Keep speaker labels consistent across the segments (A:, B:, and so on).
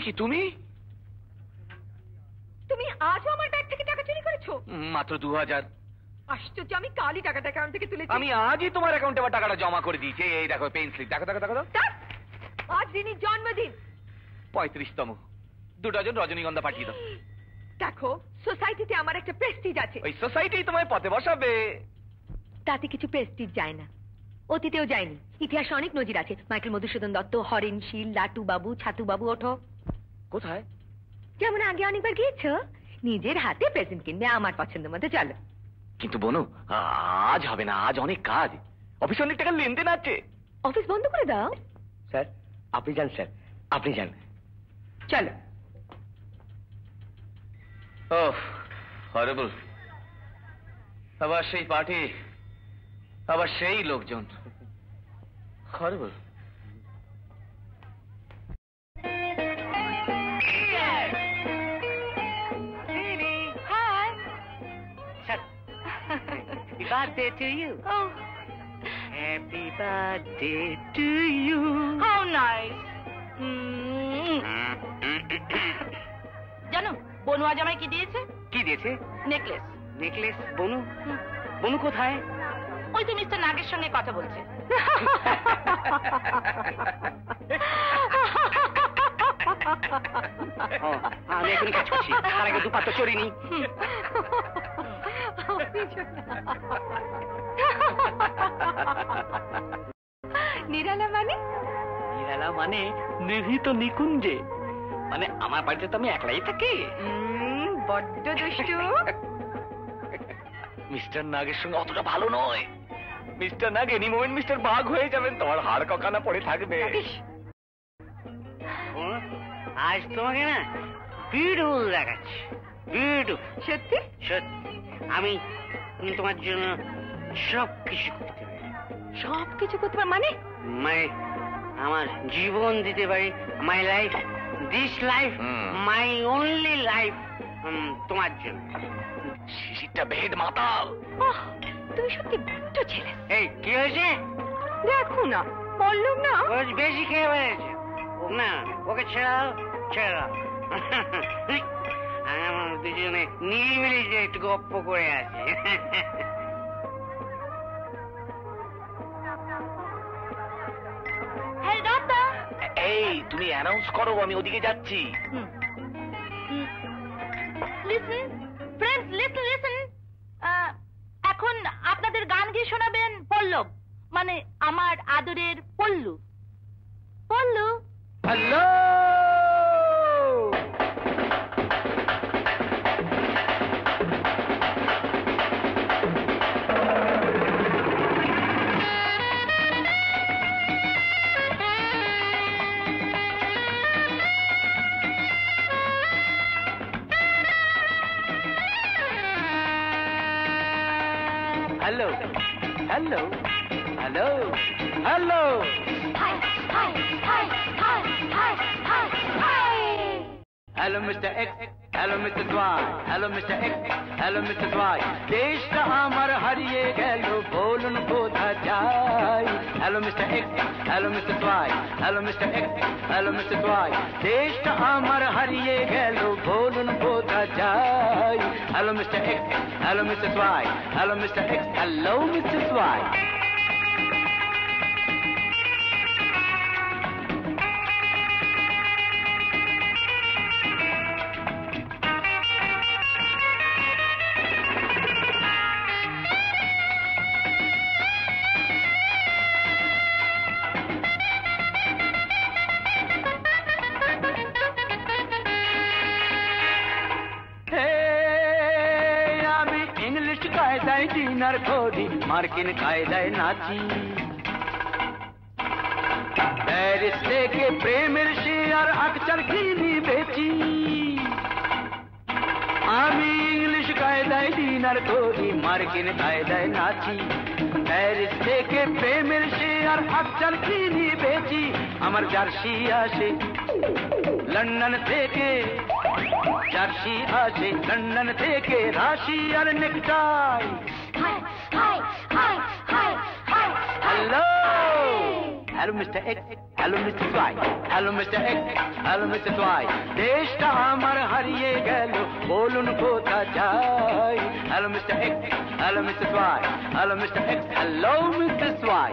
A: কি তুমি?
B: তুমি আজও আমার ব্যাগ থেকে টাকা চুরি করেছো?
A: মাত্র 2000।
B: আশ্চর্য, আমি কালই টাকাটা অ্যাকাউন্ট থেকে তুলেছি।
A: আমি আজই তোমার অ্যাকাউন্টে আবার টাকাটা জমা করে দিয়েছি। এই দেখো পেন স্লিপ, দেখো দেখো দেখো।
B: আজ রিনির জন্মদিন,
A: 35তম। 2 ডজন রজনীগন্ধা পাঠিয়ে দাও।
B: দেখো সোসাইটিতে আমার একটা প্রেস্টিজ আছে।
A: ওই সোসাইটি তোমায় পথে বসাবে।
B: তাতে কিছু প্রেস্টিজ যায় না, অতীতেও যায়নি। ইতিহাসে অনেক নজির আছে। মাইকেল মধুসূদন দত্ত, হরেন শীল, লাটু বাবু, ছাতু বাবু। ওঠো।
A: কোথায়?
B: যেমন আগে অনেকবার গিয়েছো, নিজের হাতে প্রেজেন্ট কিনবে আমার পছন্দ মতো। চলো।
A: কিন্তু বোনো, আজ হবে না, আজ অনেক কাজ। অফিসে অনেক টাকা লেনদেন আছে।
B: অফিস বন্ধ করে দাও।
A: স্যার আপনি যান, স্যার আপনি যান।
B: চলো।
A: ওহ হরিবল। আবার সেই পার্টি, আবার সেই লোকজন। হরিবল।
C: Happy birthday to you.
B: Oh.
C: Happy birthday to you.
B: How nice.
C: জানো বনু আজ আমায় কি দিয়েছে? কি দিয়েছে? নেকলেস। নেকলেস? বনু? বনু কোথায়? ওই তো মিস্টার নাগের সঙ্গে কথা বলছে। আমি এখন কাজ করছি, তার আগে 2 পাত্র চড়িনি।
B: নিরালা মানে?
C: নিরালা মানে নিভৃত নিকুঞ্জে। মানে আমার বাড়িতে তো আমি একলাই থাকি।
B: বড্ড দুষ্টু।
A: মিস্টার নাগের সঙ্গে অতটা ভালো নয়। মিস্টার নাগ এনি মোমেন্ট মিস্টার বাঘ হয়ে যাবেন, তোমার হাড় ককানা পড়ে থাকবে।
C: আজ তোমাকে না বিউটিফুল দেখাচ্ছি। বিউটিফুল।
B: সত্যি?
C: সত্যি। আমি তোমার জন্য সব কিছু করতে পারি।
B: সব কিছু করতে পারি মানে?
C: মানে আমার জীবন দিতে পারি। My life, this life, my only life তোমার জন্য।
A: শিশিরটা বেদ মাতাল।
B: তুমি সত্যি বড্ড ছেলে।
C: এই কি হয়েছে?
B: দেখো না, বললাম না
C: বেশি খেয়ে বেড়েছে না। ওকে ছেড়াও, ছেড়াও। আমার দুজনে নিরিবিলি একটু গপ্প করে আছে।
A: এই তুমি অ্যানাউন্স করো, আমি ওদিকে যাচ্ছি।
D: Listen friends, listen listen. এখন আপনাদের গান গিয়ে শোনাবেন পল্লব, মানে আমার আদরের pallu. Pallu.
A: Hello.
C: Hello, hello, hello, hello.
D: Hi, hi, hi, hi, hi, hi, hi.
C: Hello, Mr. X. Hello, Mr. Y. Hello, Mr. X. Hello, Mr. Y. দেশটা আমার হারিয়ে গেল, বলুন কোথা যাই। Hello, Mr. X. Hello, Mr. Y. Hello, Mr. X. Hello, Mr. Y. দেশটা আমার হারিয়ে গেল, বলুন কোথা যাই। Hello, Mr. X. Hello, Mr. Y. Hello, Mr. X. Hello, Mr. Y. Dinner করি, মার্কিন কায়দায় নাচি। প্যারিস থেকে প্রেমের শেয়ার আকচার কিনি বেচি। আমি ইংলিশ কায়দায় ডিনার করি, মার্কিন কায়দায় নাচি। প্যারিস থেকে প্রেমের শেয়ার আকচার কিনি বেচি। আমার জার্সি আসে লন্ডন থেকে, জার্সি আসে লন্ডন থেকে, রাশি আর necktie.
D: Hi, hi, hi, hi, hi.
C: Hello hello mister X, hello mister Y, hello mister X, hello mister Y, দেশটা আমার হারিয়ে গেল, বলুন কোথা যাই। Hello mister X, hello mister Y, hello mister X, hello mister Y.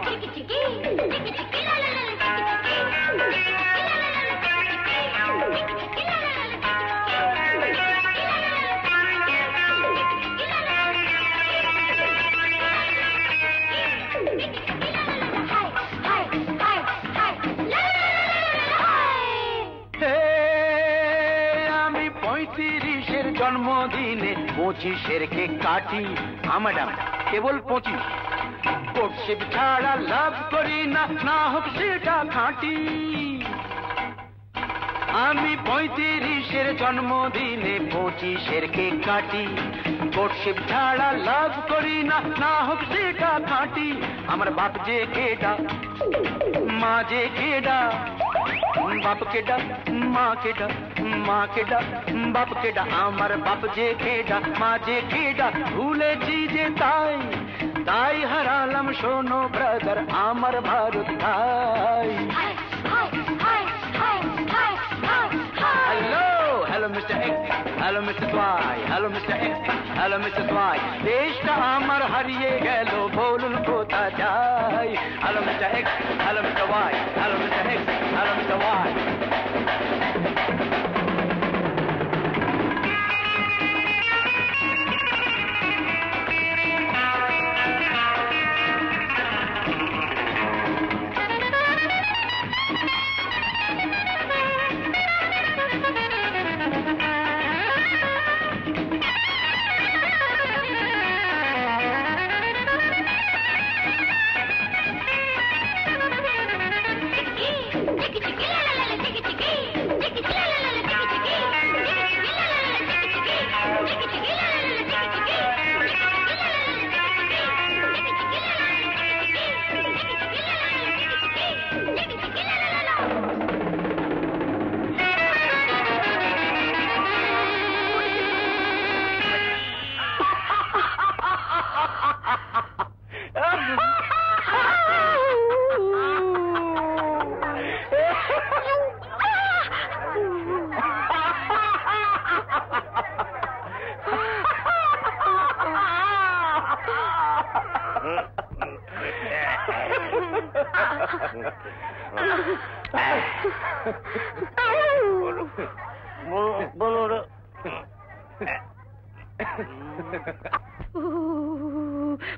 C: আমি 35-এর জন্মদিনে 25-এর কেক কাটি। ম্যাডাম কেবল 25, কোর্টশিপ ছাড়া লাভ করি না, না হোক সেটা খাঁটি। আমি 35-এর জন্মদিনে 25-এর কেক কাটি, কোর্টশিপ ছাড়া লাভ করি না, না হোক সেটা খাঁটি। আমার বাপ যে কেডা, মা যে কেডা, বাপ কেডা, মা কেডা, মা কেডা, বাপ কেডা। আমার বাপ যে কেডা, মা যে কেডা, ভুলেছি যে তাই, তাই হারালাম শোনো ব্রাদার আমার ভারত ভাই। Hello hello mister X, hello mister Y, hello mister X, hello mister Y, দেশটা আমার হারিয়ে গেল, বলুন কোথা যাই। Hello mister X, hello mister Y, hello mister X, hello mister Y.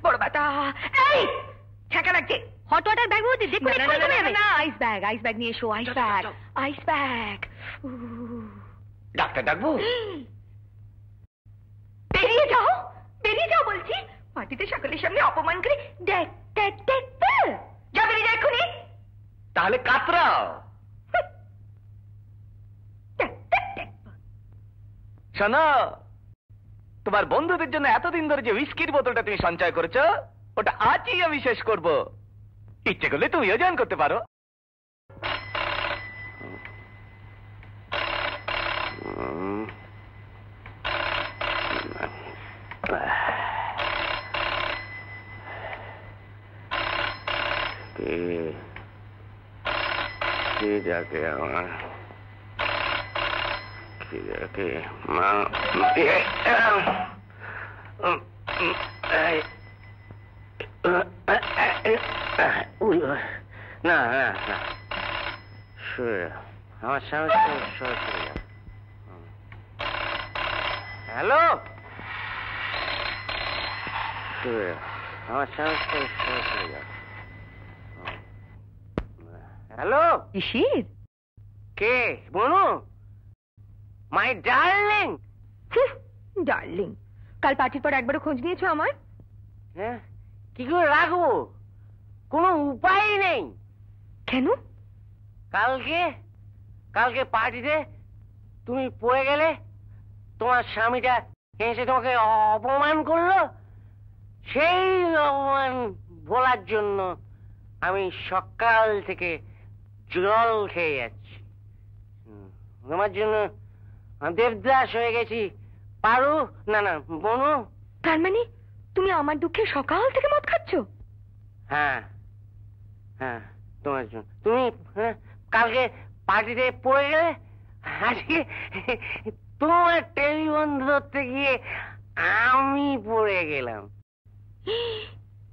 B: বড় ব্যথা। এই ছ্যাঁকা লাগছে। হট ওয়াটার ব্যাগ মধ্যে দেখো না, আইস ব্যাগ, আইস ব্যাগ নিয়ে এসো, ice bag, ice bag.
A: Doctor ডাকবো?
B: বেরিয়ে যাও, বেরিয়ে যাও বলছি। পার্টিতে সকলের সামনে অপমান করে দেখ দেখ দেখ, যা বেরিয়ে যায় এক্ষুনি।
A: তাহলে কাতরাও। শোনো, তোমার বন্ধুদের জন্য এতদিন ধরে যে হুইস্কির বোতলটা তুমি সঞ্চয় করেছো, ওটা আজই আমি শেষ করব। ইচ্ছে করলে তুমিও জয়েন করতে পারো।
E: কি ডাকে আমার, কি ডাকে মা? না না না, শুয়ে আমার স্বামী সরে চলে যাও। হ্যালো, শুয়ে আমার স্বামী সরে চলে যাও। হ্যালো,
B: শিশির
E: কে? Bonu, my darling.
B: ডার্লিং, কাল পার্টির পর একবারও খোঁজ নিয়েছো আমার?
E: হ্যাঁ, কি করে রাখবো, কোনো উপায় নেই।
B: কেন?
E: কালকে পার্টিতে তুমি পড়ে গেলে, তোমার স্বামীটা এসে তোমাকে অপমান করলো, সেই অপমান বলার জন্য আমি সকাল থেকে জল খেয়ে যাচ্ছি। তোমার জন্য দেবদাস হয়ে গেছি। পারু, না না বনু।
B: তার মানে তুমি আমার দুঃখে সকাল থেকে মদ খাচ্ছ?
E: হ্যাঁ হ্যাঁ, তোমার জন্য। তুমি কালকে পার্টিতে পড়ে গেলে, আজকে তোমার টেলিফোন ধরতে গিয়ে আমি পড়ে গেলাম।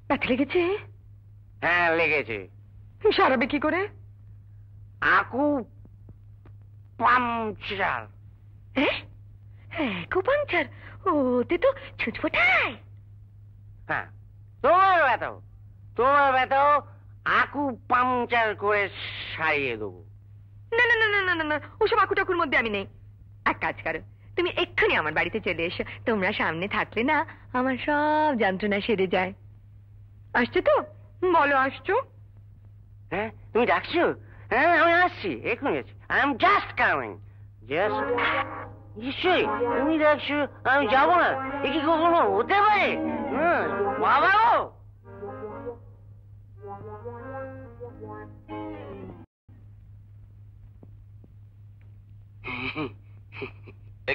B: ব্যথা লেগেছে?
E: হ্যাঁ লেগেছে।
B: সারাবে কি করে?
E: আকু পাংচার।
B: কুপাংচার? ওতে তো ছুঁচফোটায়।
E: হ্যাঁ, তোমার ব্যথাও আকু পাংচার করে সারিয়ে দেবো।
B: না না না না না না না, ওসব আকু টাকুর মধ্যে আমি নেই। এক কাজ করো, তুমি এক্ষুনি আমার বাড়িতে চলে এসো। তোমরা সামনে থাকলে না আমার সব যন্ত্রণা সেরে যায়। আসছো তো? বলো আসছো।
E: হ্যাঁ, তুমি ডাকছো? হ্যাঁ, আমি আসছি, এক্ষুনি আসছি। I am just coming. নিশ্চয়ই তুমি ডাকছো, আমি যাবো না? এ কি কখনো হতে পারে? বাবা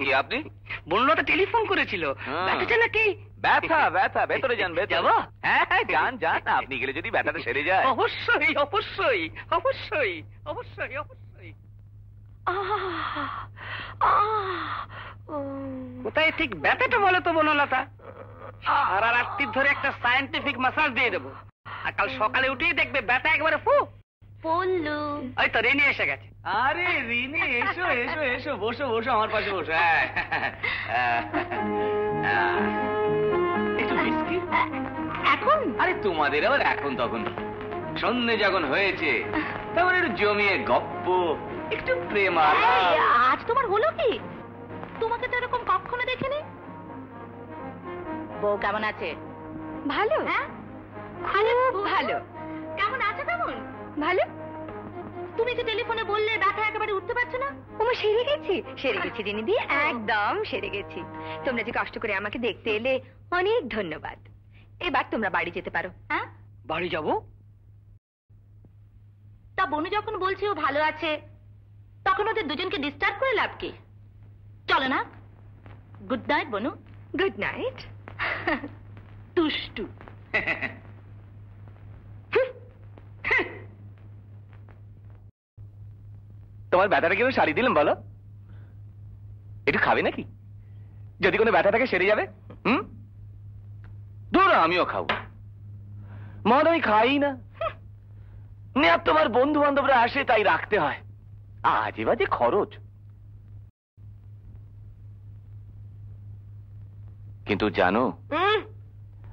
A: কি আপনি?
C: বন্যটা টেলিফোন করেছিল, ব্যথাটা নাকি?
A: ব্যথা ব্যথা, ভেতরে যান, ভেতরে। হ্যাঁ হ্যাঁ, যান যান, আপনি গেলে যদি ব্যথাটা সেরে যায়।
C: অবশ্যই অবশ্যই অবশ্যই অবশ্যই অবশ্যই। কোথায় ঠিক ব্যথাটা বলো তো বনলতা? সারা রাত্রি ধরে একটা সায়েন্টিফিক মাসাজ দিয়ে দেবো, আর কাল সকালে উঠেই দেখবে ব্যথা একবারে ফু।
D: পল্লু,
C: ওই তো রিনি এসে গেছে।
A: আরে রিনি, এসো এসো এসো, বসো বসো, আমার পাশে বসো। একটু বিস্কিট
D: এখন?
A: আরে তোমাদের আবার এখন তখন, সন্ধ্যে যখন হয়েছে তখন একটু জমিয়ে গপ্প, একটু প্রেম।
D: আজ তোমার হলো কি? তোমাকে তো এরকম কখনো দেখিনি। বউ কেমন আছে?
B: ভালো।
D: হ্যাঁ
B: ভালো ভালো।
D: কেমন আছে? কেমন
B: ভালো।
D: তুমি যে টেলিফোনে বললে ব্যথা একেবারে উঠতে পারছো না।
B: সেরে গেছি রিনিদি, একদম সেরে গেছি। তোমরা যে কষ্ট করে আমাকে দেখতে এলে অনেক ধন্যবাদ। এবার তোমরা বাড়ি যেতে পারো।
D: হ্যাঁ,
C: বাড়ি যাবো?
D: তা বনু যখন বলছে ও ভালো আছে, তখন ওদের দুজনকে ডিস্টার্ব করে লাভ কি? চলো না। গুড নাইট বনু।
B: Good night.
D: দুষ্টু।
A: তোমার ব্যথাটা কেন সারিয়ে দিলাম বলো? একটু খাবে নাকি? যদি কোনো ব্যথা থাকে সেরে যাবে। ধরো আমিও খাবো। মদ আমি খাই না, আর তোমার বন্ধু বান্ধবরা আসে তাই রাখতে হয়। আজে বাজে খরচ। কিন্তু জানো,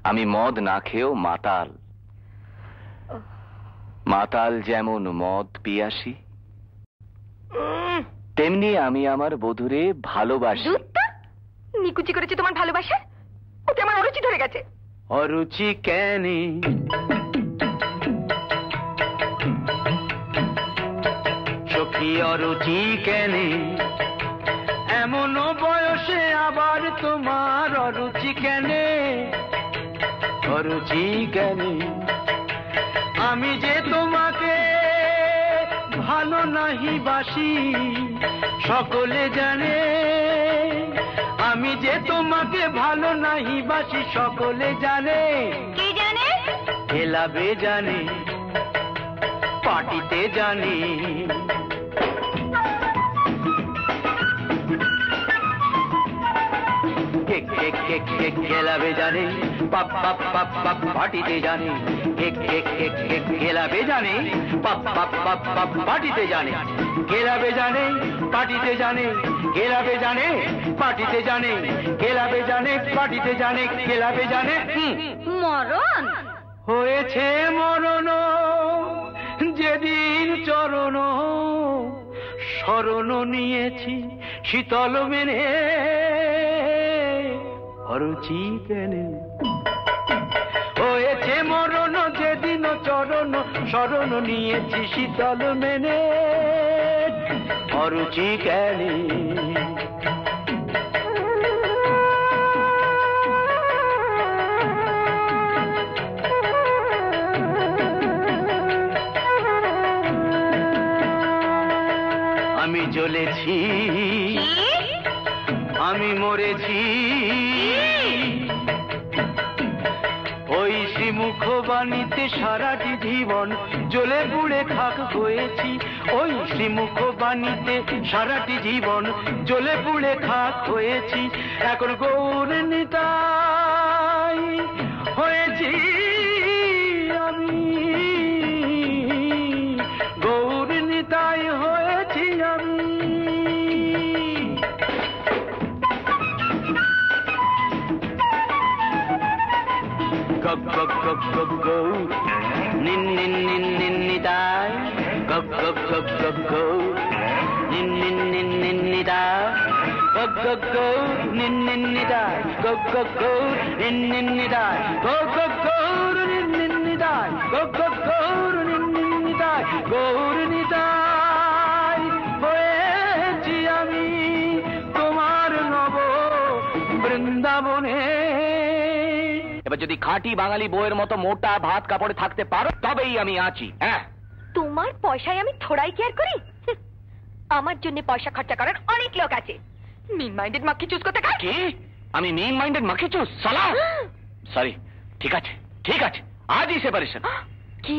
A: আমি মদ না খেয়েও মাতাল। মাতাল যেমন মদ পিয়াসী, তেমনি আমি আমার বধূরে ভালোবাসি।
B: নিকুচি করেছে তোমার ভালোবাসা, ওতে আমার অরুচি ধরে গেছে।
A: অরুচি কেন?
C: সখী অরুচি কেন? এমন বয়সে আবার তোমার অরুচি কেন? অরুচি কেন? আমি যে তোমাকে ভালো নাহি বাসি সকলে জানে। আমি যে তোমাকে ভালো নাহি বাসি সকলে জানে।
D: কে জানে?
C: খেলাবে জানে, পার্টিতে জানে। খেলাবে জানে, পাপ পাপ পাপ পাপ পার্টিতে জানে। খেলাবে জানে, পাপ পাপ পাপ পাপ পার্টিতে জানে। খেলাবে জানে, পার্টিতে জানে। খেলাবে জানে, পার্টিতে জানে। খেলাবে জানে, পার্টিতে জানে। খেলাবে জানে।
D: মরণ
C: হয়েছে মরণ যেদিন চরণ শরণ নিয়েছি শীতল মেনে। অরুচি কেন? হয়েছে মরণ যেদিন চরণ শরণ নিয়েছি শীতল মেনে। অরুচি কেন? আমি জ্বলেছি, আমি মরেছি, ওই শিমুল শ্রীমুখবাণীতে সারাটি জীবন জ্বলে পুড়ে খাক হয়েছি, ওই শ্রীমুখবাণীতে সারাটি জীবন জ্বলে পুড়ে খাক হয়েছি। এখন গৌর নিতাই হয়েছি আমি, গৌর নিতাই হয়েছি আমি। গগ গগ গগ গগ গৌর নিন নিন নিন নিন নিতাই, গগ গগ গগ গগ গৌর নিন নিন নিন নিন নিতাই, গগ গগ গৌর নিন নিন নিতাই, গগ গগ গৌর নিন নিন নিতাই, গগ গগ গৌর নিন নিন নিতাই, গগ গগ গৌর নিন নিন নিতাই, গৌর নিতাই হয়েছি আমি তোমার নব বৃন্দাবনে।
A: এবার যদি খাঁটি বাঙালি বইয়ের মতো মোটা ভাত কাপড়ে থাকতে পারো তবেই আমি আছি। হ্যাঁ,
B: তোমার পয়সায় আমি থোড়াই কেয়ার করি? আমার জন্য পয়সা খরচা করার অনেক লোক আছে। মিন মাইন্ডেড মাক্কি চুজ করতে কাজ।
A: কি? আমি মেইন মাইন্ডেড মাকে চুজ? সালা সরি, ঠিক আছে ঠিক আছে, আজই সেপারেশন।
B: কি?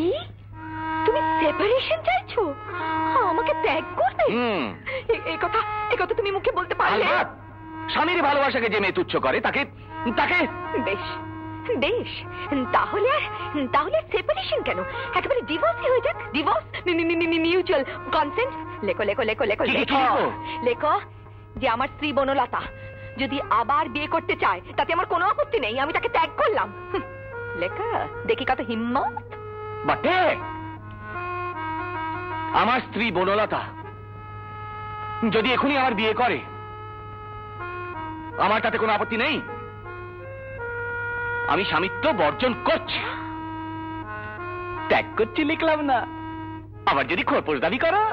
B: তুমি সেপারেশন চাইছো? আমাকে ত্যাগ করবে? এই কথা তুমি মুখে বলতে পারলে?
A: স্বামীর ভালোবাসাকে যে মেয়ে তুচ্ছ করে তাকে তাকে
B: বেশ বেশ, তাহলে তাহলে সেপারেশন কেন? একেবারে ডিভোর্সই হয়ে যাক। Divorce, mutual consent. লেখো লেখো লেখো লেখো লেখো লেখো যে আমার স্ত্রী বনলতা যদি আবার বিয়ে করতে চায় তাতে আমার কোনো আপত্তি নেই, আমি তাকে ত্যাগ করলাম। লেখা দেখি কত হিম্মত।
A: বটে, আমার স্ত্রী বনলতা যদি এখনই আমার বিয়ে করে আমার তাতে কোনো আপত্তি নেই। আমি স্বামিত্ব বর্জন করছি, ত্যাগ করছি লিখলাম না। আবার যদি খোরপোশ দাবি করো।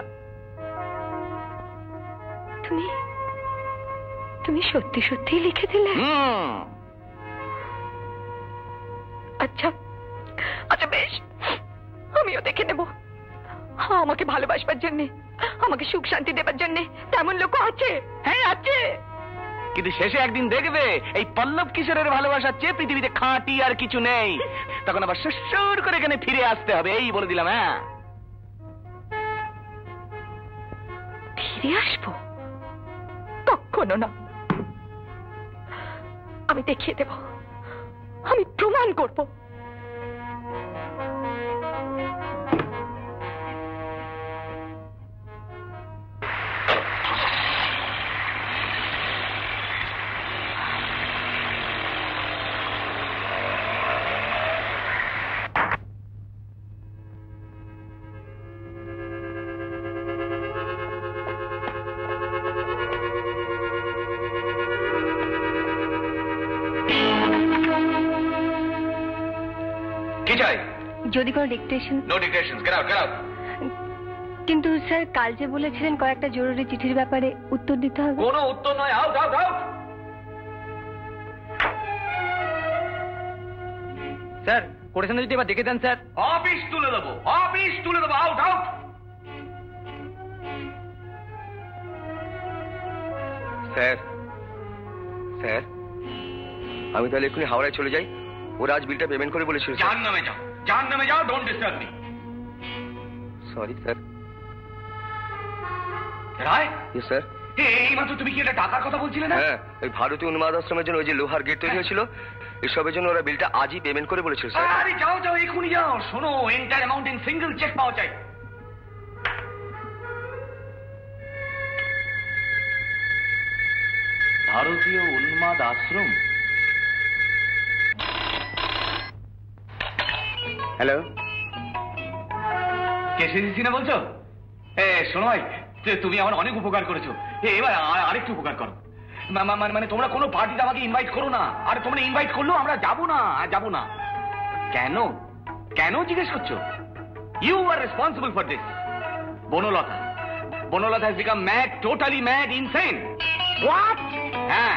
B: তুমি সত্যি সত্যি লিখে দিলে? আচ্ছা আচ্ছা বেশ, আমিও দেখে নেব। আমাকে ভালোবাসবার জন্য, আমাকে সুখ শান্তি দেবার জন্য তেমন লোক আছে। হ্যাঁ আছে,
A: কিন্তু শেষে একদিন দেখবে এই পল্লব কিশোরের ভালোবাসার চেয়ে পৃথিবীতে খাঁটি আর কিছু নেই। তখন আবার সুর করে এখানে ফিরে আসতে হবে, এই বলে দিলাম। হ্যাঁ,
B: ফিরে আসবো? কখনো না। আমি দেখিয়ে দেব, আমি প্রমাণ করব। যদি কোনো dictation?
A: No dictations, get out, get out.
B: কিন্তু স্যার কাল যে বলেছিলেন কয়েকটা জরুরি চিঠির ব্যাপারে উত্তর দিতে হবে।
A: কোনো উত্তর নয়, out out out.
C: Sir quotation যদি এবার দেখে দেন স্যার।
A: অফিস তুলে দেবো, অফিস তুলে দেবো, আউট আউট।
F: স্যার স্যার, আমি তাহলে এক্ষুনি হাওড়ায় চলে যাই। ওরা আজ বিলটা পেমেন্ট করে বলেছিল।
A: জাহান্নামে যাও, জাহান্নামে যাও, don't disturb me.
F: Sorry sir.
A: Roy?
F: Yes sir.
A: এই মাত্র তুমি কি এটা টাকার কথা বলছিলে না?
F: হ্যাঁ, ওই ভারতীয় উন্মাদ আশ্রমের জন্য ওই যে লোহার গেট তৈরি হয়েছিল, এসবের জন্য ওরা বিলটা আজই পেমেন্ট করে বলেছিল স্যার।
A: আরে যাও যাও, এক্ষুনি যাও। শোনো, entire amount in single cheque পাওয়া চাই। ভারতীয় উন্মাদ আশ্রম।
F: হ্যালো,
A: কে সেদিছি না বলছো? শোনো ভাই, তুমি আমার অনেক উপকার করেছো, এবার আরেকটু উপকার করো। মানে তোমরা কোনো পার্টিতে আমাকে ইনভাইট করো না। আর তোমরা ইনভাইট করলেও আমরা যাবো না, যাবো না। কেন কেন জিজ্ঞেস করছো? You are responsible for this. Banalata, Banalata has become mad, totally mad, insane. What? হ্যাঁ,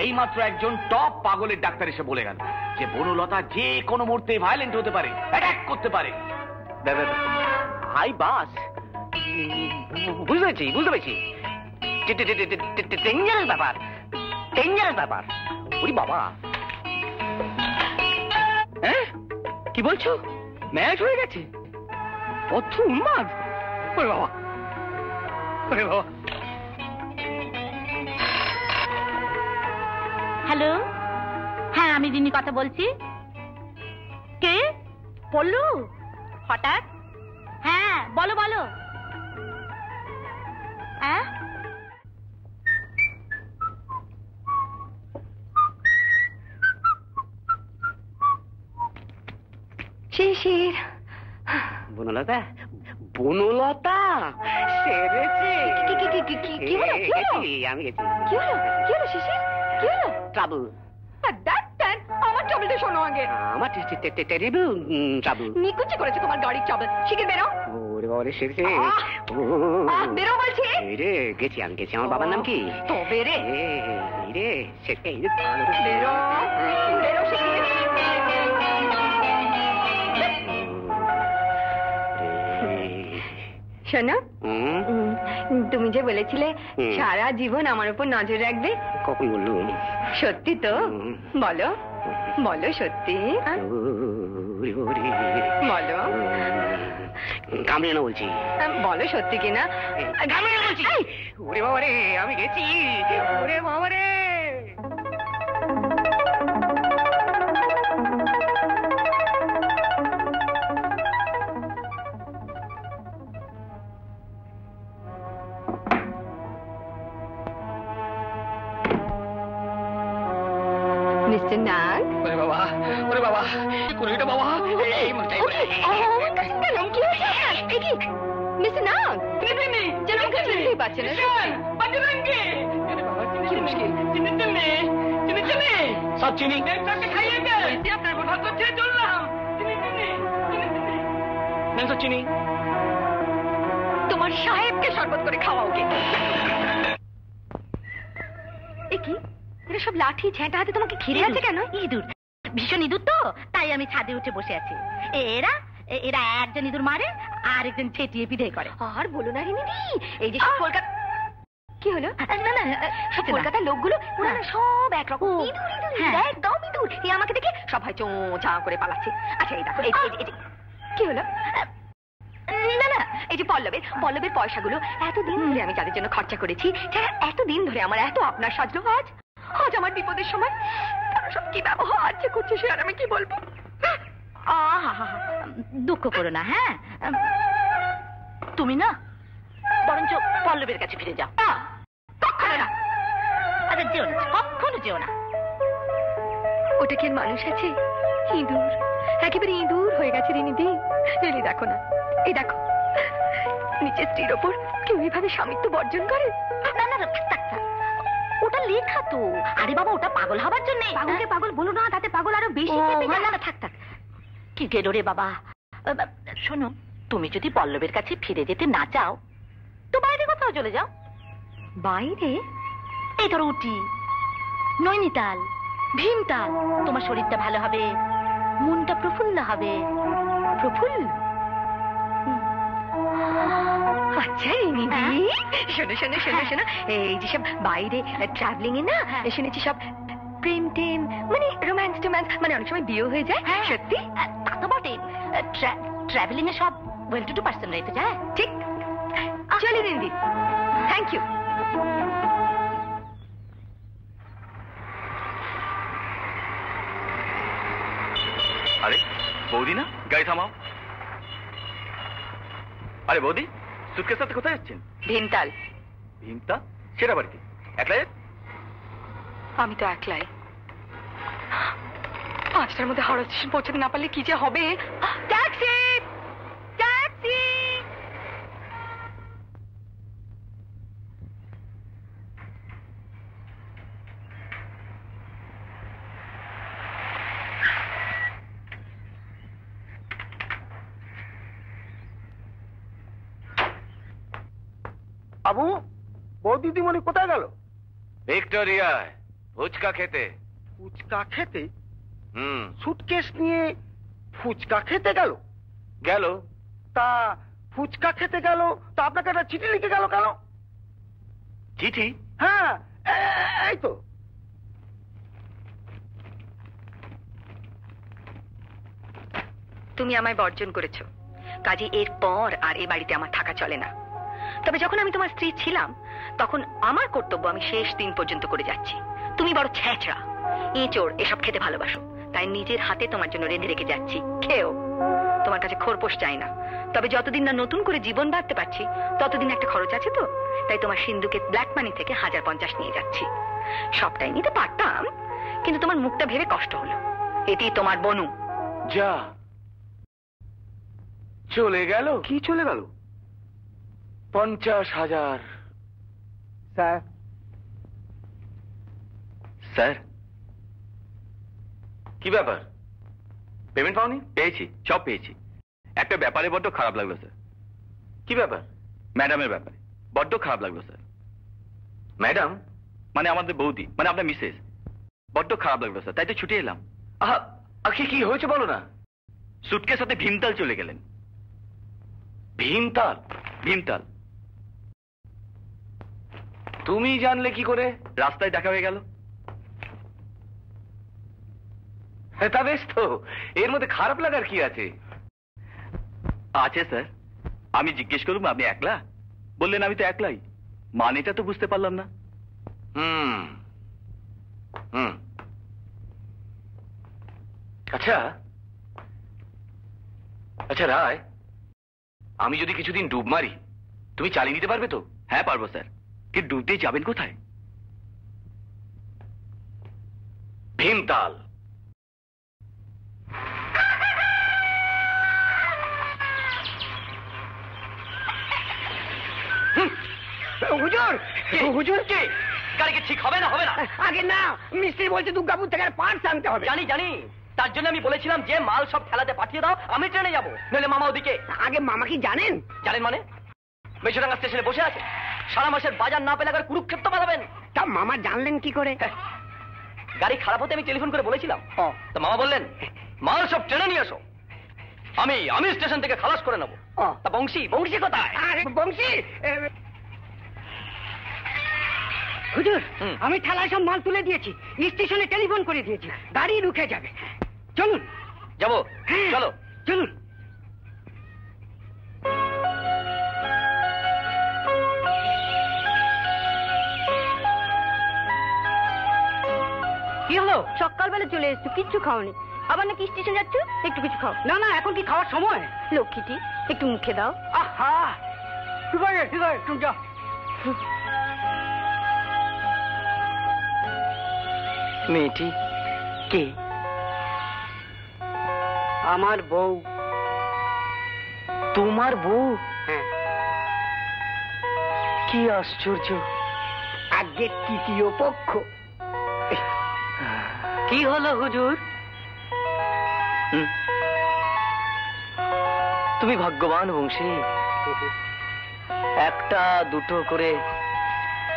A: এইমাত্র একজন টপ পাগলের ডাক্তার এসে বলে গেল যে বনলতা যে কোনো মুহূর্তে ভায়োলেন্ট হতে পারে, অ্যাটাক করতে পারে।
E: হাই বাস, বুঝতে পেরেছি বুঝতে পেরেছি। ডেঞ্জারাস ব্যাপার, ডেঞ্জারাস ব্যাপার। ওরে বাবা, হ্যাঁ
A: কি বলছো? ম্যাচ হয়ে গেছে? অর্থ উন্মাদ? ওরে বাবা, ওরে বাবা।
D: হ্যালো, হ্যাঁ আমি রিনি কথা বলছি। কে? পল্লু? হঠাৎ? হ্যাঁ বলো বলো। হ্যাঁ
B: শিশির।
E: বনলতা, বনলতা সেরেছে।
B: কি হলো?
E: আমি গেছি।
B: কি হলো শিশির? কি হলো?
E: ট্রাবল।
B: আমার ট্রাবলটা শোনো আগে।
E: আমার টেরিবল ট্রাবল।
B: নিকুচি করেছে তোমার গাড়ির ট্রাবল। শিগগির বেরো।
E: ওরে বাবা, সেরেছে।
B: বেরো বলছি।
E: রে গেছি, আমি গেছি। আমার বাবার নাম কি?
B: তবে রে
E: রে সেটাই।
B: বেরো বেরো শিগগির। শোনো, তুমি যে বলেছিলে সারা জীবন আমার উপর নজর রাখবে,
E: কখন বললো?
B: সত্যি তো? বলো বলো সত্যি। বলো।
E: কামড়ে না বলছি।
B: বলো সত্যি কিনা?
E: কামড়ে না বলছি। ওরে বাবা রে, আমি গেছি। ওরে বাবা রে।
B: মিস্টার নাগ।
A: ওরে বাবা, ওরে বাবা, কোনটা বাবা? এই মরটাই বলে।
B: কি হয়েছে আপনার? এই কি মিস্টার নাগ? যেন আমাকে চিনতেই পারছে না। কি মুশকিল?
A: সব চিনি। চিনি।
B: তোমার সাহেবকে শরবত করে খাওয়া ওকে। এ কি? এরা সব লাঠি ঝেঁটা হাতে তোমাকে ঘিরে আছে কেন?
D: ইঁদুর, ভীষণ ইঁদুর তো, তাই আমি ছাদে উঠে বসে আছি। এরা এরা একজন ইঁদুর মারে আর একজন ছেটিয়ে পিটাই করে।
B: আর বলো না রিমিদি, এই যে সব কলকাতা। কি হলো?
D: না না,
B: সব কলকাতার লোকগুলো ওরা না সব একরকম ইঁদুর ইঁদুর, একদম ইঁদুর। এই আমাকে দেখে সবাই চোঁ করে পালাচ্ছে। আচ্ছা এই দেখো, কি হলো? না না, এই যে পল্লবের পয়সাগুলো এতদিন ধরে আমি যাদের জন্য খরচা করেছি, যারা এতদিন ধরে আমার এত আপনার সাজলো, আজ আজ আমার বিপদের সময় তারা সব কি ব্যবহার যে করছে সে আর আমি কি বলবো।
D: দুঃখ করো না। হ্যাঁ, তুমি না বরঞ্চ পল্লবের কাছে ফিরে যাও।
B: কখনো না।
D: আচ্ছা যেও না, কখনো যেও না।
B: ওটা কি মানুষ আছে? ইঁদুর, একেবারে ইঁদুর হয়ে গেছে রিনিদি। রেলি দেখো না, এই দেখো নিচে স্ত্রীর ওপর কেউ এইভাবে স্বামিত্ব বর্জন করে?
D: না না, ওটা লেখা তো। আরে বাবা, ওটা পাগল হবার জন্য।
B: পাগলকে পাগল বলো না, তাতে পাগল আরো বেশি।
D: না থাক কি গেল রে বাবা। শোনো, তুমি যদি পল্লবের কাছে ফিরে যেতে না চাও তো বাইরে কোথাও চলে যাও।
B: বাইরে?
D: এই ধরো উটি, নৈনিতাল, ভীমতাল। তোমার শরীরটা ভালো হবে, মনটা প্রফুল্ল হবে।
B: প্রফুল্ল? আচ্ছা রিনিদি, শোনো শোনো শোনো শোনো, এই যেসব বাইরে ট্রাভেলিং এ না শুনেছি সব প্রেম টেম, মানে রোম্যান্স টোম্যান্স, মানে অনেক সময় বিয়ে হয়ে যায়। সত্যি?
D: তা তো বটে, ট্রাভেলিং এ সব ওয়েল টু পার্সন রয়েছে যায়।
B: ঠিক। চলি রিনিদি, থ্যাংক ইউ।
A: আরে বৌদি না, গাড়ি থামাও। আরে বৌদি, সুটকেস সাথে কোথায় যাচ্ছেন?
B: ভীমতাল।
A: ভীমতাল? সেটা বাড়িতে একলাই?
B: আমি তো একলাই। 5টার মধ্যে হাওড়া স্টেশন পৌঁছাতে না পারলে কি যে হবে। Taxi taxi.
G: বাবু, বৌদিদিমণি কোথায় গেল?
A: ভিক্টোরিয়ায় ফুচকা খেতে।
G: ফুচকা খেতে?
A: হুম।
G: সুটকেস নিয়ে ফুচকা খেতে গেল?
A: গেল।
G: তা ফুচকা খেতে গেল, তা আপনাকে একটা চিঠি লিখে গেল কেন?
A: চিঠি?
G: হ্যাঁ, এই তো।
B: তুমি আমায় বর্জন করেছো, কাজে এরপর আর এই বাড়িতে আমার থাকা চলে না। তবে যখন আমি তোমার স্ত্রী ছিলাম তখন আমার কর্তব্য আমি শেষ দিন পর্যন্ত করে যাচ্ছি। তুমি বড় ছ্যাঁচড়া, এঁচোড় এসব খেতে ভালোবাসো, তাই নিজের হাতে তোমার জন্য রেঁধে রেখে যাচ্ছি, খেও। তোমার কাছে খোরপোশ চাই না, তবে যতদিন না নতুন করে জীবন বাঁধতে পারছি ততদিন একটা খরচ আছে তো, তাই তোমার সিন্ধুকে ব্ল্যাক মানি থেকে 1050 নিয়ে যাচ্ছি। সবটাই নিতে পারতাম, কিন্তু তোমার মুখটা ভেবে কষ্ট হলো। এটি তোমার বনু।
A: যা চলে গেল।
G: কি চলে গেল?
A: 50,000।
G: স্যার
F: স্যার,
A: কি ব্যাপার, পেমেন্ট পাওনি?
F: পেয়েছি, সব পেয়েছি। একটা ব্যাপারে বড্ড খারাপ লাগলো স্যার।
A: কি ব্যাপার?
F: ম্যাডামের ব্যাপারে বড্ড খারাপ লাগলো স্যার।
A: ম্যাডাম
F: মানে আমাদের বৌদি, মানে আপনার মিসেস, বড্ড খারাপ লাগলো স্যার, তাই তো ছুটে এলাম।
A: আখি কি হয়েছে বলো না।
F: সুটকের সাথে ভীমতাল চলে গেলেন।
A: ভীমতাল?
F: ভীমতাল
A: তুমি জানলে কি করে?
F: রাস্তায় দেখা হয়ে গেল।
A: তা বেশ তো, এর মধ্যে খারাপ লাগার কি আছে?
F: আছে স্যার। আমি জিজ্ঞেস করলাম আপনি একলা, বললেন আমি তো একলাই। মানেটা তো বুঝতে পারলাম না।
A: হুম হুম আচ্ছা আচ্ছা রায়, আমি যদি কিছুদিন ডুব মারি তুমি চালিয়ে নিতে পারবে তো?
F: হ্যাঁ পারবো স্যার, কিন্তু ডুব দিয়ে যাবেন কোথায়?
A: ভীমতাল।
G: হুজুর, হুজুর
E: কে গাড়িকে ঠিক হবে না? হবে না।
G: আগে না, মিস্ত্রি বলছে দুর্গাপুর থেকে পার্টস আনতে হবে।
E: জানি জানি, তার জন্য আমি বলেছিলাম যে মাল সব ঠেলাতে পাঠিয়ে দাও, আমি ট্রেনে যাবো, নইলে মামা ওদিকে।
G: আগে মামা কি জানেন?
E: জানেন মানে? মেছুডাঙ্গা স্টেশনে বসে আছে, সারা মাসের বাজার না পেলে আবার কুরুক্ষেত্র বাঁধাবেন।
G: তা মামা জানলেন কি করে?
E: গাড়ি খারাপ হতে আমি টেলিফোন করে বলেছিলাম, তো মামা বললেন মাল সব ট্রেনে নিয়ে এসো, আমি স্টেশন থেকে খালাস করে নেবো। তা বংশী কোথায়?
G: আরে বংশী, হুজুর আমি ঠেলায় সব মাল তুলে দিয়েছি, স্টেশনে টেলিফোন করে দিয়েছি, গাড়ি রুখে যাবে। চলুন।
E: যাবো?
G: হ্যাঁ,
E: চলো
G: চলুন।
B: কি হলো? সকালবেলা চলে এসছো, কিচ্ছু খাওনি, আবার নাকি স্টেশন যাচ্ছ? একটু কিছু খাও।
G: না না, এখন কি খাওয়ার সময়?
B: লক্ষ্মীটি একটু মুখে দাও।
G: আহা, ঠিক আছে ঠিক আছে, তুমি যাও।
E: মেয়েটি কে?
G: আমার বউ।
E: তোমার বউ?
G: হ্যাঁ।
E: কি আশ্চর্য,
G: আগে তৃতীয় পক্ষ।
E: কি হলো হুজুর? তুমি ভাগ্যবান বংশী, একটা দুটো করে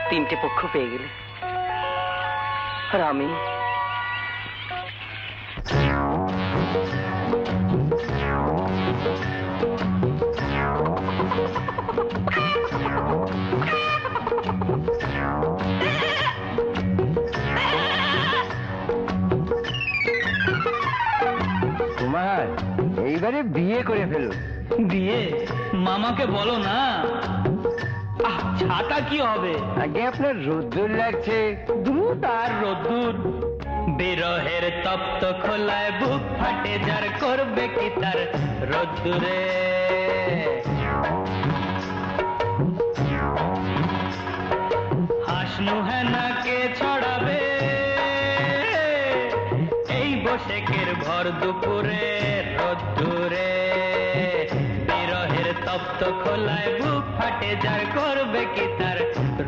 E: 3টে পক্ষ পেয়ে গেলে, আর আমি
C: তোমার এইবারে বিয়ে করে ফেলো।
H: বিয়ে? মামাকে বলো না। ছাতা কি হবে?
C: আগে আপনার রোদ্দুর লাগছে।
H: দূর আর রোদ্দুর, বিরহের তপ্ত খোলায় বুক ফাটে যার, করবে কি তার রোদ্দুরে। হাসনু হেনাকে ছড়াবে এই বসেকের ভর দুপুরে রোদ্দুরে, বিরহের তপ্ত খোলায় বুক ফাটে যার, করবে কি তার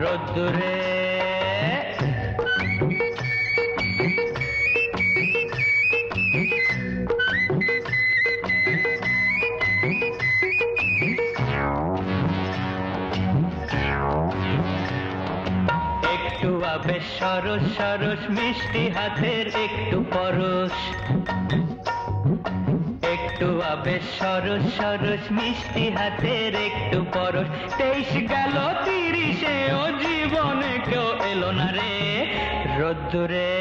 H: রোদ্দুরে। একটু আবেশ সরস সরস মিষ্টি হাতের একটু পরশ, একটু আবেশ সরস সরস মিষ্টি হাতের একটু পরশ। 23 গেল 30, ও জীবনে কেউ এলো না রে রোদ্দুরে।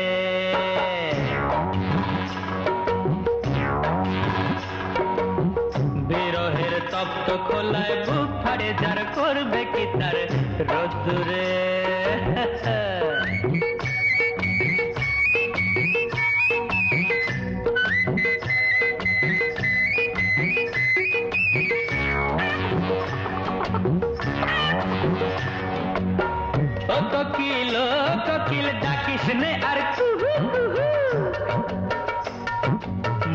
H: খোলায় বুক ফাড়ে যার করবে কি তার রোদ্দুরে ও কোকিল ডাকিস নে আর কুহু কুহু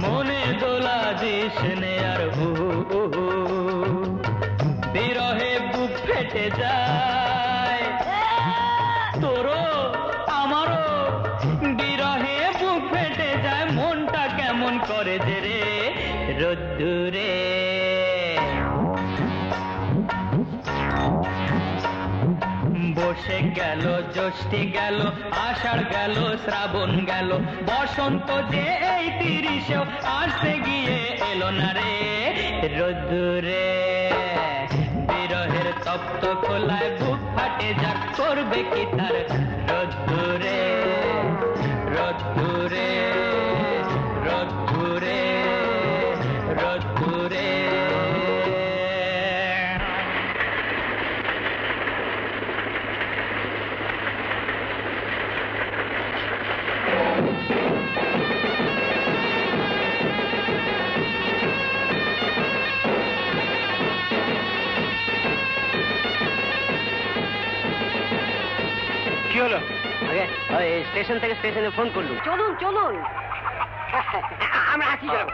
H: মনে দোলা দিস নে আর হুহু উহু বিরহে বুক ফেটে যায় তোরও আমারও বিরহে বুক ফেটে যায় মনটা কেমন করে যে রে রোদ্দুরে বসে গেল জ্যৈষ্ঠী গেল আষাঢ় গেল শ্রাবণ গেল বসন্ত যে এই 30-এও আসতে গিয়ে এলো না রে রোদ্দুরে বিরহের তপ্ত খোলায় বুক ফাটে যা করবে কি তার রোদ্দুরে রোদ্দুরে রোদ্দুরে রোদ্দুরে
E: কি হলো? স্টেশন থেকে স্টেশনে ফোন করলুম।
G: চলুন চলুন, আমরা আছি। চলো।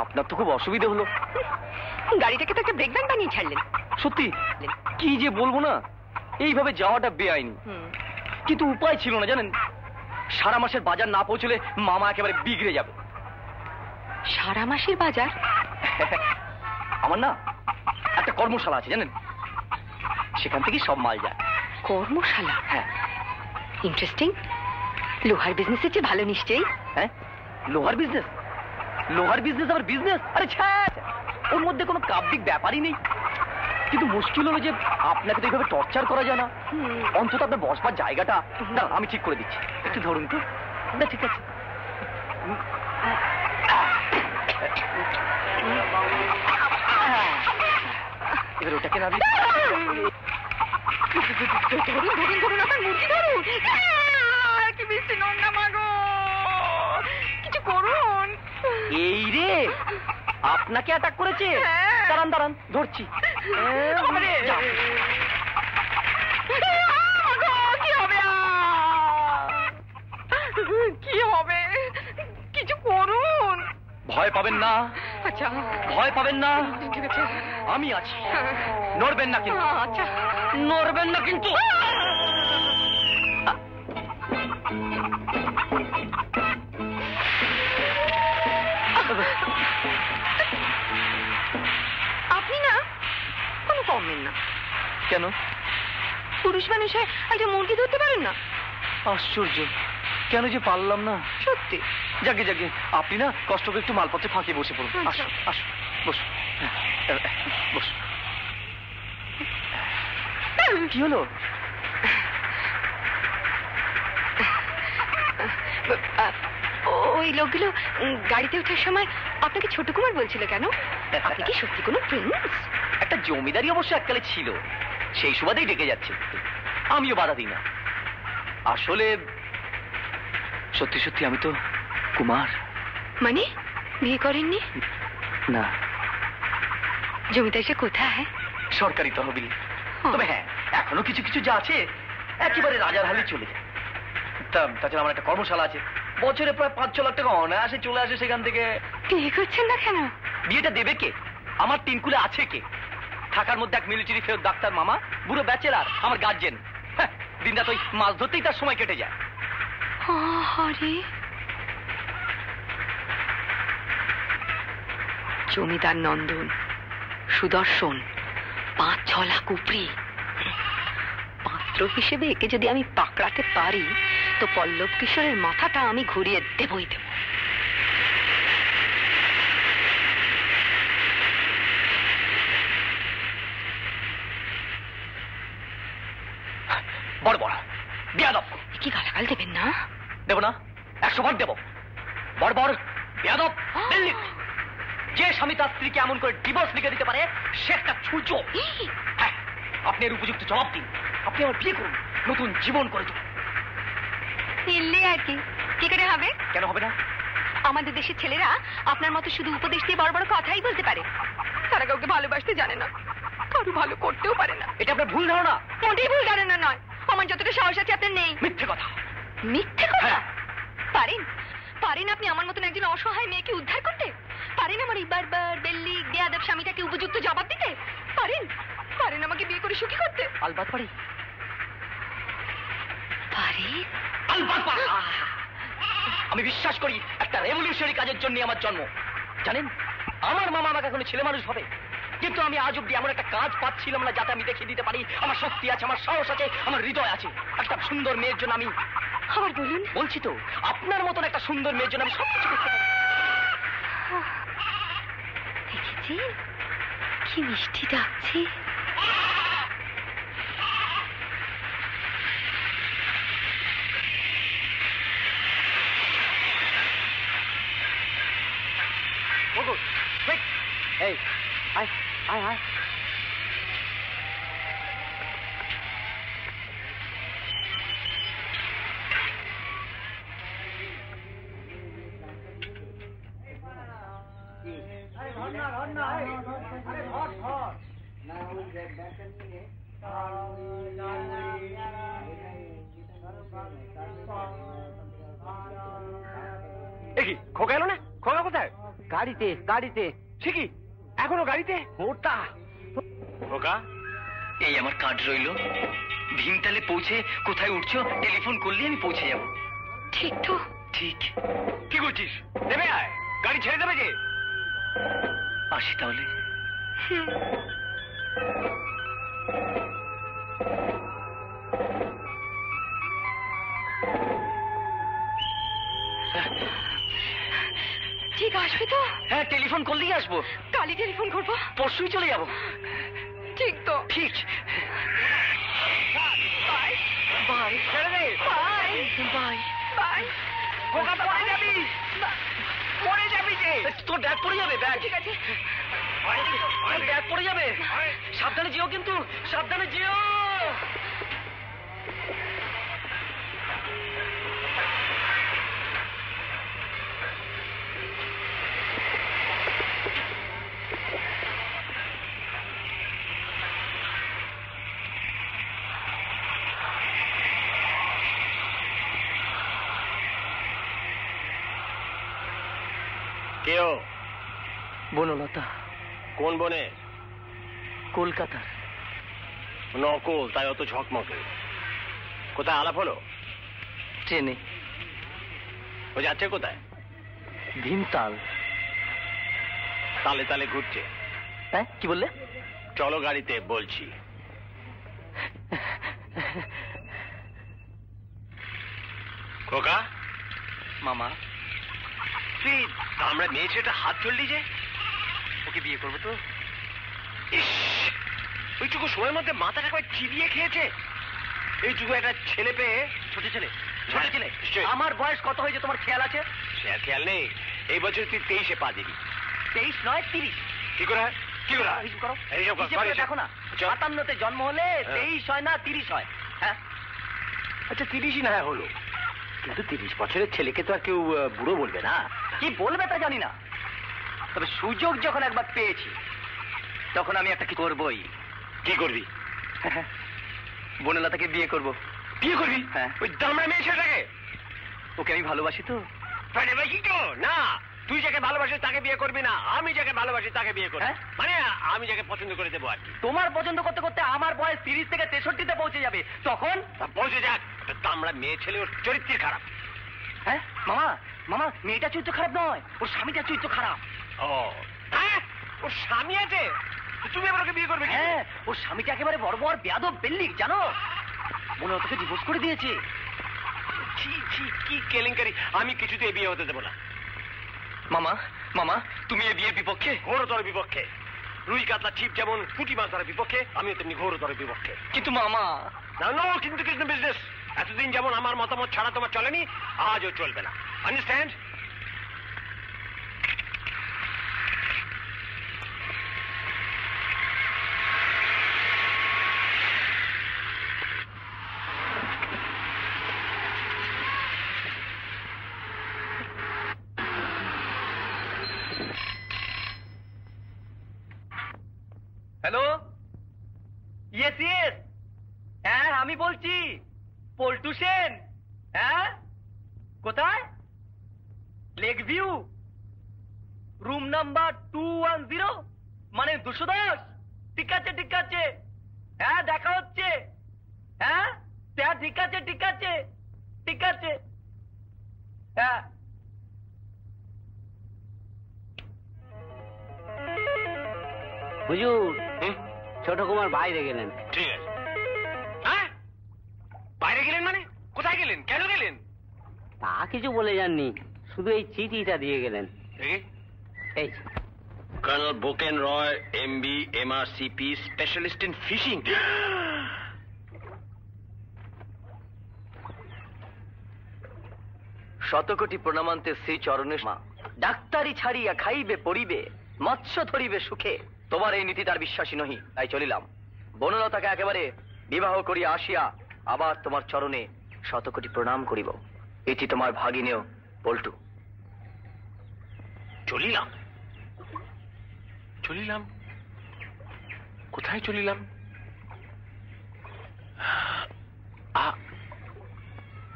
F: আপনার তো খুব অসুবিধা হলো।
B: গাড়িটাকে তো একটা ব্রেকডাউন বানিয়ে ছাড়লেন।
F: সত্যি কি যে বলবো না, এইভাবে যাওয়াটা বেআইনি, কিন্তু উপায় ছিল না জানেন। সারা মাসের বাজার না পৌঁছলে মামা একেবারে বিগড়ে যাবে।
B: সারা মাসের বাজার?
F: আমার না একটা কর্মশালা আছে জানেন, সেখান থেকে সব মাল যায়।
B: কর্মশালা?
F: হ্যাঁ।
B: ইন্টারেস্টিং। লোহার বিজনেসের চেয়ে ভালো নিশ্চয়ই।
F: হ্যাঁ, লোহার বিজনেস? লোহার বিজনেস আবার বিজনেস? আরে ওর মধ্যে কোনো কাব্যিক ব্যাপারই নেই। কিন্তু মুশকিল হলো যে আপনাকে তো এইভাবে টর্চার করা যায় না। অন্তত আপনার বসবার জায়গাটা না, আমি ঠিক করে দিচ্ছি, একটু ধরুন তো। না ঠিক আছে, এবার ওটাকে না
B: ধরুন ধরুন আমার মুরগি ধরুন। কি মিষ্টি নোংরা মাগো, কিছু করুন।
F: এই রে আপনাকে অ্যাটাক করেছে? দাঁড়ান দাঁড়ান ধরছি।
B: কি হবে? কিছু করুন।
F: ভয় পাবেন না।
B: আচ্ছা
F: ভয় পাবেন না,
B: ঠিক আছে,
F: আমি আছি। নড়বেন না কিন্তু।
B: আচ্ছা
F: নড়বেন না কিন্তু।
B: আপনি না কোনো কমেন না।
F: কেন?
B: পুরুষ মানুষ হয়ে একটা মুরগি ধরতে পারেন না?
F: আশ্চর্য, কেন যে পারলাম না।
B: সত্যি?
F: যাকে যাকে আপনি না কষ্ট করে একটু মালপত্রে ফাঁকে বসে পড়ুন।
B: আচ্ছা।
F: আসুন আসুন, বসুন বসুন। কি হলো?
B: ওই লোকগুলো গাড়িতে ওঠার সময় আপনাকে ছোট কুমার বলছিল কেন? আপনি কি সত্যি কোনো প্রিন্স?
F: একটা জমিদারি অবশ্য এককালে ছিল, সেই সুবাদেই ডেকে যাচ্ছে। আমিও বাধা দিই না। আসলে সত্যি সত্যি আমি তো কুমার।
B: মানে বিয়ে করেননি?
F: না।
B: জমিদার সে কোথায়?
F: সরকারি তহবিল। তবে হ্যাঁ, এখনো কিছু কিছু যা আছে একেবারে রাজার হালে চলে যায়। তাছাড়া আমার একটা কর্মশালা আছে, বছরে প্রায় 5-6 লাখ টাকা অনায়াসে চলে আসে সেখান থেকে।
B: বিয়ে করছেন না কেন?
F: বিয়েটা দেবে কে? আমার টিনকুলে আছে কে? থাকার মধ্যে এক মিলিটারি ফেরত ডাক্তার মামা, বুড়ো ব্যাচেলার, আমার গার্জেন। দিন রাত ওই মাছ ধরতেই তার সময় কেটে যায়।
B: আরে জমিদার নন্দন, সুদর্শন, 5-6 লাখ উপরি। পাত্র হিসেবে একে যদি আমি পাকড়াতে পারি তো পল্লব কিশোরের মাথাটা আমি ঘুরিয়ে দেবই দেব।
F: বড় বড় বেয়াদব।
B: কি গালাগাল দেবেন না?
F: দেবো না, 100 বার দেবো। বড় বড় বেয়াদব বেল্লিক। যে স্বামী তার স্ত্রীকে এমন করে ডিভোর্স লিখে দিতে পারে সে একটা ছুঁচ। হ্যাঁ, আপনি এর উপযুক্ত জবাব দিন। আপনি আমার বিয়ে করুন, নতুন জীবন করে দেবেন।
B: দিল্লি আর কি, কি করে হবে?
F: কেন হবে না?
B: আমাদের দেশের ছেলেরা আপনার মতো শুধু উপদেশ দিয়ে বড় বড় কথাই বলতে পারে, তারা কাউকে ভালোবাসতে জানে না, কারো ভালো করতেও পারে না।
F: এটা আপনার ভুল ধারণা।
B: মোটেই ভুল ধারণা নয়, আমার যতটা সাহস আছে আপনার নেই।
F: মিথ্যে কথা।
B: মিথ্যে কথা?
F: হ্যাঁ।
B: পারেন পারেন আপনি আমার মতন একজন অসহায় মেয়েকে উদ্ধার করতে? পারেন আমার এই বারবার বেল্লি বেয়াদব স্বামীটাকে উপযুক্ত জবাব দিতে? পারেন পারেন আমাকে বিয়ে করে সুখী করতে?
F: আলবাত পারি।
B: পারেন?
F: আলবাত পারি। আমি বিশ্বাস করি একটা রেভলিউশনারি কাজের জন্য আমার জন্ম। জানেন, আমার মামা আমাকে এখন ছেলে মানুষ হবে, কিন্তু আমি আজ অব্দি এমন একটা কাজ পাচ্ছিলাম না যাতে আমি দেখিয়ে দিতে পারি আমার শক্তি আছে, আমার সাহস আছে, আমার হৃদয় আছে। একটা সুন্দর মেয়ের জন্য আমি,
B: আবার বলুন।
F: বলছি তো, আপনার মতন একটা সুন্দর মেয়ের জন্য আমি সবকিছু করতে পারি।
B: দেখেছি কি মিষ্টি ডাকছি।
E: এই আয় আয় আয়।
A: দেখি খোকা এলো না? খোকা কোথায়?
E: গাড়িতে গাড়িতে।
A: সে কি এখনো গাড়িতে? ওটা খোকা,
F: এই আমার কার্ড রইল। ভীমতালে পৌঁছে কোথায় উঠছো টেলিফোন করলে আমি পৌঁছে যাব।
B: ঠিক তো?
F: ঠিক।
A: কি করছিস? দেবে আয়, গাড়ি ছেড়ে দেবে যে।
F: আসি তাহলে।
B: ঠিক আসবে তো?
F: হ্যাঁ, টেলিফোন করলেই আসবো।
B: কালই টেলিফোন করবো?
F: পরশুই চলে যাব।
B: ঠিক তো?
F: ঠিক।
B: Bye
F: bye.
A: ছেড়ে দে।
B: Bye
F: bye.
B: বাই।
A: খোকা পড়ে যাবি, পড়ে যাবি যে।
F: তোর ব্যাগ পড়ে যাবে। ব্যাগ
B: ঠিক আছে।
F: ব্যাগ পড়ে যাবে। সাবধানে যেও, কিন্তু সাবধানে যেও।
A: কেউ?
F: বনলতা।
A: কোন বনে?
F: কলকাতার।
A: নকল, তাই অত ঝকমকে। কোথায় আলাপ হলো?
F: ট্রেনে।
A: ও যাচ্ছে কোথায়?
F: ভীমতাল।
A: তালে তালে ঘুরছে।
F: হ্যাঁ, কি বললে?
A: চলো গাড়িতে বলছি। খোকা।
F: মামা,
A: তুই আমরা মেয়ে ছেলেটা হাত ধরলি যে?
F: ওকে বিয়ে করবো তো?
A: ইস, ওইটুকু সময়ের মধ্যে মাথাটা একবার চিবিয়ে খেয়েছে। এইটুকু একটা ছেলে পেয়ে।
F: ছোট ছেলে? ছোট
A: হ্যাঁ,
F: ছেলে?
A: নিশ্চয়ই।
F: আমার বয়স কত হয়েছে তোমার খেয়াল আছে?
A: খেয়াল নেই। এই বছর তুই 23-এ পা দিবি।
F: 23 নয় 30।
A: কি করে হয়? কি করে হয়?
F: হিসাব করো।
A: হিসাব কর,
F: হিসাব করে দেখো না। 57-তে জন্ম হলে 23 হয় না 30 হয়। হ্যাঁ,
A: আচ্ছা 30-ই না হলো, কিন্তু 30 বছরের ছেলেকে তো আর কেউ বুড়ো বলবে না।
F: কি বলবে তা জানি না, তবে সুযোগ যখন একবার পেয়েছি তখন আমি একটা কি করবই।
A: কি করবি?
F: বনলতাকে বিয়ে করব।
A: বিয়ে করবি?
F: হ্যাঁ।
A: ওই দামড়া মেয়ে ছেলেটাকে?
F: ওকে আমি ভালোবাসি তো।
A: ভালোবাসি তো না, তুই যাকে ভালোবাসিস তাকে বিয়ে করবি না, আমি যাকে ভালোবাসি তাকে বিয়ে করবি।
F: হ্যাঁ?
A: মানে আমি যাকে পছন্দ করে দেবো আর কি।
F: তোমার পছন্দ করতে করতে আমার বয়স 30 থেকে 63-তে পৌঁছে যাবে, তখন?
A: তা পৌঁছে যাক। দামড়া মেয়ে ছেলে, ওর চরিত্র খারাপ।
F: হ্যাঁ মামা, মামা মেয়েটা চরিত্র খারাপ নয়, ওর স্বামীটা চরিত্র খারাপ।
A: ও হ্যাঁ, ওর স্বামী আছে, তুমি আবার ওকে বিয়ে করবে?
F: হ্যাঁ, ওর স্বামীটা একেবারে বড় বড় বেয়াদব বেল্লিক, জানো? বনলতাকে ডিভোর্স করে দিয়েছে।
A: ছি ছি, কি কেলেঙ্কারি! আমি কিছুতেই বিয়ে হতে দেবো না।
F: মামা, মামা তুমি এ বিয়ের বিপক্ষে?
A: ঘোরতর বিপক্ষে। রুই কাতলা ছিপ যেমন পুঁটি মাছ ধরার বিপক্ষে, আমিও তেমনি ঘোরতর বিপক্ষে।
F: কিন্তু মামা,
I: নো কিন্তু কিছু বিজনেস। এতদিন যেমন আমার মতামত ছাড়া তোমার চলেনি, আজও চলবে না। আন্ডারস্ট্যান্ড?
F: হ্যালো, ইয়েস ইয়েস, হ্যাঁ আমি বলছি, পল্টু সেন। হ্যাঁ, কোথায়? লেক ভিউ, রুম নাম্বার 210, মানে 210। ঠিক আছে ঠিক আছে, হ্যাঁ দেখা হচ্ছে। হ্যাঁ ঠিক আছে ঠিক আছে ঠিক আছে। হ্যাঁ
E: হুজুর, ছোট কুমার বাইরে গেলেন।
I: ঠিক আছে। হ্যাঁ, বাইরে গেলেন মানে? কোথায় গেলেন, কেন গেলেন?
E: তা কিছু বলে যাননি, শুধু এই চিঠিটা দিয়ে গেলেন। এই
I: colonel Boken Roy, MB MRCP, specialist in fishing.
F: শতকোটি প্রণামান্তে শ্রী চরণে মা। ডাক্তারি ছাড়িয়া খাইবে পড়িবে, মৎস্য ধরিবে সুখে। তোমার এই নীতি তার বিশ্বাসী নহি, তাই চলিলাম। বনলতাকে একেবারে বিবাহ করিয়া আসিয়া আবার তোমার চরণে শতকোটি প্রণাম করিব। এটি তোমার ভাগিনেও পল্টু।
I: চলিলাম চলিলাম কোথায় চলিলাম?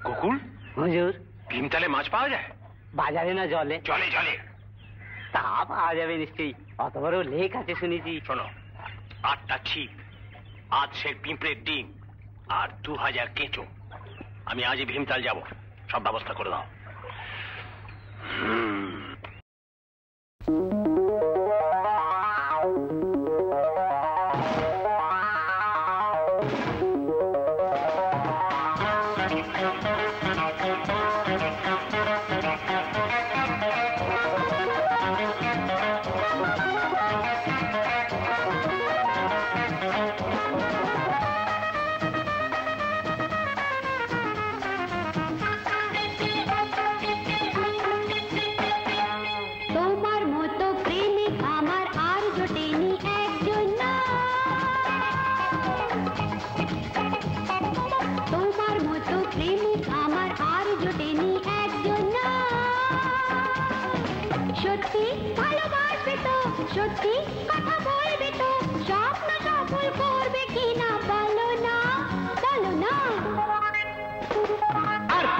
I: গোকুল,
E: হুজুর,
I: ভীমতালে মাছ পাওয়া যায়?
E: বাজারে না জলে?
I: জলে জলে।
E: তা পাওয়া যাবে নিশ্চয়ই, অত বড় লেক আছে শুনেছি।
I: শোনো, 8টা ছিপ, 8 সের পিঁপড়ের ডিম আর 2000 কেঁচো। আমি আজই ভীমতাল যাব, সব ব্যবস্থা করে দাও।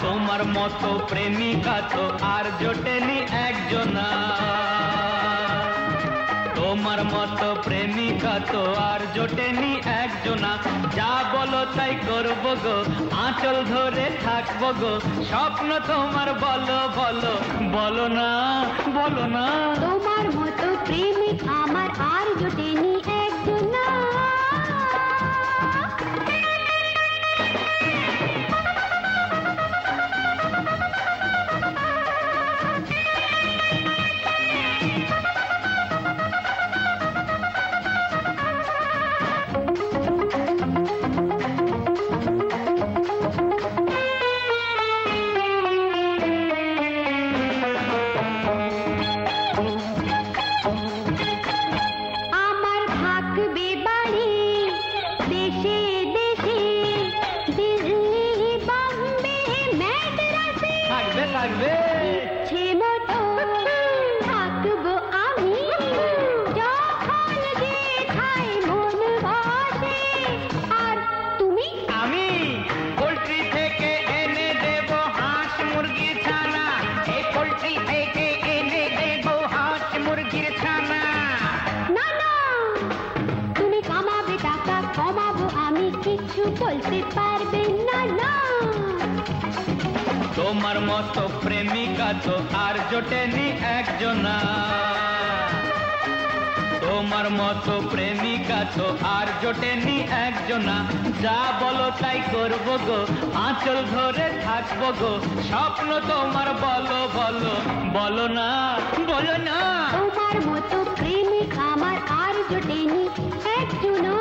H: তোমার মতো প্রেমিকা তো আর জোটেনি একজনা। তোমার মতো প্রেমিকা তো আর জোটেনি একজনা। যা বলো তাই করবো গো, আঁচল ধরে থাকবো গো। স্বপ্ন তোমার বলো বলো, বলো না বলো না।
J: তোমার মতো প্রেমিক আমার আর জোটেনি একজনা।
H: তোমার মতো প্রেমিকা তো আর জোটেনি একজনা। তোমার মতো প্রেমিকা তো আর জোটেনি একজনা। যা বলো তাই করবো গো, আঁচল ধরে থাকবো গো। স্বপ্ন তোমার বলো বলো, বলো না বলো না।
J: তোমার মতো প্রেমিক আমার আর জোটেনি একজনা।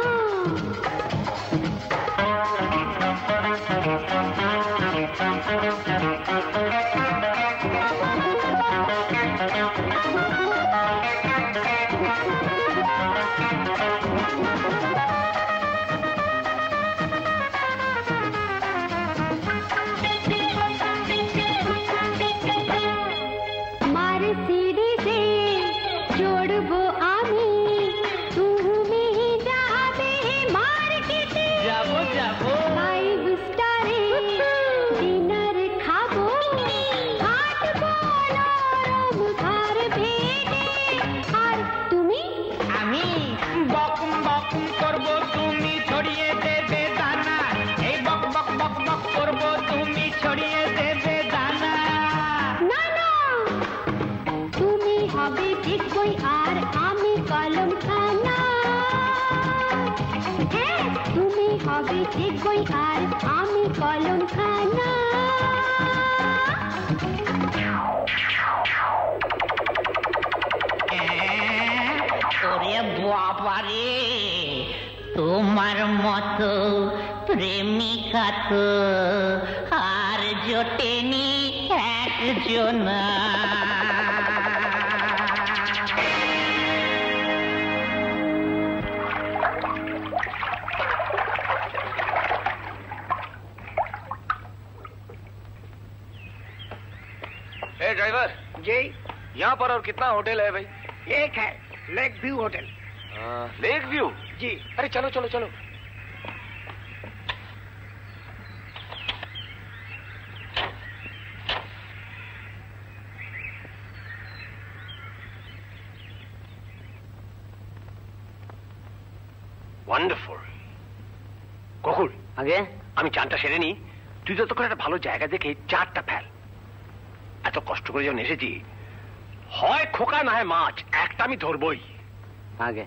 K: তোমার মতো প্রেমিকা তো আর জোটেনি একজনা।
A: ड्राइवर
G: जी,
A: यहाँ पर और कितना होटल है भाई?
G: एक है lake view hotel.
A: Lake view?
G: जी।
A: अरे चलो चलो चलो। ওয়ান্ডারফুল। গকুল,
E: আগে
A: আমি চানটা সেরে নি, তুই যতক্ষণ একটা ভালো জায়গা দেখে চারটা ফেল। এত কষ্ট করে যখন এসেছি, হয় খোকা না হয় মাছ, একটা আমি ধরবই।
E: আগে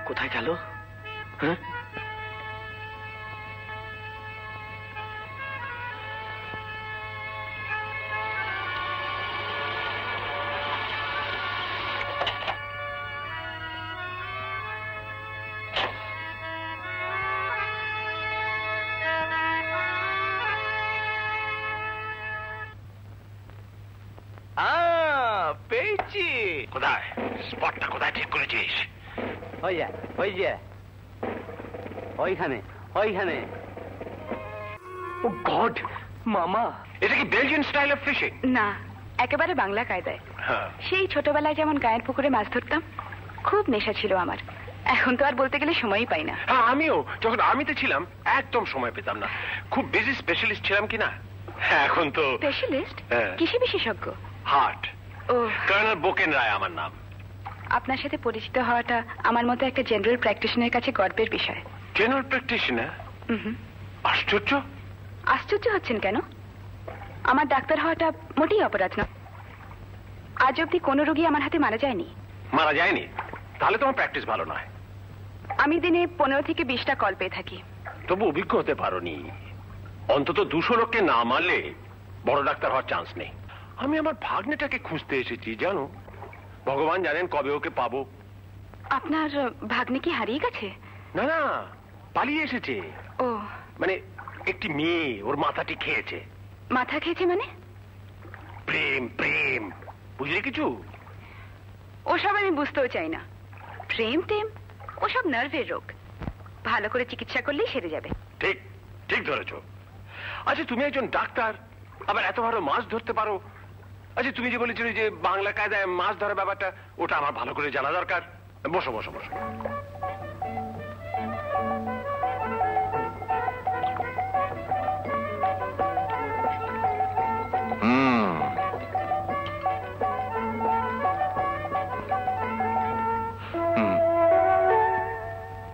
A: কোথায় গেল? হ্যাঁ, পেয়েছি। কোথায়? স্পটটা কোথায় ঠিক করেছিস?
E: ওই যে ওইখানে ওইখানে।
A: ও গড, মামা, এটা কি বেলজিয়ান স্টাইল অফ ফিশিং?
B: না, একেবারে বাংলা কায়দায়।
A: হ্যাঁ।
B: সেই ছোটবেলায় যেমন গায়ের পুকুরে মাছ ধরতাম, খুব নেশা ছিল আমার। এখন তো আর বলতে গেলে সময়ই পাই না।
A: হ্যাঁ, আমিও যখন আর্মিতে ছিলাম একদম সময় পেতাম না। খুব বেশি স্পেশালিস্ট ছিলাম কিনা। এখন তো
B: স্পেশালিস্ট? কিসে বিশেষজ্ঞ?
A: হার্ট।
B: ও,
A: কর্নেল বোকেন রায় আমার নাম।
B: আপনার সাথে পরিচিত হওয়াটা আমার মতো একটা জেনারেল প্র্যাকটিশনারের কাছে গর্বের বিষয়।
A: General practitioner? আশ্চর্য।
B: আশ্চর্য হচ্ছেন কেন? আমার ডাক্তার হওয়াটা মোটেই অপরাধ না। আজ অব্দি কোনো রোগী আমার হাতে মারা যায়নি।
A: মারা যায়নি? তাহলে তোমার প্র্যাকটিস ভালো নয়।
B: আমি দিনে 15 থেকে 20টা কল পেয়ে থাকি।
A: তবু অভিজ্ঞ হতে পারোনি। অন্তত 200 লোককে না মারলে বড় ডাক্তার হওয়ার চান্স নেই। আমি আমার ভাগ্নেটাকে খুঁজতে এসেছি জানো। ভগবান জানেন কবে ওকে পাবো।
B: আপনার ভাগ্নে কি হারিয়ে গেছে?
A: না না, পালিয়ে এসেছে।
B: ও,
A: মানে একটি মেয়ে ওর মাথাটি খেয়েছে।
B: মাথা খেয়েছে মানে?
A: প্রেম প্রেম, বুঝলে কিছু?
B: ওসব আমি বুঝতেও চাই না। প্রেম টেম ওসব নার্ভের রোগ, ভালো করে চিকিৎসা করলেই সেরে যাবে।
A: ঠিক ঠিক ধরেছো। আচ্ছা, তুমি একজন ডাক্তার, আবার এত ভালো মাছ ধরতে পারো। আচ্ছা, তুমি যে বলেছিলে যে বাংলা কায়দায় মাছ ধরার ব্যাপারটা, ওটা আমার ভালো করে জানা দরকার। বসো বসো বসো।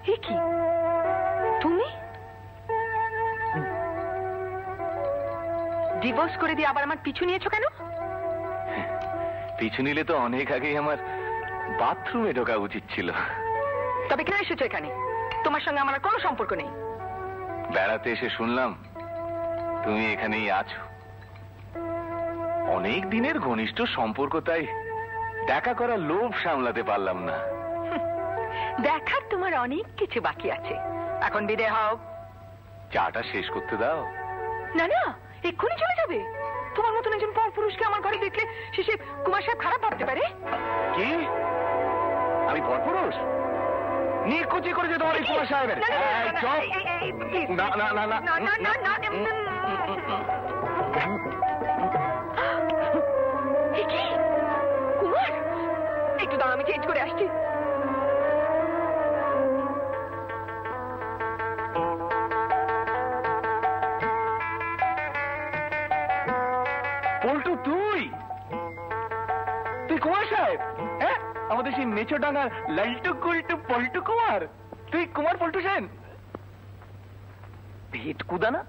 B: কি তুমি? ডিভোর্স করে দিয়ে আবার আমার পিছু নিয়েছো কেন?
A: পিছু নিলে তো অনেক আগেই আমার বাথরুমে ঢোকা উচিত ছিল।
B: তবে কেন এসেছো এখানে? তোমার সঙ্গে আমার কোনো সম্পর্ক নেই।
A: বেড়াতে এসে শুনলাম তুমি এখানেই আছো। অনেক দিনের ঘনিষ্ঠ সম্পর্ক, তাই দেখা করার লোভ সামলাতে পারলাম না।
B: দেখার তোমার অনেক কিছু বাকি আছে, এখন বিদায় হও।
A: চাটা শেষ করতে দাও।
B: না না, এক্ষুনি চলে যাবে? তোমার মতন একজন পর পুরুষকে আমার ঘরে দেখলে শেষে কুমার সাহেব খারাপ ভাবতে পারে।
A: কি? আমি পর পুরুষ? নিকুচি করেছে তোমার এই কুমার সাহেবের। না না না না
B: কুমার, একটু দাও, আমি চেঞ্জ করে আসছি।
A: পল্টু, তুই কুমার সাহেব? হ্যাঁ, আমাদের সেই মেচো ডাঙ্গার লালটু কুলটু পল্টু কুমার। তুই কুমার পল্টু সেন?
F: ভেটকুদা না?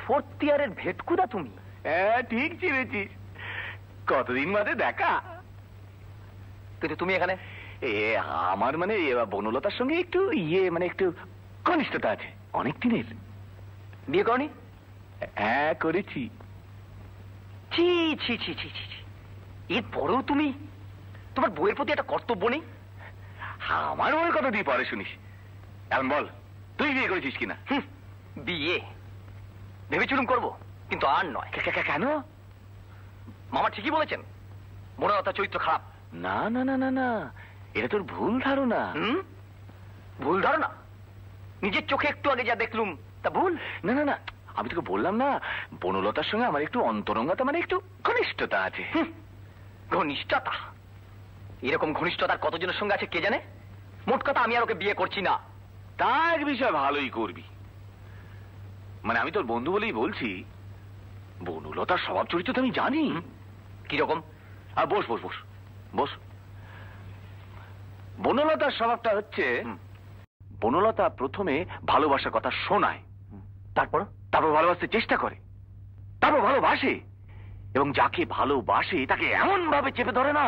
F: 4th ইয়ারের ভেটকুদা তুমি?
A: হ্যাঁ, ঠিক চিনেছিস। কতদিন বাদে দেখা।
F: কিন্তু তুমি এখানে?
A: আমার মানে বনলতার সঙ্গে একটু একটু ঘনিষ্ঠতা আছে অনেক দিনের।
F: বিয়ে করনি?
A: হ্যাঁ, করেছি।
F: ছি ছি ছি ছি ছি, এরপরেও তুমি তোমার বউয়ের প্রতি একটা কর্তব্য নেই?
A: আমার বউয়ের কথা দিয়ে পরে শুনিস। এখন বল, তুই বিয়ে করেছিস কিনা?
F: বিয়ে ভেবেছিলুম করবো, কিন্তু আর নয়।
A: কেন?
F: মামা ঠিকই বলেছেন, বনলতার চরিত্র খারাপ।
A: না না না না না, এটা তোর ভুল ধারণা।
F: ভুল ধারণা? নিজের চোখে একটু আগে যা দেখলুম তা ভুল?
A: না না না, আমি তোকে বললাম না, বনলতার সঙ্গে আমার একটু অন্তরঙ্গতা, মানে একটু ঘনিষ্ঠতা আছে।
F: ঘনিষ্ঠতা? এরকম ঘনিষ্ঠতার কতজনের সঙ্গে আছে কে জানে। মোট কথা, আমি আর ওকে বিয়ে করছি না।
A: তা এক বিষয় ভালোই করবি, মানে আমি তোর বন্ধু বলেই বলছি, বনলতার স্বভাব চরিত্র তো আমি জানি।
F: কিরকম?
A: আর বস বস বস বস। বনলতার স্বভাবটা হচ্ছে, বনলতা প্রথমে ভালোবাসার কথা শোনায়, তারপর ভালোবাসতে চেষ্টা করে, তারপর ভালোবাসে, এবং যাকে ভালোবাসে তাকে এমন ভাবে চেপে ধরে না,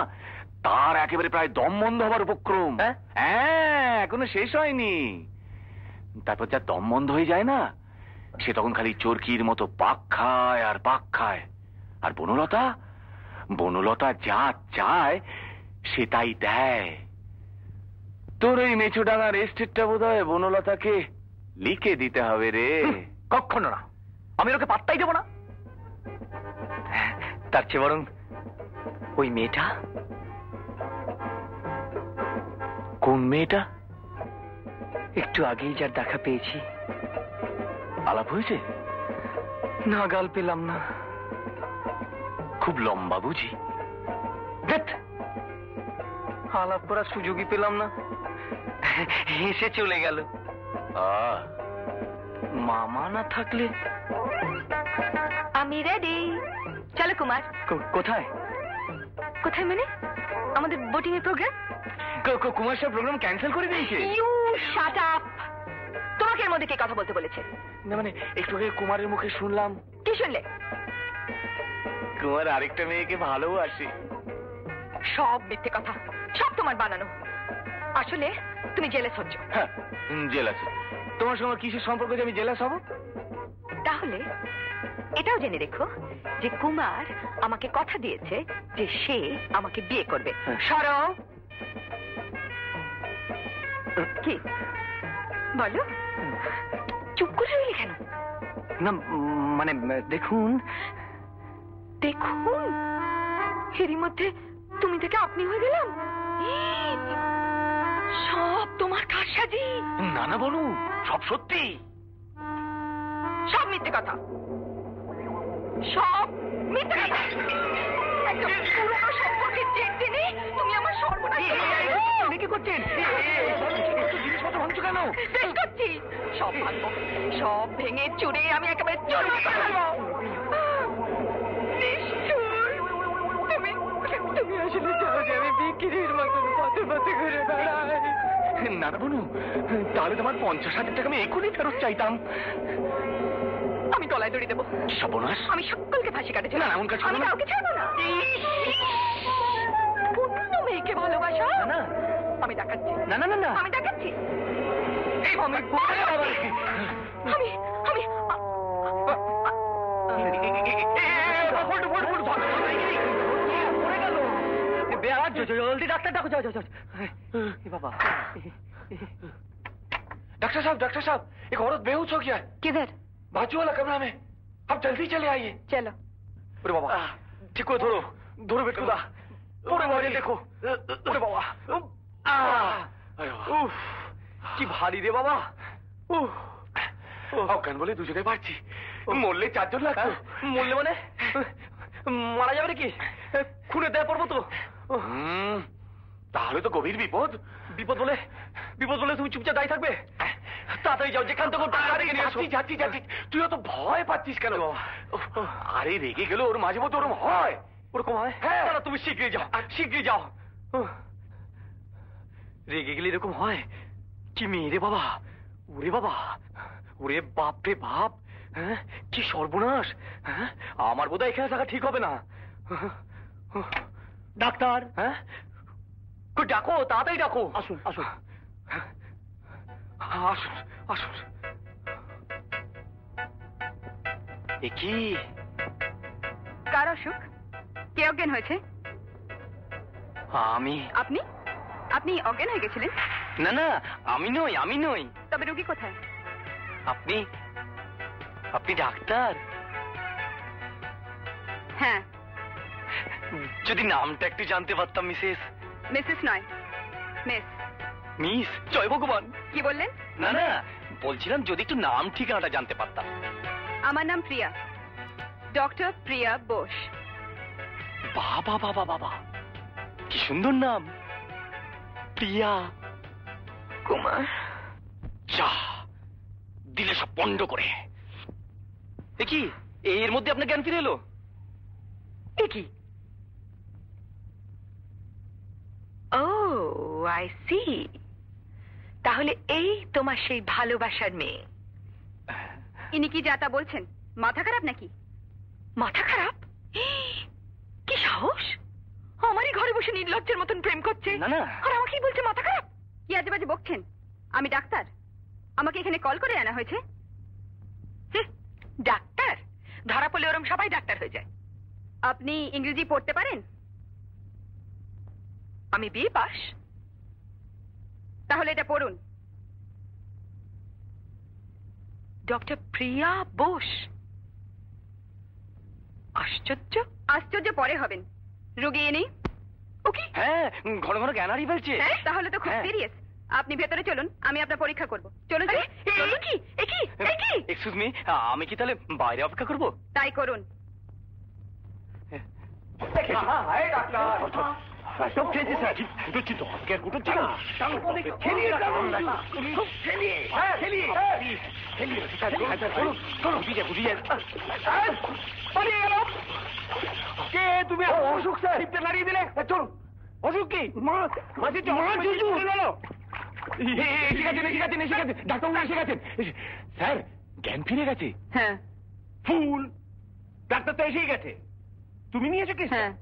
A: তার একেবারে প্রায় দম বন্ধ হবার উপক্রম। হ্যাঁ, এখনো শেষ হয়নি। তারপর যা দম বন্ধ হয়ে যায় না, সে তখন খালি চরকির মতো পাক খায় আর পাক খায়। আর বনলতা যা চায় সে তাই দেয়। তোর ওই মেচোডাঙ্গার এস্টেটটা বোধ হয় বনলতাকে লিখে দিতে হবে রে।
F: কখনো না, আমি ওকে পাত্তাই দেব না। তার চেয়ে বরং ওই মেয়েটা।
A: কোন মেয়েটা?
F: একটু আগেই যার দেখা পেয়েছি।
A: আলাপ হয়েছে?
F: না, গাল পেলাম না।
A: খুব লম্বা বুঝি?
F: আলাপ করার সুযোগই পেলাম না, হেসে চলে গেল। মামা না থাকলে।
B: আমি রেডি, চলো কুমার।
F: কোথায়?
B: কোথায় মানে? আমাদের বোটিং এর প্রোগ্রাম।
A: কুমার সাহেব প্রোগ্রাম ক্যান্সেল করে দিয়েছে।
B: You shut up! তোমাকে এর মধ্যে কে কথা বলতে বলেছে?
A: না মানে একটু আগে কুমারের মুখে শুনলাম।
B: কি শুনলে?
A: কুমার আরেকটা মেয়েকে ভালোবাসে।
B: সব মিথ্যে কথা, সব তোমার বানানো। আসলে তুমি জেলাস হচ্ছ।
A: হ্যাঁ, জেলাস। তোমার সঙ্গে কিসের সম্পর্ক যে আমি জেলাস হব?
B: তাহলে এটাও জেনে রেখো যে কুমার আমাকে কথা দিয়েছে যে সে আমাকে বিয়ে করবে। সরো। কি বলো? চুপ করে রইলে কেন?
F: না মানে দেখুন
B: এরই মধ্যে তুমি থেকে আপনি হয়ে গেলাম। সব তোমার কারসাজি।
A: না না বলু, সব সত্যি।
B: সব মিথ্যে কথা, সব মিথ্যে কথা। একটা পুরোনো সম্পর্কের জেদ জেনে তুমি আমার সর্বনাশ
F: কি করছেন?
A: জিনিসপত্র ভাঙছো কেন?
B: বেশ করছি, সব ভাঙবো, সব ভেঙে চুরে আমি একেবারে চুরমার করে ফেলবো। তুমি আসলে চাও যে আমি বিক্রির মতন পথে পথে ঘুরে বেড়াই?
A: না না বলু, তাহলে তোমার 50,000 টাকা আমি এখনই ফেরত চাইতাম।
B: আমি গলায় দড়ি দেবো।
A: সর্বনাশ।
B: আমি সকলকে ফাঁসি কাটে
A: না, এমন কাজ করো
B: আমি
A: না।
B: কাউকে ছাড়বো না। অন্য মেয়েকে ভালোবাসা?
F: না
B: আমি দেখাচ্ছি।
F: না না না না
B: আমি দেখাচ্ছি।
F: আমি বলে বাবা
B: আমি আমি
F: जल्दी डॉक्टर डाको जाओ जाओ बाबा
A: डॉक्टर साहब एक औरत बेहोश हो गया है।
B: किधर?
A: बाजू वाला कमरा में। आप जल्दी चले आइए।
B: चलो।
F: अरे बाबा ठीक को धरो धरो बेटू दा पूरे बॉडी देखो अरे बाबा उफ কি ভারী রে বাবা
A: অজ্ঞান বলে দুজনে পারছি, মরলে 4 জন লাগতো।
F: মরলে মানে মারা যাবে নাকি? খুনে দেয়া পড়বো তো।
A: তাহলে তো গভীর বিপদ।
F: বিপদ বলে তুমি চুপচাপ দাঁড়িয়ে থাকবে? তাড়াতাড়ি যাও, যেখান থেকে গাড়ি নিয়ে এসো।
A: যাচ্ছি। তুই তো ভয় পাচ্ছিস কেন? আরে রেগে গেল ওর মাঝে মধ্যে ওরকম হয়।
F: ওরকম হয়?
A: হ্যাঁ।
F: দাঁড়া, তুমি শীঘ্রই যাও। রেগে গেলে এরকম হয়? কি মেয়ে রে বাবা, ওরে বাবা, ওরে বাপ রে বাপ, হ্যাঁ কি সর্বনাশ। হ্যাঁ আমার বোধহয় এখানে থাকা ঠিক হবে না। ডাক্তার, হ্যাঁ ডাকো, তাড়াতাড়ি ডাকো। আসুন আসুন আসুন আসুন। এ কি?
B: কার অসুখ? কে অজ্ঞান হয়েছে?
F: আমি।
B: আপনি আপনি অজ্ঞান হয়ে গেছিলেন?
F: না না আমি নই।
B: তবে রোগী কোথায়?
F: আপনি আপনি ডাক্তার?
B: হ্যাঁ।
F: যদি নামটা একটু জানতে পারতাম। মিসেস?
B: মিসেস নয়, মিস।
F: মিস? জয় ভগবান।
B: কি বললেন?
F: না না বলছিলাম যদি একটু নাম ঠিকানাটা জানতে পারতাম।
B: আমার নাম প্রিয়া, ডক্টর প্রিয়া বোস।
F: বাবা বাবা বাবা কি সুন্দর নাম, প্রিয়া কুমার। যা দিলে সব পণ্ড করে। দেখি এর মধ্যে আপনার জ্ঞান ফিরে এলো?
B: এ কি? ও আই সি, তাহলে এই তোমার সেই ভালোবাসার মেয়ে। ইনি কি যা তা বলছেন? মাথা খারাপ নাকি? মাথা খারাপ? কি সাহস! আমারই ঘরে বসে নির্লজ্জের মতন প্রেম করছে।
F: না না
B: আর আমাকেই বলছে মাথা খারাপ। কি আজে বাজে বকছেন? আমি ডাক্তার, আমাকে এখানে কল করে আনা হয়েছে। ডাক্তার ধরা পড়লে ওরম সবাই ডাক্তার হয়ে যায়। আপনি ইংরেজি পড়তে পারেন? আমি বিএ পাস। তাহলে এটা পড়ুন, ডক্টর প্রিয়া বোস। আশ্চর্য। আশ্চর্য পরে হবেন, রোগী এনে। ওকে।
F: হ্যাঁ ঘন ঘন জ্ঞান হারিয়ে ফেলছে।
B: হ্যাঁ তাহলে তো খুব সিরিয়াস। আপনি ভেতরে চলুন, আমি আপনার পরীক্ষা করব। চলুন।
F: এক্সকিউজ মি, আমি কি তাহলে বাইরে অপেক্ষা করবো?
B: তাই করুন।
A: তুমি অসুখ স্যার নাড়িয়ে দিলে। চলুন। অসুখ কি? ডাক্তার এসে গেছেন স্যার, জ্ঞান ফিরে গেছে।
B: হ্যাঁ।
A: ফুল ডাক্তার তো এসেই গেছে, তুমি নিয়েছো কি?
B: হ্যাঁ।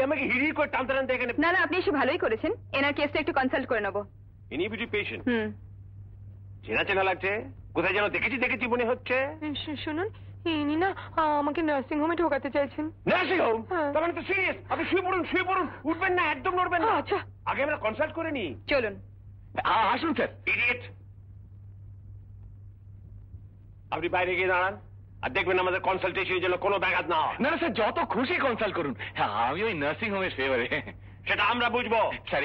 A: আমাকে হিড়ি করে টানতে টানতে এখানে।
B: না না আপনি এসে ভালোই করেছেন, এনার কেসটা একটু কনসাল্ট করে নেবো।
A: ইনি বুঝি পেশেন্ট? চেনা চেনা লাগছে, কোথায় যেন দেখেছি মনে হচ্ছে।
B: শুনুন, ইনি না আমাকে নার্সিং হোমে ঢোকাতে চাইছেন।
A: Nursing home? তার মানে তো সিরিয়াস। আপনি শুয়ে পড়ুন, উঠবেন না, একদম নড়বেন না।
B: আচ্ছা
A: আগে আমরা কনসাল্ট করে নি।
B: চলুন।
A: আসুন স্যার। ইডিয়েট, আপনি বাইরে গিয়ে দাঁড়ান আর দেখবেন আমাদের কনসালটেশনের জন্য কোনো ব্যাঘাত না হয়।
L: না না স্যার, যত খুশি কনসাল্ট করুন। হ্যাঁ আমি ওই নার্সিং হোমের ফেভারে।
A: সেটা আমরা বুঝবো।
L: স্যার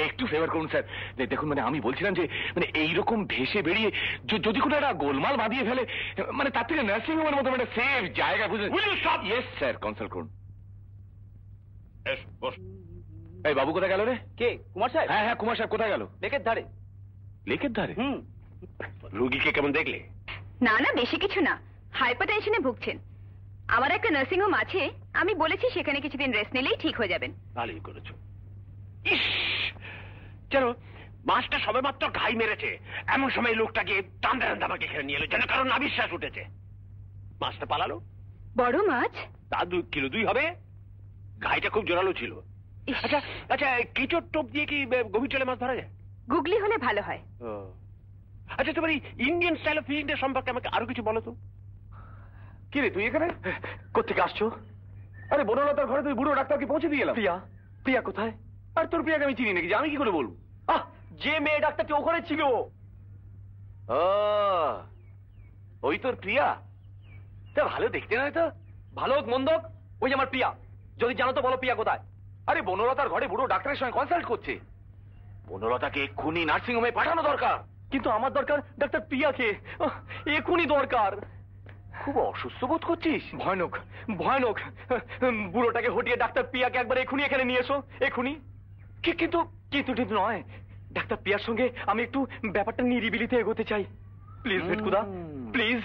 L: একটু ফেভার করুন স্যার। দেখুন মানে আমি বলছিলাম যে মানে এইরকম ভেসে বেরিয়ে যদি কোনো একটা গোলমাল বাঁধিয়ে ফেলে, মানে তার থেকে নার্সিং হোমের মতো একটা সেফ জায়গা বুঝলেন। ইয়েস স্যার, কনসাল্ট করুন। এই বাবু কোথায় গেল রে?
F: কে? কুমার সাহেব?
L: হ্যাঁ কুমার সাহেব কোথায় গেল?
F: লেকের ধারে।
L: লেকের ধারে?
A: রুগীকে কেমন দেখলে?
B: না না বেশি কিছু না, হাইপারটেনশনে ভুগছেন। আমার একটা নার্সিং হোম আছে, আমি বলেছি সেখানে কিছুদিন রেস্ট নিলেই ঠিক হয়ে যাবেন।
A: ভালোই করেছো। চলো, মাছটা সবে মাত্র ঘাই মেরেছে, এমন সময় লোকটাকে টানতে আমাকে এখানে নিয়ে এলো, যেন কারণ নাবিশ্বাস উঠেছে।
I: মাছটা পালালো।
B: বড় মাছ?
I: তা 2 কিলো 2 হবে। ঘাইটা খুব জোরালো ছিল। আচ্ছা আচ্ছা, কেঁচোর টোপ দিয়ে কি গভীর জলে মাছ ধরা যায়?
B: গুগলি হলে ভালো হয়।
I: আচ্ছা, তোমার ইন্ডিয়ান স্টাইল অফ ফিশিং সম্পর্কে আমাকে আরো কিছু বলো তো।
L: কি রে তুই এখানে কোত্থেকে আসছো? আরে বনলতার ঘরে তুই বুড়ো ডাক্তারকে পৌঁছে দিয়ে গেলাম।
F: প্রিয়া, প্রিয়া কোথায়?
L: আর তোর প্রিয়াকে আমি চিনি নাকি, যে আমি কি করে বলবো?
F: যে মেয়ে ডাক্তারটি ওখানে ছিল।
L: ওই তোর প্রিয়া? তা ভালো দেখতে নয় তো।
F: ভালো হোক মন্দ হোক, ওই যে আমার প্রিয়া। যদি জানো তো বলো প্রিয়া কোথায়?
L: আরে বনলতার ঘরে বুড়ো ডাক্তারের সঙ্গে কনসাল্ট করছে। বনলতাকে এক্ষুনি নার্সিং হোমে পাঠানো দরকার।
F: কিন্তু আমার দরকার ডাক্তার প্রিয়াকে, এক্ষুনি দরকার।
L: খুব অসুস্থ বোধ করছিস?
F: ভয়ানক ভয়ানক। বুড়োটাকে হটিয়ে ডাক্তার প্রিয়াকে একবার এক্ষুনি এখানে নিয়ে এসো, এক্ষুনি। কিন্তু কিন্তু কিন্তু নয়, ডাক্তার প্রিয়ার সঙ্গে আমি একটু ব্যাপারটা নিরিবিলিতে এগোতে চাই। প্লিজ ভেটকুদা, প্লিজ,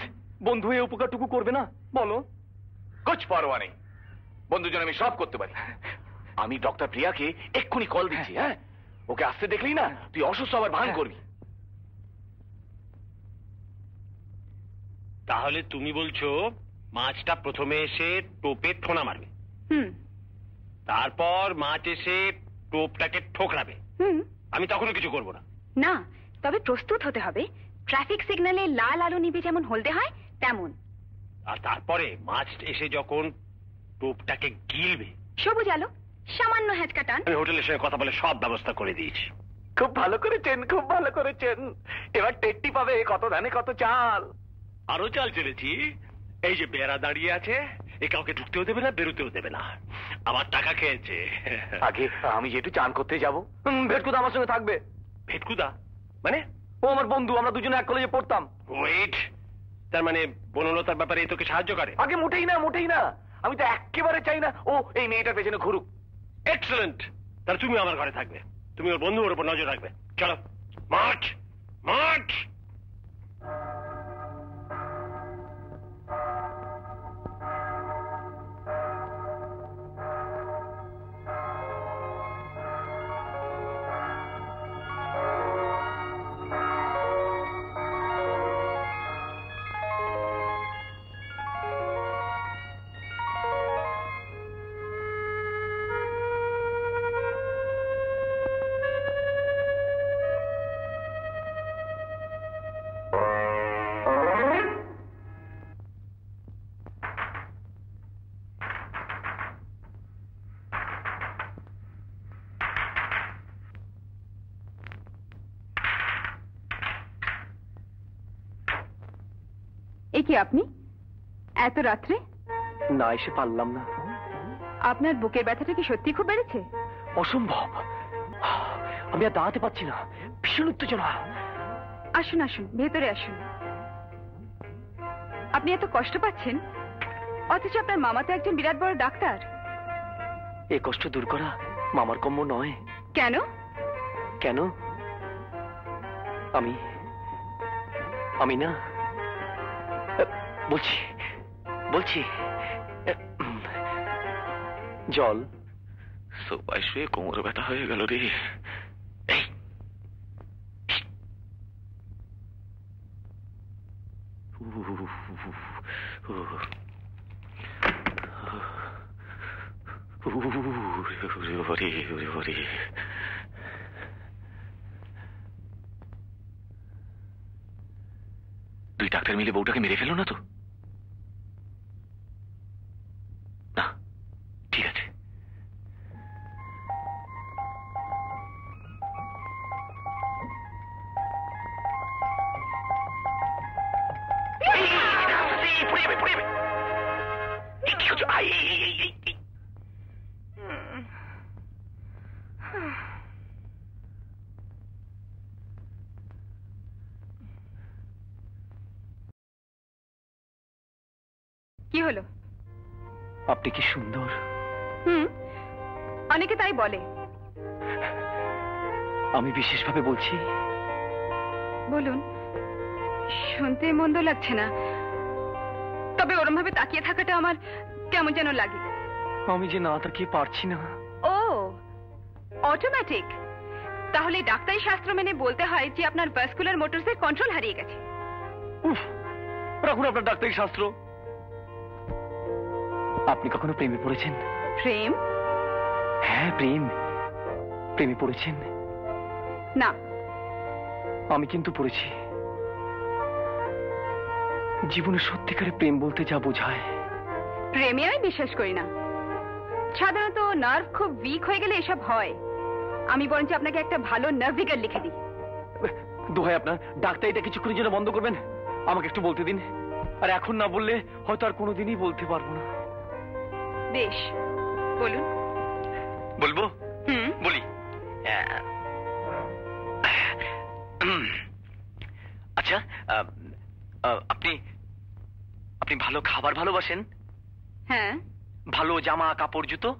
F: বন্ধু এই উপকারটুকু করবে না বলো?
L: কুছ পরোয়া নেই, বন্ধুর জন্য আমি সব করতে পারি। আমি ডক্টর প্রিয়াকে এক্ষুনি কল দিচ্ছি। হ্যাঁ, ওকে আসতে দেখলি না তুই অসুস্থ আবার ভান করবি।
I: তাহলে তুমি বলছো মাছটা প্রথমে এসে টোপে ঠোনা মারবে, তারপর মাছ এসে টোপটাকে ঠোকরাবে, আমি তখনও কিছু করবো না?
B: না, তবে প্রস্তুত হতে হবে। ট্রাফিক সিগন্যালে লাল আলো নিভে যেমন হলদে হয় তেমন।
I: আর তারপরে মাছ এসে যখন টোপটাকে গিলবে,
B: সবুজ আলো, সামান্য হ্যাঁচকা টান।
I: আমি হোটেলের সঙ্গে কথা বলে সব ব্যবস্থা করে দিয়েছি।
L: খুব ভালো করেছেন, খুব ভালো করেছেন। এবার টেট্টি পাবে কত ধানে কত চাল।
I: আরো চাল চলেছি। এই যে বেড়া দাঁড়িয়ে আছে, এ কাউকে ঢুকতেও দেবে না, বেরোতেও দেবে না। আমার টাকা খেয়েছে।
L: আগে আমি যেটু চান করতে যাবো।
F: ভেটকুদা আমার সঙ্গে থাকবে।
I: ভেটকুদা মানে?
F: ও আমার বন্ধু, আমরা দুজনে এক কলেজে পড়তাম।
I: ওয়েট, তার মানে বনলতার ব্যাপারে তোকে সাহায্য করে?
L: আগে মোটেই না, মোটেই না। আমি তো একেবারে চাই না ও এই মেয়েটার পেছনে ঘুরুক।
I: এক্সেলেন্ট, তাহলে তুমি আমার ঘরে থাকবে, তুমি ওর বন্ধু ওর উপর নজর রাখবে। চলো, মার্চ মার্চ।
B: এ কি আপনি এত রাত্রে?
F: না, এসে পারলাম না।
B: আপনার বুকের ব্যথাটা কি সত্যি খুব বেড়েছে?
F: অসম্ভব, আমি আর দাঁড়াতে পারছি না, ভীষণ উত্তেজনা।
B: আসুন আসুন, ভেতরে আসুন। আপনি এত কষ্ট পাচ্ছেন, অথচ আপনার মামা তো একজন বিরাট বড় ডাক্তার।
F: এই কষ্ট দূর করা মামার কম্য নয়।
B: কেন?
F: কেন? আমি না, বলছি জল।
L: সোফায় শুয়ে কোমরে ব্যথা হয়ে গেল রে। দুই ডাক্তার মিলে বউটাকে মেরে ফেলো না তো? না, ঠিক আছে।
B: কি হলো?
F: আপনি কি সুন্দর।
B: অনেকে তাই বলে।
F: আমি বিশেষভাবে বলছি।
B: বলুন, শুনতে মন্দ লাগছে না, তবে ওরম ভাবে তাকিয়ে থাকাটা আমার কেমন যেন লাগে।
F: আমি যে না তাকিয়ে পারছি না।
B: ও, অটোমেটিক? তাহলে ডাক্তারি শাস্ত্র মেনে বলতে হয় যে আপনার ভাস্কুলার মোটরসের কন্ট্রোল হারিয়ে গেছে।
F: উফ, রাখুন আপনার ডাক্তারি শাস্ত্র। আপনি কখনো প্রেমে পড়েছেন?
M: প্রেম?
F: হ্যাঁ প্রেম। প্রেমে পড়েছেন?
M: না।
F: আমি কিন্তু পড়েছি। জীবনে সত্যিকারে প্রেম বলতে যা বোঝায়।
M: প্রেমে আমি বিশ্বাস করি না। সাধারণত নার্ভ খুব উইক হয়ে গেলে এসব হয়। আমি বরঞ্চ আপনাকে একটা ভালো নার্ভিগার লিখে দিই।
F: দোহাই আপনার, ডাক্তারিটা কিছুক্ষণের জন্য বন্ধ করবেন? আমাকে একটু বলতে দিন। আর এখন না বললে হয়তো আর কোনোদিনই বলতে পারবো না।
M: বেশ, বলুন।
F: বলবো? বলি। আচ্ছা, আপনি আপনি ভালো খাবার ভালোবাসেন?
M: হ্যাঁ।
F: ভালো জামা কাপড় জুতো?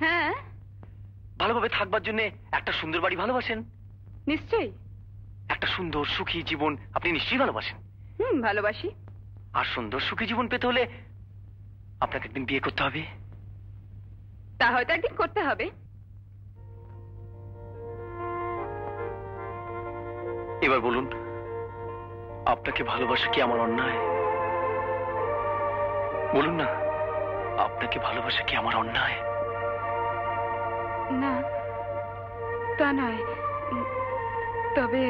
M: হ্যাঁ।
F: ভালোভাবে থাকবার জন্য একটা সুন্দর বাড়ি ভালোবাসেন?
M: নিশ্চয়ই।
F: একটা সুন্দর সুখী জীবন আপনি নিশ্চয়ই ভালোবাসেন?
M: ভালোবাসি।
F: আর সুন্দর সুখী জীবন পেতে হলে আপনাকে একদিন বিয়ে করতে হবে।
M: তা হয়তো একদিন করতে হবে।
F: এবার বলুন, আপনাকে ভালোবাসা কি আমার অন্যায়? বলুন না, আপনাকে ভালোবাসা কি আমার অন্যায়?
M: না, তা নয়। তবে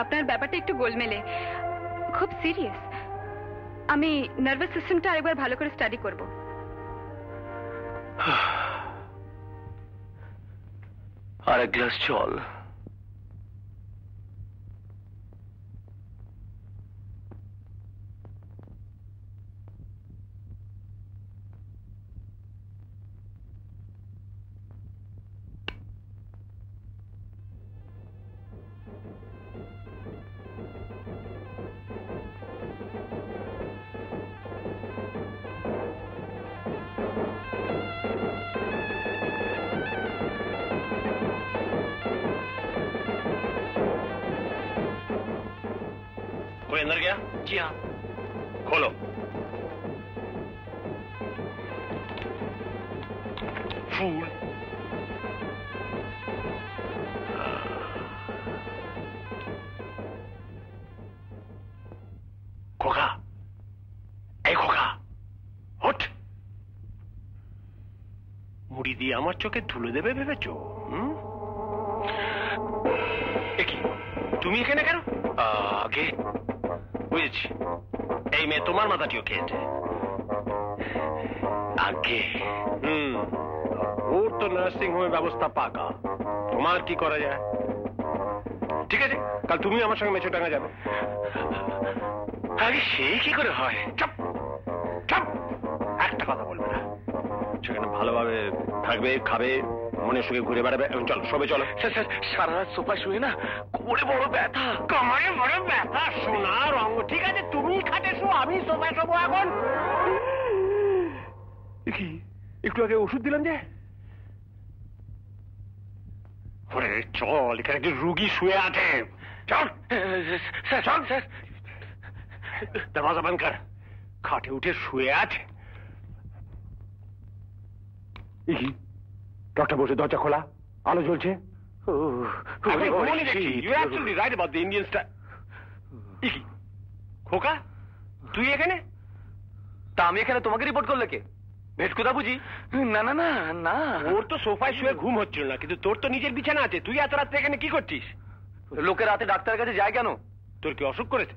M: আপনার ব্যাপারটা একটু গোলমেলে, খুব সিরিয়াস। আমি নার্ভাস সিস্টেমটা আরেকবার ভালো করে স্টাডি করব।
F: আর এক গ্লাস জল।
I: कोई अंदर गया?
F: जी हाँ।
I: खोलो। फूल। खोखा, এই খোকা, ওঠ। মুড়ি দিয়ে আমার চোখে ধুলো দেবে ভেবেছ? কি তুমি এখানে কেন?
F: আগে
I: বুঝেছি, এই মেয়ে তোমার মাথাটিও খেয়েছে।
F: আগে
I: ওর তো নার্সিং হোমের ব্যবস্থা পাকা, তোমার কি করা যায়? ঠিক আছে, কাল তুমি আমার সঙ্গে মেচোডাঙ্গা যাবে।
F: আরে সেই কি করে হয়?
I: চুপ চুপ, একটা কথা বলবে না। সেখানে ভালোভাবে থাকবে, খাবে, মনের সুখে ঘুরে বেড়াবে। চলো সবে চলো।
F: সারা রাত সোফা শুয়ে না কোমরে বড় ব্যথা।
I: কোমরে বড় ব্যথা? সোনা রঙ। ঠিক আছে, তুমি খাটে শো, আমি সোফায় শোবো। এখন কি একটু আগে ওষুধ দিলাম যে? ওরে চল, এখানে একজন রুগী শুয়ে আছে। চল চল স্যার, দরওয়াজা বন্ধ কর। খাটে উঠে শুয়ে আছে। ডক্টর বসে, দরজা খোলা, আলো জ্বলছে। খোকা তুই এখানে?
F: তা আমি এখানে তোমাকে রিপোর্ট করলে কে? ভেটকুদা বুঝি? না না না না,
I: ওর তো সোফায় শুয়ে ঘুম হচ্ছিল না, কিন্তু তোর তো নিজের বিছানা আছে। তুই এত রাত্রে এখানে কি করছিস?
F: লোকে রাতে ডাক্তারের কাছে যায় কেন?
I: তোর কি অসুখ করেছে?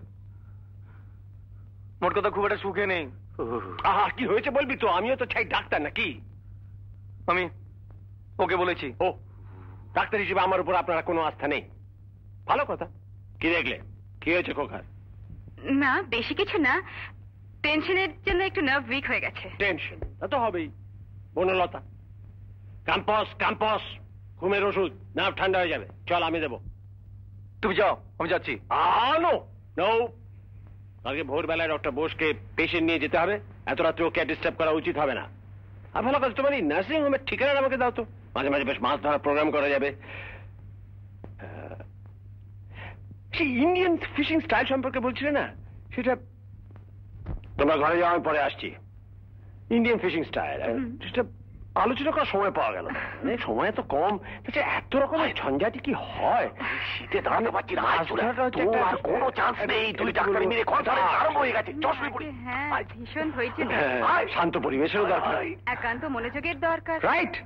F: মোট কথা খুব একটা সুখে নেই।
I: আহা, কি হয়েছে বলবি তো? আমিও তো চাই ডাক্তার নাকি।
F: আমি ওকে বলেছি।
I: ও, ডাক্তার হিসেবে আমার উপর আপনারা কোনো আস্থা নেই। ভালো কথা। কি দেখলে? কি হয়েছে খোকার?
M: না, বেশি কিছু না, টেনশনের জন্য একটু নার্ভ উইক হয়ে গেছে।
I: টেনশন? তা তো হবেই। বনলতা, ক্যাম্পাস ক্যাম্পাস, ঘুমের ওষুধ, নার্ভ ঠান্ডা হয়ে যাবে। চল আমি দেবো।
F: তুমি যাও, আমি যাচ্ছি।
I: নো নো, কালকে ভোরবেলায় ডক্টর বোসকে পেশেন্ট নিয়ে যেতে হবে। এত রাত্রে ওকে ডিস্টার্ব করা উচিত হবে না। আর ভালো কাজ, তোমার এই নার্সিং হোমের ঠিকানা আমাকে দাও তো, মাঝে মাঝে বেশ মাছ ধরার প্রোগ্রাম করা যাবে। সেই ইন্ডিয়ান ফিশিং স্টাইল সম্পর্কে বলছিলে না, সেটা তোমরা ঘরে যাও, আমি পরে আসছি। ইন্ডিয়ান ফিশিং স্টাইল, সেটা আলোচনা করার সময় পাওয়া গেল না। সময় তো কম, এত রকমের ঝঞ্ঝাটি কি হয়?
L: শীতে দাঁড়াতে পারছি না, কোনো চান্স নেই। তুই ডাক্তারি মেরে কনফারেন্স আরম্ভ হয়ে গেছে, চশমে পড়ি।
M: হ্যাঁ, ভীষণ হয়েছে।
I: শান্ত পরিবেশেরও দরকার,
M: একান্ত মনোযোগের দরকার।
I: রাইট।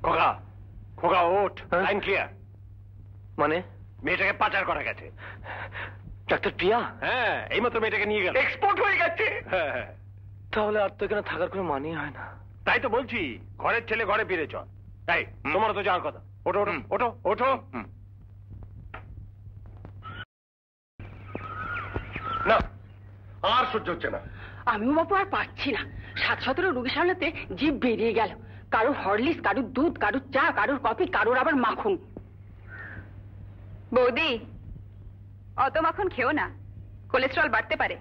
I: খোকা, খোকা ওঠ, লাইন ক্লিয়ার।
F: মানে
I: মেয়েটাকে পাচার করা গেছে।
F: ডাক্তার প্রিয়া?
I: হ্যাঁ, এইমাত্র মেয়েটাকে নিয়ে গেল, এক্সপোর্ট হয়ে গেছে।
F: তাহলে আর তো এখানে থাকার কোনো মানেই হয় না।
I: তাই তো বলছি, ঘরের ছেলে ঘরে ফিরে চল। তাই তোমারও তো যাওয়ার কথা। ওঠো ওঠো ওঠো ওঠো।
N: না, আর সহ্য হচ্ছে না।
G: আমিও বাপু আর পাচ্ছি না। 7-17 রোগী সামলাতে জিভ বেরিয়ে গেল। কারোর হরলিক্স, কারোর দুধ, কারোর চা, কারোর কফি, কারোর আবার মাখন।
M: বৌদি, অত মাখন খেও না, কোলেস্ট্রল বাড়তে পারে।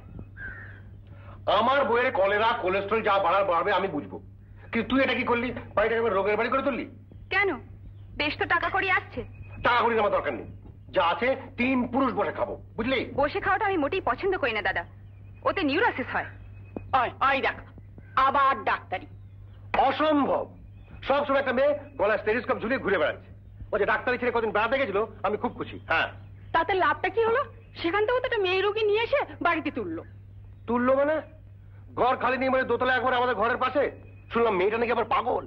N: আমার বইয়ের কলেরা কোলেস্ট্রল যা বাড়বে আমি বুঝবো, কিন্তু তুই এটা কি করলি? বাড়িটাকে রোগের বাড়ি করে তুললি
M: কেন? বেশ তো টাকা কড়ি আসছে।
N: টাকা কড়ি আমার দরকার নেই, যা আছে 3 পুরুষ বসে খাবো, বুঝলি?
M: বসে খাওয়াটা আমি মোটেই পছন্দ করি না দাদা, ওতে নিউরোসিস হয়।
G: দেখ, আবার ডাক্তারি।
N: অসম্ভব। সবসময় একটা মেয়ে গলায় স্টেথোস্কোপ ঝুলিয়ে ঘুরে বেড়াচ্ছে। ও যে ডাক্তারি ছেড়ে কদিন বেড়াতে গেছিল, আমি খুব খুশি। হ্যাঁ,
G: তাতে লাভটা কি হলো? সেখান থেকে তো একটা মেয়ে রোগী নিয়ে এসে বাড়িতে তুললো
N: মানে ঘর খালি নেই, মানে দোতলা একবার আমাদের ঘরের পাশে। শুনলাম মেয়েটা নাকি আবার পাগল।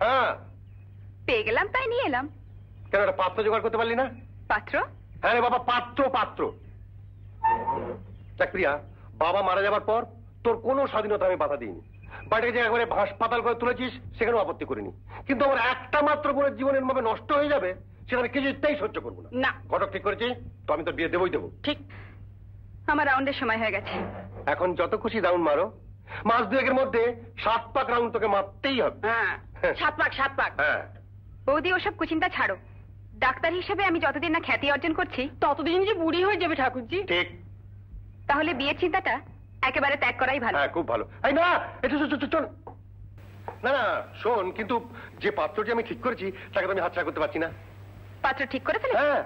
N: হ্যাঁ,
M: পেয়ে গেলাম তাই নিয়ে এলাম।
N: কেন একটা পাত্র জোগাড় করতে পারলি না?
M: পাত্র?
N: হ্যাঁ রে বাবা, পাত্র। দেখ প্রিয়া, বাবা মারা যাবার পর তোর কোনো স্বাধীনতা আমি বাধা দিইনি। বাড়িতে যে একবারে হাসপাতাল করে তুলেছিস, সেখানেও আপত্তি করিনি। কিন্তু আমার একটা মাত্র বোনের জীবন এরভাবে নষ্ট হয়ে যাবে, সেটা আমি কিছুতেই সহ্য করবো না। ঘটক ঠিক করেছি তো, আমি তোর বিয়ে দেবই দেবো।
M: ঠিক, আমার রাউন্ডের সময় হয়ে গেছে।
N: এখন যত খুশি রাউন্ড মারো, মাস 2-1-এর মধ্যে 7 পাক রাউন্ড তোকে মারতেই হবে।
G: হ্যাঁ, 7 পাক।
N: হ্যাঁ
M: বৌদি, ওসব কুচিন্তা ছাড়ো। ডাক্তার হিসেবে আমি যতদিন না খ্যাতি অর্জন করছি,
G: ততদিন যে বুড়ি হয়ে যাবে ঠাকুরজি।
N: ঠিক।
M: তাহলে বিয়ের চিন্তাটা একেবারে ত্যাগ করাই ভালো।
N: হ্যাঁ, খুব ভালো। এই না, চল না, শোন, কিন্তু যে পাত্রটি আমি ঠিক করেছি তাকে তো আমি হাতছাড়া করতে পারছি না।
M: পাত্র ঠিক করে ফেলে?
N: হ্যাঁ,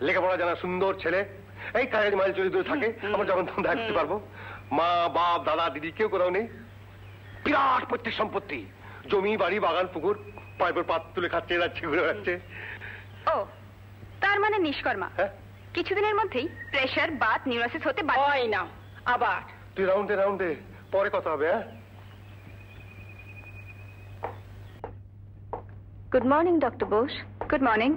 N: লেখাপড়া জানা সুন্দর ছেলে, এই কাজের মাইল চলে দূরে থাকে, আমার যখন তখন দেখা দিতে পারবো। মা বাপ দাদা দিদি কেউ কোথাও নেই, বিরাট পৈতৃক সম্পত্তি, জমি বাড়ি বাগান পুকুর, পাইপের পাত তুলে খাচ্ছে, যাচ্ছে, ঘুরে বেড়াচ্ছে।
M: ও, তার মানে নিষ্কর্মা। কিছুদিনের মধ্যেই প্রেশার, বাত, নিউরোসিস হতে
G: বাধ্য না। আবার
N: তুই রাউন্ডে পরে কথা হবে। হ্যাঁ,
M: good morning doctor Bose. Good morning.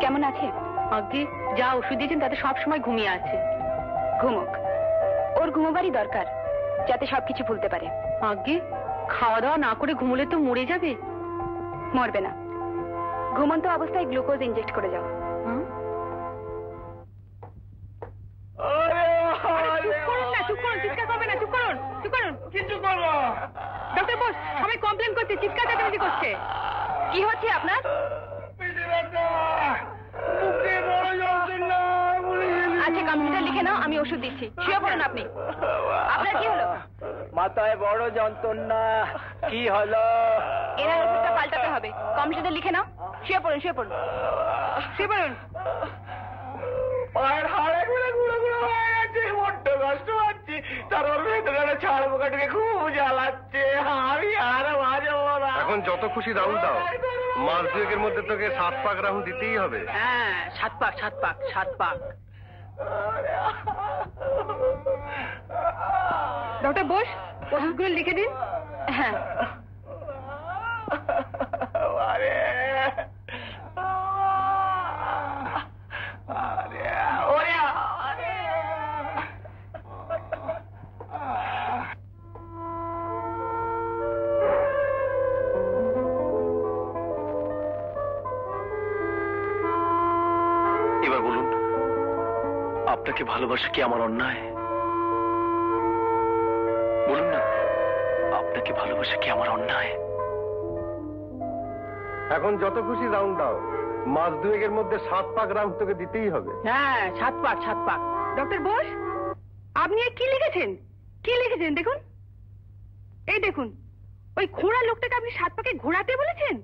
M: কেমন আছে?
B: আগে যা ওষুধ দিয়েছেন তাতে সব সময় ঘুমিয়ে আছে।
M: ঘুমোক, ওর ঘুমোবারই দরকার, যাতে সবকিছু ভুলতে পারে।
B: আগে খাওয়া দাওয়া না করে ঘুমোলে তো মরে যাবে।
M: মরবে না, ঘুমন্ত অবস্থায় গ্লুকোজ ইনজেক্ট করে যাও।
B: ডক্টর বোস, সবাই কমপ্লেন করছে, চিৎকার চেঁচামেচি করছে।
M: কি হচ্ছে আপনার? আচ্ছা, কম্পিউটার লিখে নাও, আমি ওষুধ দিচ্ছি। শুয়ে পড়ুন আপনি। আপনার কি হলো?
C: মাথায় বড় যন্ত্রণা। কি হলো?
M: এনার ওষুধটা পাল্টাতে হবে। কম্পিউটার লিখে নাও, শুয়ে পড়ুন।
A: পায়ের হাড়ে গুলো হয়ে গেছে, বড্ড কষ্ট পাচ্ছি। তারপর ভেতরে ছাড় পোকাটাকে খুব জ্বালাচ্ছে, আমি আর বাজবো না।
N: এখন যত খুশি রাউন্ড দাও, মাস 2-1-এর মধ্যে তোকে 7 পাক রাউন্ড দিতেই হবে।
G: হ্যাঁ, 7 পাক।
M: ডক্টর বোস, ওষুধগুলো লিখে দিন। হ্যাঁ।
F: এবার বলুন, আপনাকে ভালোবাসা কি আমার অন্যায়? বলুন না, আপনাকে ভালোবাসা কি আমার অন্যায়?
N: এখন যত খুশি রাউন্ড দাও, মাস দুয়েকের মধ্যে 7 পাক রাউন্ড তোকে দিতেই হবে।
G: হ্যাঁ 7 পাক। ডক্টর বোস, আপনি কি লিখেছেন? কি লিখেছেন দেখুন, এই দেখুন, ওই ঘোড়া লোকটাকে আপনি 7 পাকে ঘোরাতে বলেছেন।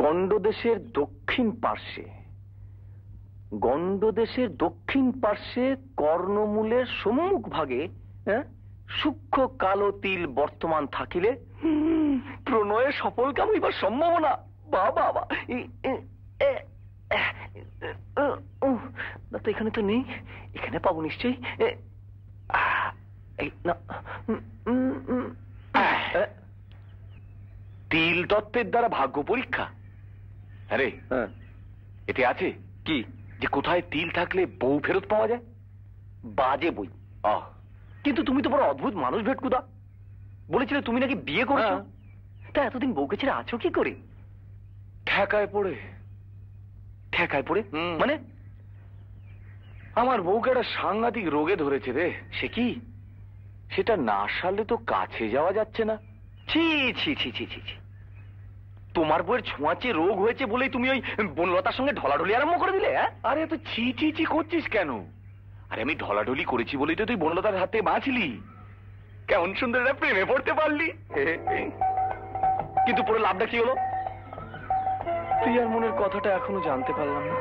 F: গণ্ডদেশের দক্ষিণ পার্শ্বে কর্ণমূলের সম্মুখ ভাগে সূক্ষ্ম কালো তিল বর্তমান থাকিলে প্রণয়ে সফলকাম হইবার সম্ভাবনা। বাবা না তো এখানে তো নেই, এখানে পাবো নিশ্চয়ই।
L: তিল তত্ত্বের দ্বারা ভাগ্য পরীক্ষা। আরে এতে আছে কি যে কোথায় তিল থাকলে বউ ফেরত পাওয়া যায়?
F: বাজে বই। কিন্তু তুমি তো বড় অদ্ভুত মানুষ ভেটকুদা, বলেছিলে তুমি নাকি বিয়ে করছো, তা এতদিন বউকে ছেড়ে আছো কি করে?
L: ঠেকায় পড়ে মানে আমার বউকে একটা সাংঘাতিক রোগে ধরেছে রে।
F: সে কি?
L: সেটা না সারলে তো কাছে যাওয়া যাচ্ছে না।
F: ছি ছি ছি ছি ছি, তোমার বউয়ের ছোঁয়াচে রোগ হয়েছে বলেই তুমি ওই বনলতার সঙ্গে ঢলাঢলি আরম্ভ করে দিলে?
L: আরে তো ছি ছি ছি করছিস কেন? আরে আমি ঢলাঢলি করেছি বলেই তো তুই বনলতার হাতে বাঁচলি। কেমন সুন্দর একটা প্রেমে পড়তে পারলি।
F: কিন্তু পুরো লাভটা কি হলো? প্রিয়ার মনের কথাটা এখনো জানতে পারলাম না।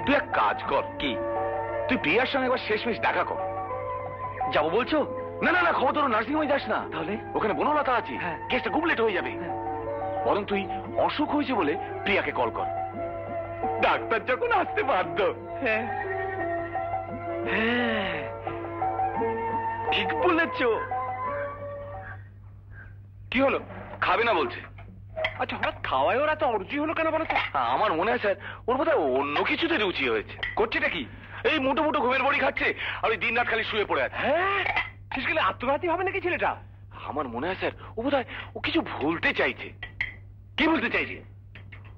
L: তুই এক কাজ কর। কি? তুই প্রিয়ার সঙ্গে একবার শেষমেশ দেখা কর।
F: যাবো বলছো?
L: না না না, খবর তোর নার্সিং হোমে যাস না, তাহলে ওখানে বনলতা আছে, কেসটা গুবলেট হয়ে যাবে। বরং তুই অসুখ হয়েছে বলে প্রিয়াকে কল কর। ডাক্তার যখন আসতে বাধ্য।
F: ঠিক বলেছ।
L: কি হলো? খাবে না বলছে।
I: আচ্ছা, হঠাৎ খাওয়ায় ওরা তো অরুচি হলো কেন বলো তো?
L: আমার মনে হয় স্যার ওর বোধহয় অন্য কিছুতে রুচি হয়েছে। করছেটা কি? এই মুটো মুটো ঘুমের বড়ি খাচ্ছে আর ওই দিন রাত খালি শুয়ে পড়ে আছে।
I: হ্যাঁ, শেষ গেলে আত্মঘাতী হবে নাকি ছেলেটা?
L: আমার মনে হয় স্যার ও বোধহয় ও কিছু ভুলতে চাইছে। কি বলতে চাইছে?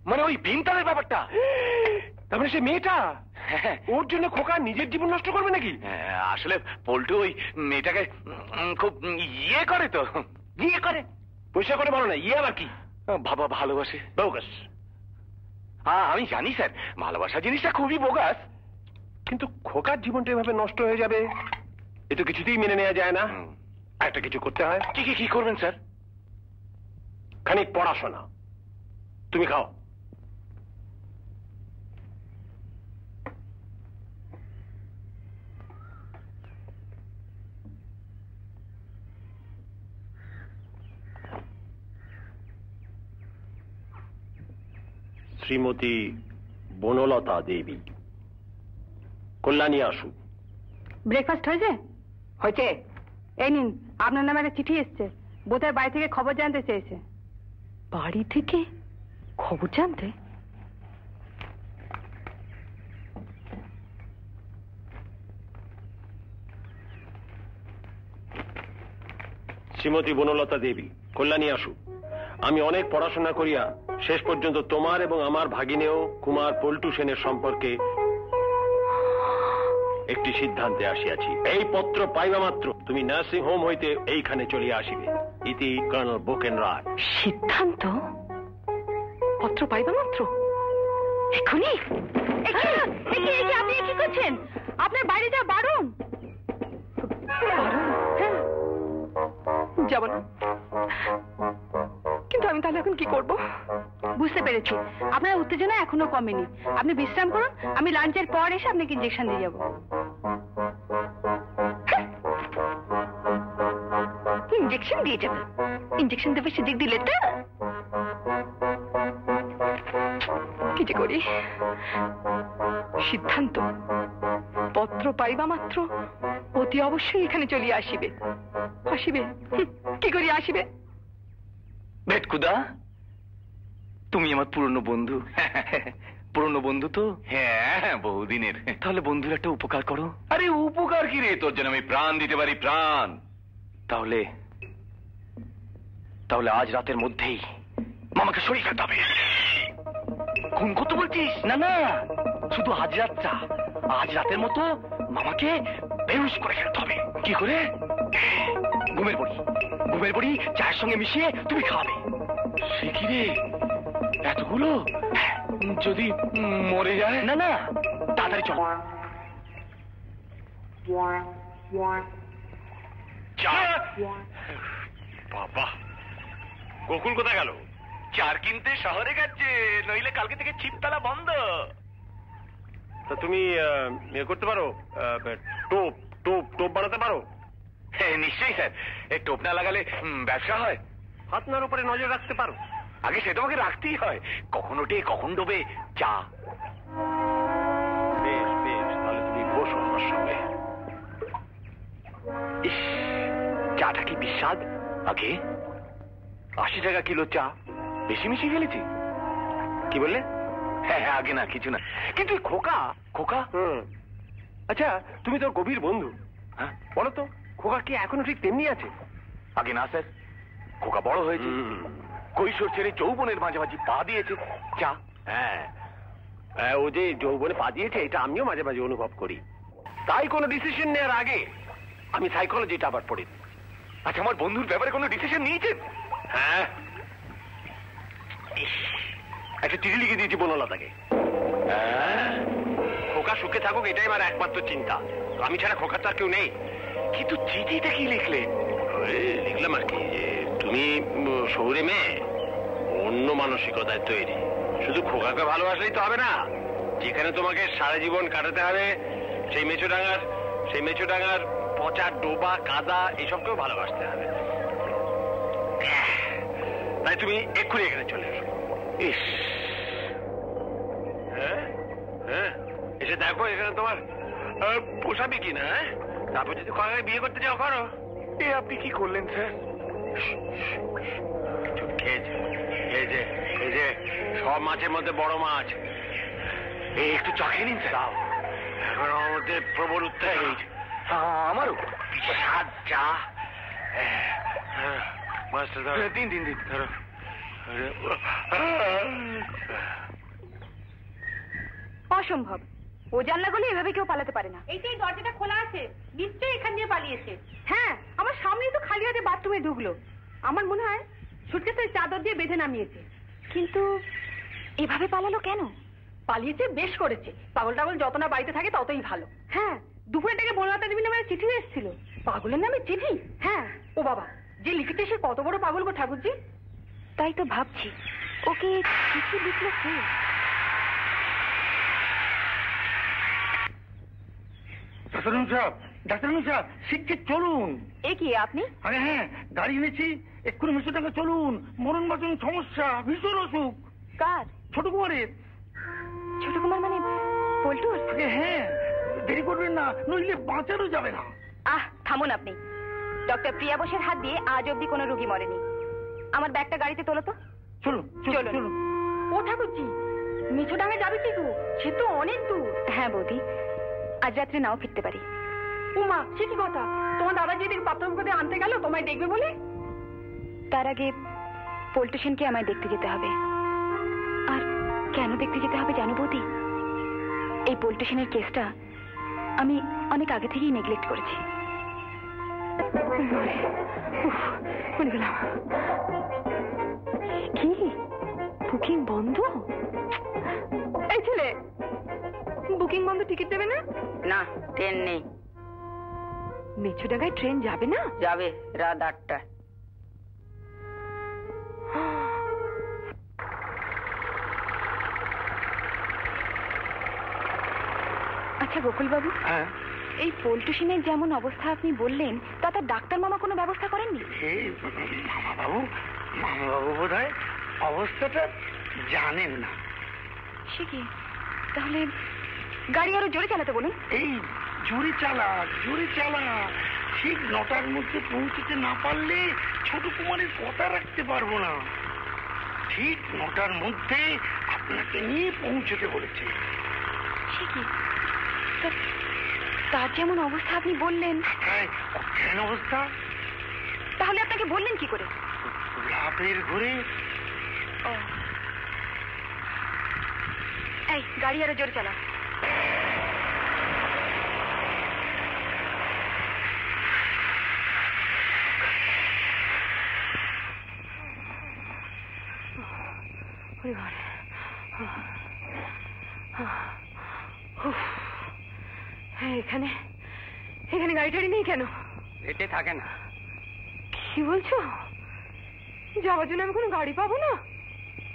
L: মানে ওই ভিনতালের ব্যাপারটা।
I: তারপরে সে মেয়েটা ওর জন্য খোকা নিজের জীবন নষ্ট করবে নাকি?
L: আসলে পল্টু ওই মেয়েটাকে খুব ইয়ে করে তো।
I: ইয়ে করে? পয়সা করে বলো না, ইয়ে আবার কি?
L: বাবা ভালোবাসে।
I: বোগাস।
L: আমি জানি স্যার, ভালোবাসা জিনিসটা খুবই বোগাস,
I: কিন্তু খোকার জীবনটা এভাবে নষ্ট হয়ে যাবে এ তো কিছুতেই মেনে নেওয়া যায় না। একটা কিছু করতে হয়।
L: কি করবেন স্যার?
I: খানিক পড়াশোনা। তুমি খাও। শ্রীমতী বনলতা দেবী, কল্যাণী আসু।
G: ব্রেকফাস্ট হয়েছে? হয়েছে। এই নিন, আপনার নামে একটা চিঠি এসছে। বোধহয় বাড়ি থেকে খবর জানতে চেয়েছে। বাড়ি থেকে খবর জানতে?
I: শ্রীমতী বনলতা দেবী, কল্যাণী আসু, আমি অনেক পড়াশোনা করিয়া শেষ পর্যন্ত তোমার এবং আমার ভাগিনেও কুমার পল্টু সেনের সম্পর্কে একটি সিদ্ধান্তে আসিয়াছি। এই পত্র পাইবা মাত্র তুমি নার্সিং হোম হইতে এইখানে চলিয়া আসিবে। ইতি কর্নেল বোকেন রায়।
B: সিদ্ধান্ত? পত্র পাইবা মাত্র? এখনই?
G: আপনি কি করছেন? আপনার বাইরে যা বারণ।
B: যাব না। কিন্তু আমি তাহলে এখন কি করব?
G: বুঝতে পেরেছি, আপনার উত্তেজনা এখনো কমেনি। আপনি বিশ্রাম করুন, আমি লাঞ্চের পর এসে আপনাকে ইঞ্জেকশন দিয়ে যাব।
B: ইঞ্জেকশন দিয়ে যাবে? ইঞ্জেকশন দেবে সেদিক দিলে তো? কি যে করি? সিদ্ধান্ত পত্র পাইবা মাত্র অতি অবশ্যই এখানে চলিয়া আসিবে। কি করি আসিবে?
F: ভেটকুদা, তুমি আমার পুরনো বন্ধু। পুরনো বন্ধু তো?
L: হ্যাঁ, বহুদিনের।
F: তাহলে বন্ধুর একটা উপকার করো।
L: আরে উপকার কি রে? তোর জন্য আমি প্রাণ দিতে পারি, প্রাণ।
F: তাহলে আজ রাতের মধ্যেই মামাকে শরীর ফেলতে হবে। খুন করতে বলছিস? না না, শুধু আজ রাতটা। আজ রাতের মতো মামাকে বেহুশ করে ফেলতে হবে। কি করে?
L: ঘুমের বড়ি চায়ের সঙ্গে মিশিয়ে তুমি খাবে। সে কি রে, এতগুলো? যদি মরে যায়? না না, তাড়াতাড়ি চল।
I: বাবা, গোকুল কোথায় গেল?
L: চার কিনতে শহরে গেছে, নইলে কালকে থেকে ছিপতলা বন্ধ।
I: তা তুমি করতে পারো, টোপ টোপ টোপ বানাতে পারো?
L: নিশ্চয়ই স্যার, এই টোপ না লাগালে ব্যবসা হয়?
I: আপনার উপরে নজর রাখতে পারো?
L: আগে সে তোমাকে রাখতেই হয়, কখন ওঠে কখন ডোবে চা।
I: বেশ বেশ, তাহলে তুমি বসো আমার সঙ্গে।
L: ইস, চাটা কি বিস্বাদ। আগে 80 টাকা কিলো চা, বেশি মিশিয়ে ফেলেছি।
I: কি বললে?
L: হ্যাঁ হ্যাঁ, আগে না কিছু না, কিন্তু খোকা খোকা।
I: আচ্ছা, তুমি তোর গভীর বন্ধু,
L: হ্যাঁ
I: বলো তো, খোকা কি এখনো ঠিক তেমনি আছে?
L: আগে না স্যার, খোকা বড় হয়েছে, কৈশোর ছেড়ে যৌবনের মাঝামাঝি পা দিয়েছে। চা।
I: হ্যাঁ, ও যে যৌবনে পা দিয়েছে এটা আমিও মাঝে মাঝে অনুভব করি। তাই কোনো ডিসিশন নেওয়ার আগে আমি সাইকোলজিটা আবার পড়ি।
L: আচ্ছা, আমার বন্ধুর ব্যাপারে কোনো ডিসিশন নিয়েছেন?
I: হ্যাঁ, একটা চিঠি লিখে দিয়েছি বনলতাকে। খোকা সুখে থাকুক এটাই আমার একমাত্র চিন্তা, আমি ছাড়া খোকার তো আর কেউ নেই।
L: কিন্তু চিঠিটা কি লিখলেন?
I: লিখলাম আর কি, যে তুমি শহুরে মেয়ে, অন্য মানসিকতায় তৈরি, শুধু খোকাকে ভালোবাসলেই তো হবে না, যেখানে তোমাকে সারা জীবন কাটাতে হবে সেই মেচুডাঙ্গার পচা ডোবা কাদা এসবকেও ভালোবাসতে হবে। তাই তুমি এক্ষুনি এখানে চলে এসো।
L: ইস,
I: হ্যাঁ হ্যাঁ, এসে দেখো এখানে তোমার পোষাবে কি না, তারপর যদি খোকাকে বিয়ে করতে চাও করো।
L: এ আপনি কি করলেন স্যার?
I: এই যে সব মাছের মধ্যে বড় মাছ,
L: এই একটু চা খেয়ে নিন স্যার।
I: এখন আমার মধ্যে প্রবল উত্তেজ হয়েছে।
L: আমারও
I: স্বাদ চা। মাছটা ধরো।
L: দিন দিন দিন
I: ধরো।
G: অসম্ভব, ও জানলা গলে এভাবে কেউ পালাতে পারে না। এই দরজাটা খোলা আছে, নিশ্চয়ই এখান দিয়ে পালিয়েছে। হ্যাঁ, আমার সামনেই তো খালি হাতে বাথরুমে ঢুকলো। আমার মনে হয় সুটকেসের চাদর দিয়ে বেঁধে নামিয়েছে। কিন্তু এভাবে পালালো কেন? পালিয়েছে বেশ করেছে, পাগল টাগল যত না বাড়িতে থাকে ততই ভালো। হ্যাঁ, দুপুরের থেকে বনলতা দেবীর নামে চিঠি এসেছিল। পাগলের নামে চিঠি? হ্যাঁ। ও বাবা, যে লিখেছে সে কত বড় পাগল গো ঠাকুরজি। তাই তো ভাবছি, ওকে চিঠি লিখলো কে?
N: ডাক্তার সাহেব, শিগগির চলুন।
G: এ কি আপনি?
N: আরে হ্যাঁ, গাড়ি এনেছি, এক্ষুনি মেচুডাঙ্গা চলুন। মরণ বাঁচন সমস্যা, ভীষণ অসুখ।
G: কার?
N: ছোট কুমারের।
G: ছোট কুমার মানে পল্টুর?
N: হ্যাঁ, দেরি করবেন না, নইলে বাঁচানো যাবে না।
G: থামুন আপনি। ডক্টর প্রিয়া বোসের হাত দিয়ে আজ অব্দি কোনো রোগী মরেনি। আমার ব্যাগটা গাড়িতে তোলো তো।
N: চলুন চলুন।
G: ও ঠাকুরজি, মেচুডাঙ্গা যাবে কি গো? সে তো অনেক দূর। হ্যাঁ বৌদি, আজ রাত্রে নাও ফিরতে পারি। উমা, সে কি কথা? তোমার দাদা যেদিন পাত্রকে আনতে গেল তোমায় দেখবে বলে? তার আগে পল্টু সেনকে আমায় দেখতে যেতে হবে। আর কেন দেখতে যেতে হবে জানো বৌদি? এই পল্টু সেনের কেসটা আমি অনেক আগে থেকেই নেগলেক্ট করেছি। কি বুকিং বন্ধ? এই ছেলে, বুকিং বন্ধ, টিকিট দেবে না?
E: না, ট্রেন নেই।
G: মেচুডাঙ্গায় ট্রেন যাবে না?
E: যাবে রাত 8টায়।
G: আচ্ছা গোকুল বাবু, এই পল্টু সেনের যেমন অবস্থা আপনি বললেন, তাতে ডাক্তার মামা কোনো ব্যবস্থা করেননি?
N: মামাবাবু বোধ হয় অবস্থাটা জানেন না।
G: সে কি? তাহলে গাড়ি আরো জোরে চালাতে বলুন।
N: এই জোরে চালা। ঠিক 9টার মধ্যে পৌঁছতে না পারলে ছোট কুমারের কথা রাখতে পারবো না। ঠিক 9টার মধ্যে আপনাকে নিয়ে পৌঁছতে বলেছে।
G: সে কি? তার যেমন অবস্থা আপনি বললেন।
N: অজ্ঞান অবস্থা।
G: তাহলে আপনাকে বললেন কি করে?
N: লাভের ঘুরে।
G: এই গাড়ি আরো জোরে চালা।
B: এখানে এখানে গাড়ি টাড়ি নেই কেন?
E: এতে থাকে না।
B: কি বলছো? যাওয়ার জন্য আমি কোনো গাড়ি পাবো না?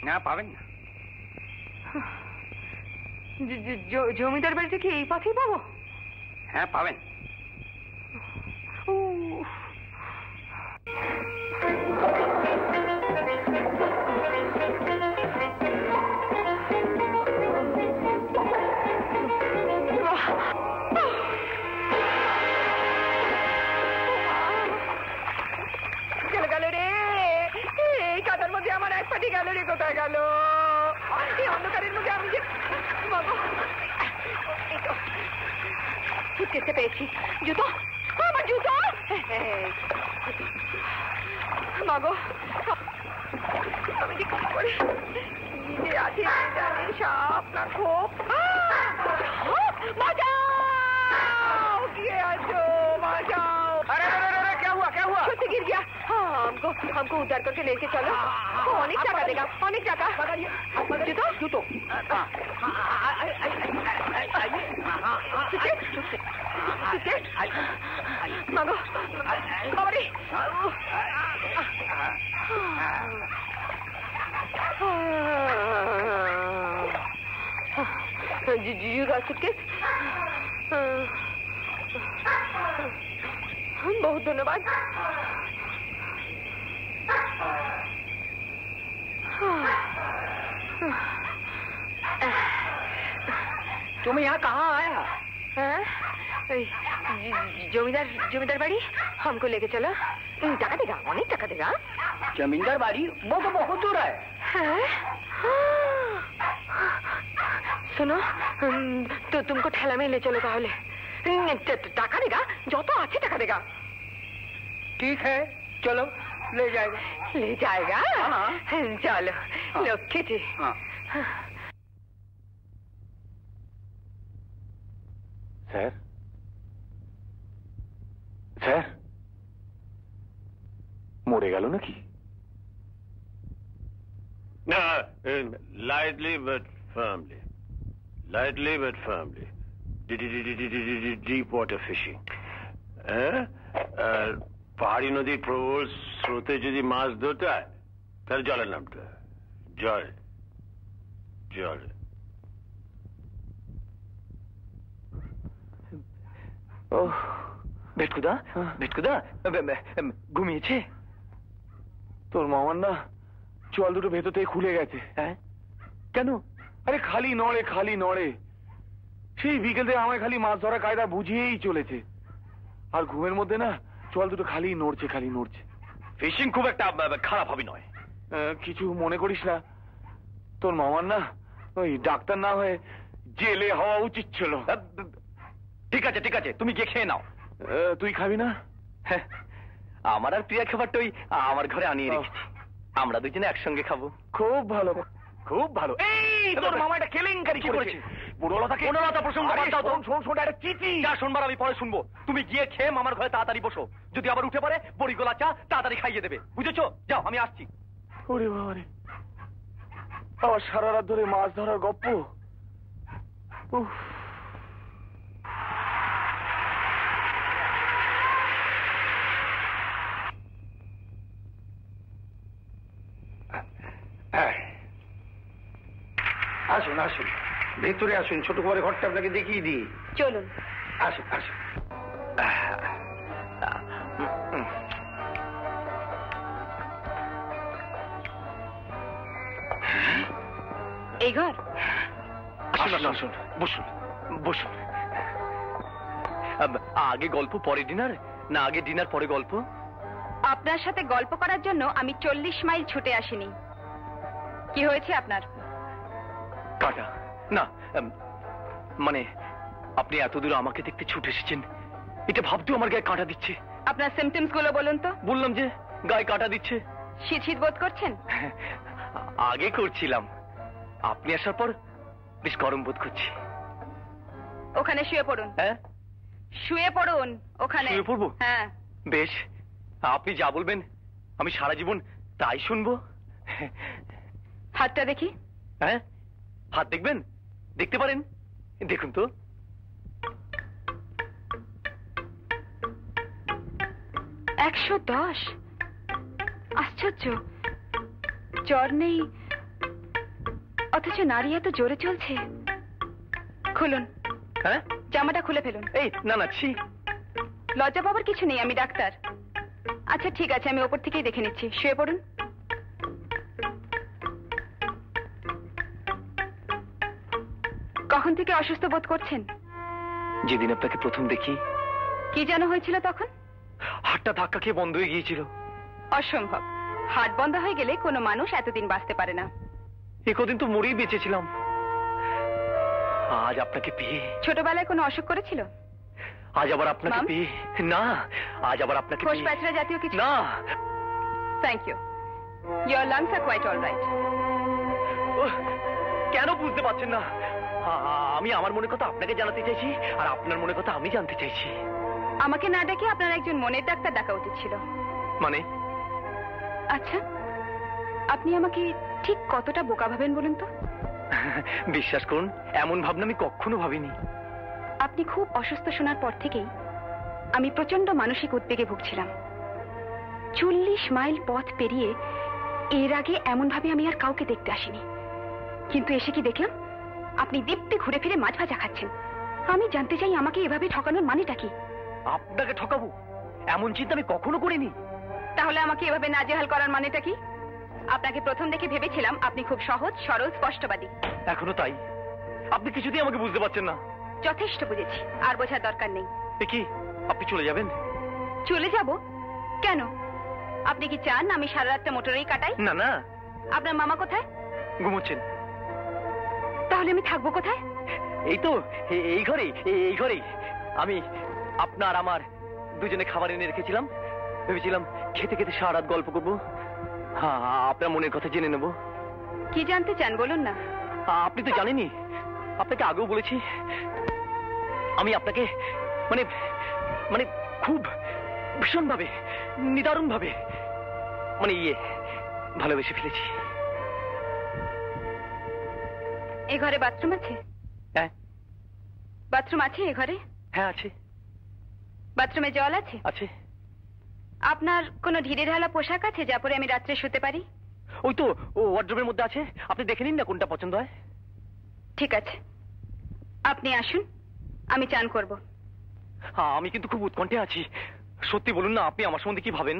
E: না, পাবেন না।
B: জমিদার বাড়িতে কি এই পথেই পাবো?
E: হ্যাঁ, পাবেন।
B: গেল রে, এই কাদার মধ্যে আমার এক পাটি গেল রে। কোথায় গেল? এই অন্ধকারের মধ্যে আমি যে সুটকেসে পেয়েছি। জুতো, আমার জুতো। মাগো, আমি যে কি করে নিজে আছি জানি। সাপ না খোপ? বাঁচাও, কে আছো? বাঁচাও।
E: क्या हुआ?
B: छत गिर गया। हमको उद्धार करके लेके चलो। अनेक टाका देगा, अनेक टाका। जूतो जूतो मांगो बाबरी। You got suitcase? बहुत धन्यवाद।
E: तुम यहाँ कहाँ आया?
B: जमींदार बाड़ी हमको लेके चलो। टाका देगा, अनेक टाका देगा।
E: जमींदार बाड़ी? वो तो बहुत दूर है।
B: सुनो, तो तुमको ठेला में ले चलो। ताहले टाका देगा, जो तो अच्छे टाका देगा।
E: ठीक है, चलो, ले जाएगा।
B: ले जाएगा?
E: हाँ।
B: चलो, लक्ष्मी जी।
E: हाँ।
L: স্যার, স্যার মরে গেল নাকি?
I: না, lightly but firmly. Lightly but firmly. Deep water fishing. পাহাড়ি নদীর প্রবল স্রোতে যদি মাছ ধরতে হয় তাহলে জলে নামতে হয়। জল জল।
F: ভেটকুদা, ভেটকুদা ঘুমিয়েছে?
L: তোর মামার না চোয়াল দুটো ভেতর থেকে খুলে গেছে।
F: হ্যাঁ, কেন?
L: আরে খালি নড়ে, খালি নড়ে। সেই বিকেল থেকে আমায় খালি মাছ ধরা কায়দা বুঝিয়েই চলেছে। আর ঘুমের মধ্যে না চোয়াল দুটো খালি নড়ছে, খালি নড়ছে।
F: ফিশিং খুব একটা খারাপ হবি নয়।
L: কিছু মনে করিস না। তোর মামার না ওই ডাক্তার না হয়ে জেলে হওয়া উচিত ছিল।
F: ঠিক আছে, ঠিক আছে, তুমি গিয়ে খেয়ে নাও।
L: তুই খাবি না?
F: হ্যাঁ, আমার আর প্রিয়া খাবারটা ওই আমার ঘরে আনিয়ে রেখেছি। আমরা দুজনে একসঙ্গে খাবো।
L: খুব ভালো, খুব ভালো।
F: এই তোর মামা এটা কেলেঙ্কারি করেছে। বনলতা প্রসঙ্গ বাদ দাও তো। শোন, একটা চিঠি। যা শুনবার আমি পরে শুনবো। তুমি গিয়ে খেয়ে মামার ঘরে তাড়াতাড়ি বসো। যদি আবার উঠে পড়ে বড়ি গোলা চা তাড়াতাড়ি খাইয়ে দেবে, বুঝেছো? যাও, আমি আসছি।
L: ওরে বাবারে, আবার সারা রাত ধরে মাছ ধরার গপ্প।
N: আসুন আসুন, ভেতরে আসুন। ছোট করে ঘরটা আপনাকে দেখিয়ে দিই।
B: চলুন,
N: আসুন আসুন।
B: এই ঘর?
F: আসুন, আসুন, বসুন, বসুন। আগে গল্প পরে ডিনার, না আগে ডিনার পরে গল্প?
M: আপনার সাথে গল্প করার জন্য আমি 40 মাইল ছুটে আসিনি। কি হয়েছে আপনার?
F: কাটা না, মানে আপনি এত দূর আমাকে দেখতে ছুটে এসেছেন, এটা ভাবতেও আমার গায়ে কাঁটা দিচ্ছে।
M: আপনার সিমটমস গুলো বলুন তো।
F: বললাম যে গায়ে কাঁটা দিচ্ছে।
M: শীত শীত বোধ করছেন?
F: আগে করছিলাম, আপনি আসার পর বেশ গরম বোধ করছি।
M: ওখানে শুয়ে পড়ুন।
F: হ্যাঁ,
M: শুয়ে পড়ুন ওখানে।
F: শুয়ে পড়বো?
M: হ্যাঁ।
F: বেশ, আপনি যা বলবেন আমি সারা জীবন তাই শুনবো।
M: হাতটা দেখি।
F: হ্যাঁ, হাত দেখবেন? দেখতে পারেন, দেখুন তো।
M: $110। আশ্চর্য, জ্বর নেই অথচ নারী এত জোরে চলছে। খুলুন।
F: হ্যাঁ,
M: জামাটা খুলে ফেলুন।
F: এই না না, ছি।
M: লজ্জা পাবার কিছু নেই, আমি ডাক্তার। আচ্ছা ঠিক আছে, আমি ওপর থেকেই দেখে নিচ্ছি। শুয়ে পড়ুন। কখন থেকে অসুস্থ বোধ করছেন?
F: যেদিন আপনাকে প্রথম দেখি।
M: কি যেন হয়েছিল তখন?
F: হাতটা ধাক্কা খেয়ে বন্ধ হয়ে গিয়েছিল।
M: অসম্ভব, হাত বন্ধ হয়ে গেলে কোনো মানুষ এতদিন বাঁচতে পারে না।
F: এ কদিন তো মরেই বেঁচেছিলাম, আজ আপনাকে পেয়ে।
M: ছোটবেলায় কোনো অসুখ করেছিল?
F: আজ আবার আপনাকে পেয়ে। না, আজ আবার আপনাকে
M: খোস প্যাঁচড়া জাতীয় কিছু?
F: না।
M: Thank you, your lungs are quite alright.
F: কেন বুঝতে পারছেন না? আমি আমার মনের কথা আপনাকে জানাতে চাইছি, আর আপনার মনের কথা আমি জানতে চাইছি।
M: আমাকে না ডেকে আপনার একজন মনের ডাক্তার ডাকা উচিত ছিল।
F: মানে?
M: আচ্ছা, আপনি আমাকে ঠিক কতটা বোকা ভাবেন বলুন তো?
F: বিশ্বাস করুন, এমন ভাবনা আমি কখনো ভাবিনি।
M: আপনি খুব অসুস্থ শোনার পর থেকেই আমি প্রচন্ড মানসিক উদ্বেগে ভুগছিলাম। 40 মাইল পথ পেরিয়ে এর আগে এমন ভাবে আমি আর কাউকে দেখতে আসিনি, কিন্তু এসে কি দেখলাম আপনি দিব্যি ঘুরে ফিরে মাছ ভাজা খাচ্ছেন। আমি জানতে চাই আমাকে এভাবে ঠকানোর মানেটা কি?
F: আপনাকে ঠকাবো এমন চিন্তা আমি কখনো করিনি।
M: তাহলে আমাকে এভাবে নাজেহাল করার মানেটা কি? আপনাকে প্রথম দেখে ভেবেছিলাম আপনি খুব সহজ সরল স্পষ্টবাদী।
F: এখনো তাই। আপনি কিছুতেই আমাকে বুঝতে পারছেন না।
M: যথেষ্ট বুঝেছি, আর বোঝার দরকার নেই।
F: কি আপনি চলে যাবেন?
M: চলে যাব কেন? আপনি কি চান আমি সারা রাতটা মোটরেই কাটাই?
F: না না।
M: আপনার মামা কোথায়?
F: ঘুমোচ্ছেন।
M: তাহলে আমি থাকবো কোথায়?
F: এই তো এই ঘরেই, এই ঘরেই। আমি আপনার আমার দুজনে খাবার এনে রেখেছিলাম, ভেবেছিলাম খেতে খেতে সারা রাত গল্প করবো। হ্যাঁ, আপনার মনের কথা জেনে নেব।
M: কি জানতে চান বলুন না।
F: আপনি তো জানেনই, আপনাকে আগেও বলেছি আমি আপনাকে মানে মানে খুব ভীষণ ভাবে, নিদারুণ ভাবে মানে ভালোবেসে ফেলেছি।
M: এই ঘরে বাথরুম আছে?
F: হ্যাঁ।
M: বাথরুম আছে এ ঘরে?
F: হ্যাঁ আছে।
M: বাথরুমে জল আছে?
F: আছে।
M: আপনার কোনো ঢিলে ঢালা পোশাক আছে যা পরে আমি রাত্রে শুতে পারি?
F: ওই তো ওয়ার্ড্রোবের মধ্যে আছে, আপনি দেখে নিন না কোনটা পছন্দ হয়।
M: ঠিক আছে, আপনি আসুন, আমি চান করব।
F: হ্যাঁ, আমি কিন্তু খুব উৎকণ্ঠে আছি। সত্যি বলুন না, আপনি আমার সম্বন্ধে কি ভাবেন?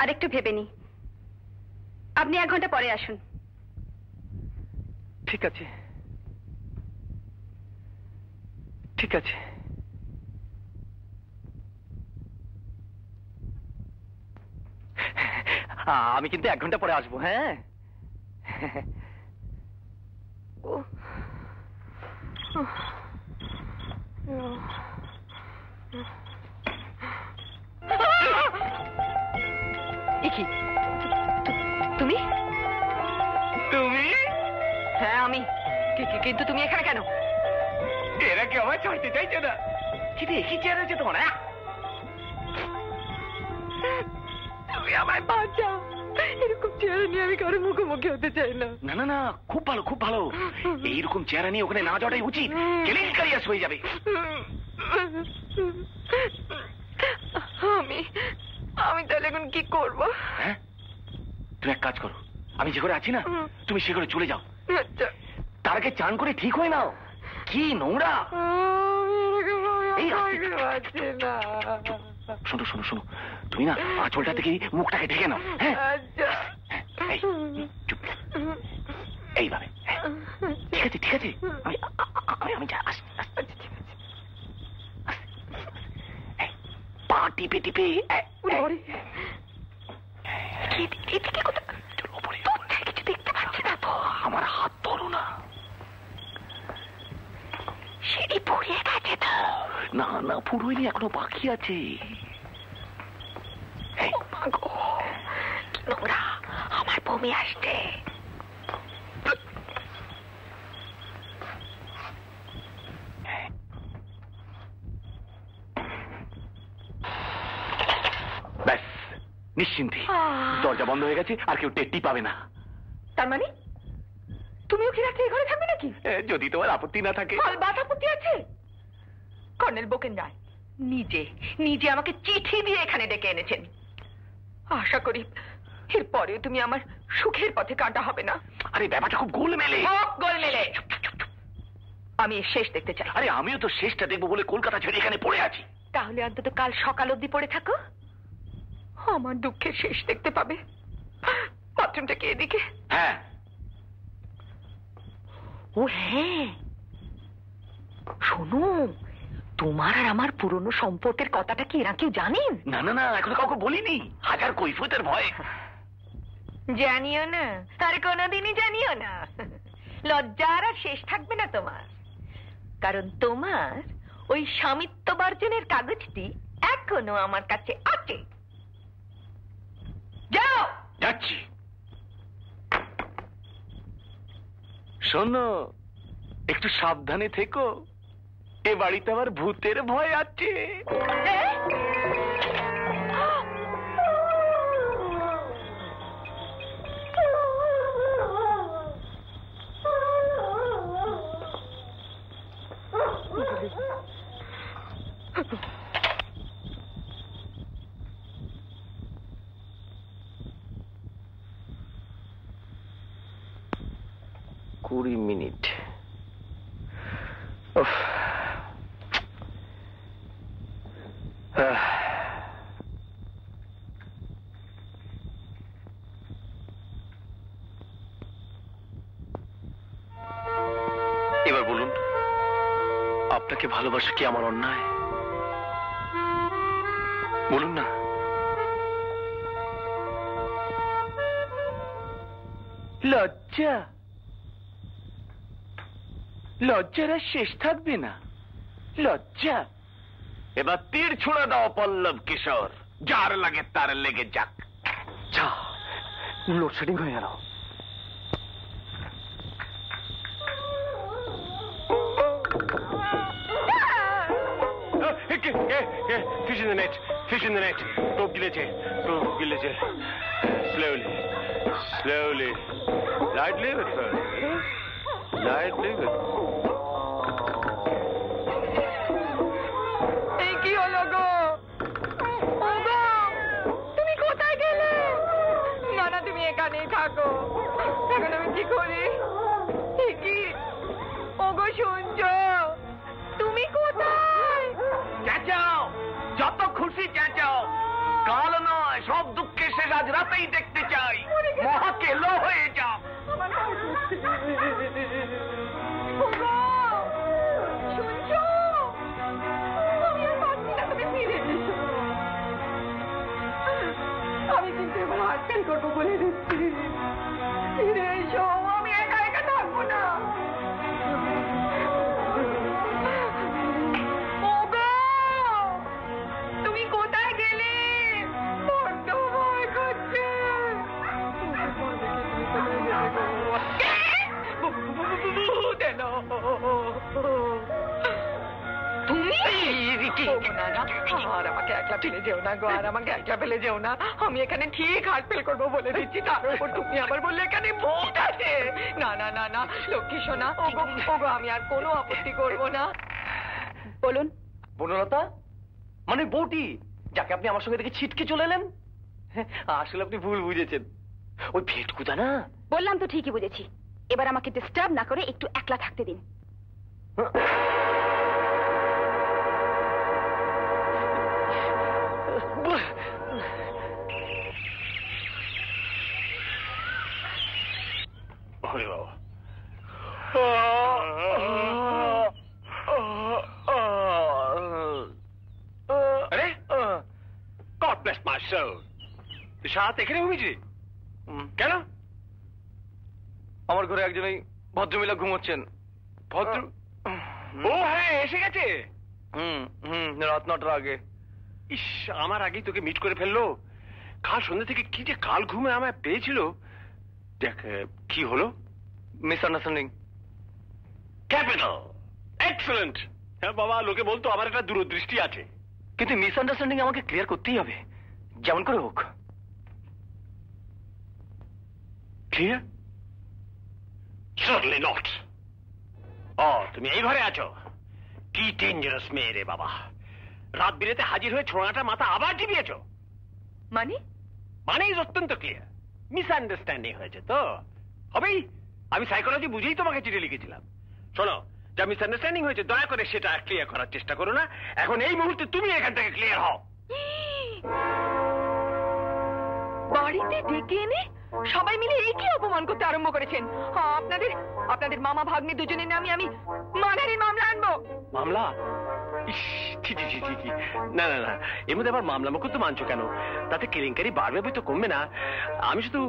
M: আরেকটু ভেবে নি। আপনি 1 ঘন্টা পরে আসুন।
F: ঠিক আছে, ঠিক আছে। আমি কিন্তু 1 ঘন্টা পরে আসবো। হ্যাঁ।
B: তুমি? তুমি? হ্যাঁ আমি। কিন্তু তুমি এখানে কেন?
A: এরা কি আমায় ছাড়তে চাইছে না? কিন্তু একই চেয়ার আছে তোমার।
B: তুমি আমায় বাঁচাও, এরকম চেহারা নিয়ে আমি কারো মুখোমুখি হতে চাই না।
A: না না না, খুব ভালো খুব ভালো। এইরকম চেহারা নিয়ে ওখানে না যাওয়াটাই উচিত, কেলেঙ্কারিয়াস হয়ে যাবে।
B: আমি তাহলে এখন কি করব?
A: হ্যাঁ, তুমি এক কাজ করো, আমি যে ঘরে আছি না, তুমি সে ঘরে চলে যাও।
B: আচ্ছা।
A: তার আগে চান করে ঠিক হয়ে নাও। কি নোংরা। শোনো শোনো শোনো, তুমি না আঁচলটা থেকে মুখটাকে ঢেকে নাও। হ্যাঁ, চুপ, এইভাবে। ঠিক আছে ঠিক আছে, আমি পা টিপে টিপে কিছু দেখতে পাচ্ছি না তো। আমার হাত ধরো না।
B: সিঁড়ি পুড়িয়ে গেছে তো?
A: না না, পুরোই এখনো বাকি আছে।
B: নোংরা, আমার বমি আসছে।
A: ব্যাস, নিশ্চিন্তে। দরজা বন্ধ হয়ে গেছে, আর কেউ টেরটি পাবে না।
B: তার মানে তুমিও কি রাত্রে এই ঘরে থাকবে নাকি?
L: যদি তোমার আপত্তি না থাকে।
B: বাদ আপত্তি আছে। কর্নেল বোকেন রায় নিজে নিজে আমাকে চিঠি দিয়ে এখানে ডেকে এনেছেন। আশা করি এরপরেও তুমি আমার সুখের পথে কাঁটা হবে না।
L: আরে ব্যাপারটা খুব গোলমেলে।
B: গোলমেলে আমি এর শেষ দেখতে চাই।
L: আরে আমিও তো শেষটা দেখবো বলে কলকাতা ছেড়ে এখানে পড়ে আছি।
B: তাহলে অন্তত কাল সকাল অবধি পড়ে থাকো, আমার দুঃখের শেষ দেখতে পাবে। বাথরুমটা কি এদিকে?
L: হ্যাঁ।
B: ও হ্যাঁ, শোনো, তোমার আর আমার পুরনো সম্পর্কের কথাটা কি এরা কেউ জানেন?
L: না না না, এখনো কাউকে বলিনি, হাজার কৈফিয়তের ভয়ে।
B: জানিও না, আর কোনোদিনই জানিও না। লজ্জার আর শেষ থাকবে না তোমার, কারণ তোমার ওই স্বামিত্ব বর্জনের কাগজটি এখনো আমার কাছে আছে। যাও।
L: যাচ্ছি। শোনো, একটু সাবধানে থেকো, এ বাড়িতে আমার ভূতের ভয় আছে। কুড়ি মিনিট। এবার বলুন, আপনাকে ভালোবাসা কি আমার অন্যায়? বলুন না। লজ্জা, লজ্জার আর শেষ থাকবে না। লজ্জা, এবার তীর ছুঁড়ে দাও পল্লব কিশোর, যার লাগে তার লেগে যাক। যা, লোডশেডিং হয়ে গেল।
I: Fish in the net, fish in the net. Rope gilece, rope gilece. Slowly, slowly. Lightly but firm. Lightly but...
B: এই কি হলো গো? ওগো, তুমি কোথায় গেলে? না না, তুমি এখানেই থাকো। এখন আমি কি করি? কি ওগো, শুনছো? তুমি কোথায়?
L: চেঁচাও, যত খুশি চেঁচাও। কাল নয়, সব দুঃখের শেষ আজ রাতেই দেখতে চাই। মহাকে লো হয়ে যাও।
B: শুনছো? আমি আর পাচ্ছি না, তুমি ফিরে এসো। আমি কিন্তু এবার হাতছাড় করবো বলে দিচ্ছি। ফিরে এসো, আমি একা একা থাকবো না। তুমি কোথায় গেলে? বড্ড ভয় করছে। তুমি আর আমাকে একলা ফেলে যেও না গো, আর আমাকে একলা ফেলে যেও না। আমি এখানে ঠিক হার্ট ফেল করবো বলে দিচ্ছি। তার উপর তুমি আবার বললে এখানে ভূত আছে। না না না না, লক্ষ্মী সোনা, ওগো ওগো, আমি আর কোনো আপত্তি করবো না।
F: বলুন। বনলতা মানে বউটি, যাকে আপনি আমার সঙ্গে দেখে ছিটকে চলে এলেন? আসলে আপনি ভুল বুঝেছেন, ওই ভেটকুদা না।
G: বললাম তো, ঠিকই বুঝেছি। এবার আমাকে ডিস্টার্ব না করে একটু একলা থাকতে দিন।
I: ওরে বাবা, আরে God bless my soul. তুই সারাত এখানে ঘুমিয়েছিলি কেন?
F: আমার ঘরে একজন এই ভদ্রমহিলা ঘুমোচ্ছেন।
I: ভদ্র? ও হ্যাঁ, এসে গেছে।
F: রাত 9টার আগে।
I: ইস, আমার আগেই তোকে মিট করে ফেললো। কাল সন্ধ্যা থেকে কি যে কাল ঘুমে আমায় পেয়েছিল। দেখ কি হলো।
F: মিসআন্ডারস্ট্যান্ডিং।
I: Capital, excellent. হ্যাঁ বাবা, লোকে বলতো আমার একটা দূরদৃষ্টি আছে।
F: কিন্তু মিসআন্ডারস্ট্যান্ডিং আমাকে ক্লিয়ার করতেই হবে, যেমন করে হোক।
I: ক্লিয়ার? Certainly not. ও তুমি এই ঘরে আছো? কি ডেঞ্জারাস মেয়ে রে বাবা, রাত বিরেতে হাজির হয়ে ছোড়াটা মাথা আবার টিপিয়েছো। মানে অত্যন্ত ক্লিয়ার, মিসআন্ডারস্ট্যান্ডিং হয়েছে তো হবেই। আমি সাইকোলজি বুঝেই তোমাকে চিঠি লিখেছিলাম। শোনো, যা মিসআন্ডারস্ট্যান্ডিং হয়েছে দয়া করে সেটা ক্লিয়ার করার চেষ্টা করো না। এখন এই মুহূর্তে তুমি এখান থেকে ক্লিয়ার হও।
B: বাড়িতে ডেকে এনে সবাই মিলে এই কি অপমান করতে আরম্ভ করেছেন? আপনাদের মামা ভাগ্নে দুজনের নামে আমি মানহানির মামলা আনবো।
I: মামলা? না না না, এর মধ্যে আবার মামলা মুকুত মানছো কেন? তাতে কেলেঙ্কারি বাড়বে বই তো কমবে না। আমি শুধু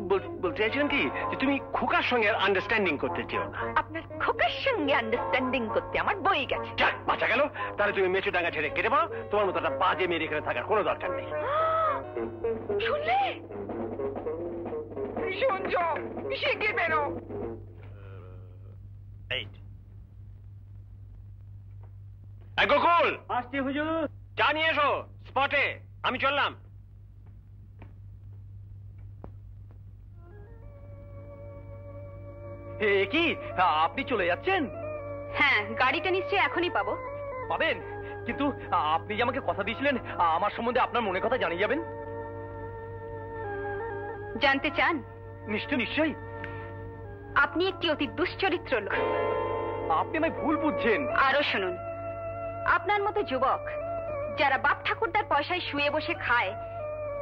I: বলতে চাইছিলাম কি যে তুমি খোকার সঙ্গে আন্ডারস্ট্যান্ডিং করতে চেও না।
B: আপনার খোকার সঙ্গে আন্ডারস্ট্যান্ডিং করতে আমার বই গেছে।
I: যাক, বাঁচা গেল। তাহলে তুমি মেচু ডাঙ্গা ছেড়ে কেটে পাও। তোমার মতো একটা বাজে মেয়ে এখানে থাকার কোনো দরকার নেই।
B: শুনলে? শুনছো? শিগগির বেরো।
I: গোকুল, আসছি হুজুর। চা নিয়ে এসো স্পটে, আমি চললাম।
F: কি আপনি চলে যাচ্ছেন?
G: হ্যাঁ, গাড়িটা নিশ্চয়ই এখনই পাবো।
F: পাবেন, কিন্তু আপনি যে আমাকে কথা দিয়েছিলেন আমার সম্বন্ধে আপনার মনে কথা জানিয়ে যাবেন।
G: জানতে চান?
F: নিশ্চয়ই।
G: আপনি একটি অতি দুশ্চরিত্র লোক।
F: আপনি আমায় ভুল বুঝছেন।
G: আরো শুনুন, আপনার মতো যুবক যারা বাপ ঠাকুরদার পয়সায় শুয়ে বসে খায়,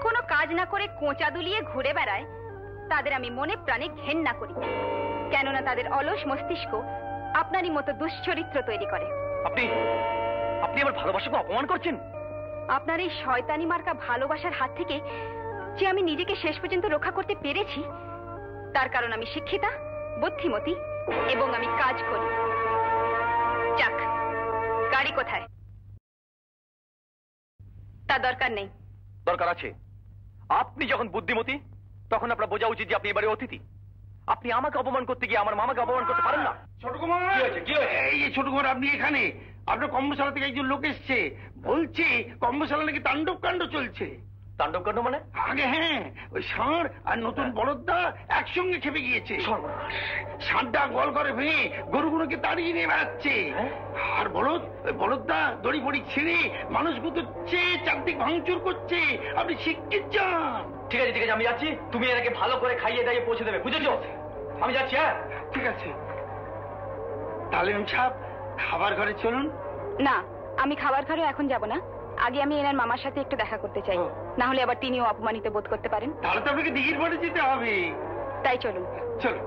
G: কোনো কাজ না করে কোঁচা দুলিয়ে ঘুরে বেড়ায়, তাদের আমি মনে প্রাণে ঘেন্না করি। কেননা তাদের অলস মস্তিষ্ক আপনারই মতো দুশ্চরিত্র তৈরি করে।
F: আপনি আমার ভালোবাসাকে অপমান করছেন।
G: আপনার এই শয়তানি মার্কা ভালোবাসার হাত থেকে যে আমি নিজেকে শেষ পর্যন্ত রক্ষা করতে পেরেছি, তার কারণ আমি শিক্ষিতা, বুদ্ধিমতী এবং আমি কাজ করি। যাক, গাড়ি কোথায়? তা দরকার নেই।
F: দরকার আছে। আপনি যখন বুদ্ধিমতী তখন আপনার বোঝা উচিত যে আপনি এবারে অতিথি। আপনি আমাকে অপমান করতে গিয়ে আমার মামাকে অপমান করতে পারেন না।
A: ছোট কুমার, এই যে ছোট কুমার, আপনি এখানে? আপনার কর্মশালা থেকে একজন লোক এসছে, বলছে কর্মশালা নাকি তাণ্ডব কাণ্ড চলছে।
F: তাণ্ডব কাণ্ড মানে?
A: আগে হ্যাঁ, ওই ষাঁড় আর নতুন বলদটা একসঙ্গে খেপে গিয়েছে। ষাঁড়টা গোল করে ভেঙে গরুগুলোকে তাড়িয়ে নিয়ে বেড়াচ্ছে। আর বলদটা দড়ি ফড়ি ছিঁড়ে মানুষ গুতোচ্ছে, চারদিক ভাঙচুর করছে। আপনি শিগগির যান।
F: ঠিক আছে, আমি যাচ্ছি। তুমি এনাকে ভালো করে খাইয়ে দাইয়ে পৌঁছে দেবে, বুঝেছো? আমি যাচ্ছি। হ্যাঁ,
A: ঠিক আছে। তাহলে সাহেব, খাবার ঘরে চলুন।
G: না, আমি খাবার ঘরে এখন যাব না। আগে আমি এনার মামার সাথে একটু দেখা করতে চাই, না হলে আবার তিনিও অপমানিত বোধ করতে পারেন।
A: তাহলে তো আপনাকে দিঘির পাড়ে যেতে হবে।
G: তাই চলুন।
A: চলুন,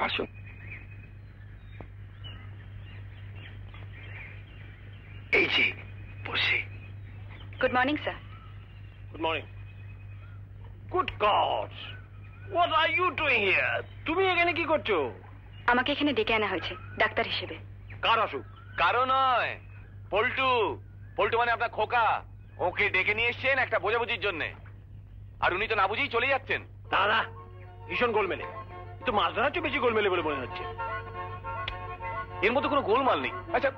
A: আসুন। এই যে বসে।
G: Good morning sir.
I: Good morning. Good god, what are you doing here? তুমি এখানে কি করছো?
G: আমাকে এখানে ডেকে আনা হয়েছে ডাক্তার হিসেবে।
I: কার অসুখ?
L: কারো নয়, পল্টু। পল্টু মানে আপনার খোকা। ওকে ডেকে নিয়ে এসছেন একটা বোঝাবুঝির জন্য, আর উনি তো না বুঝেই চলে যাচ্ছেন।
I: দাদা ভীষণ গোলমেলে। তো মাছ ধরার চেয়ে বেশি গোলমেলে বলে মনে হচ্ছে।
L: এর মধ্যে কোনো গোলমাল নেই। আচ্ছা,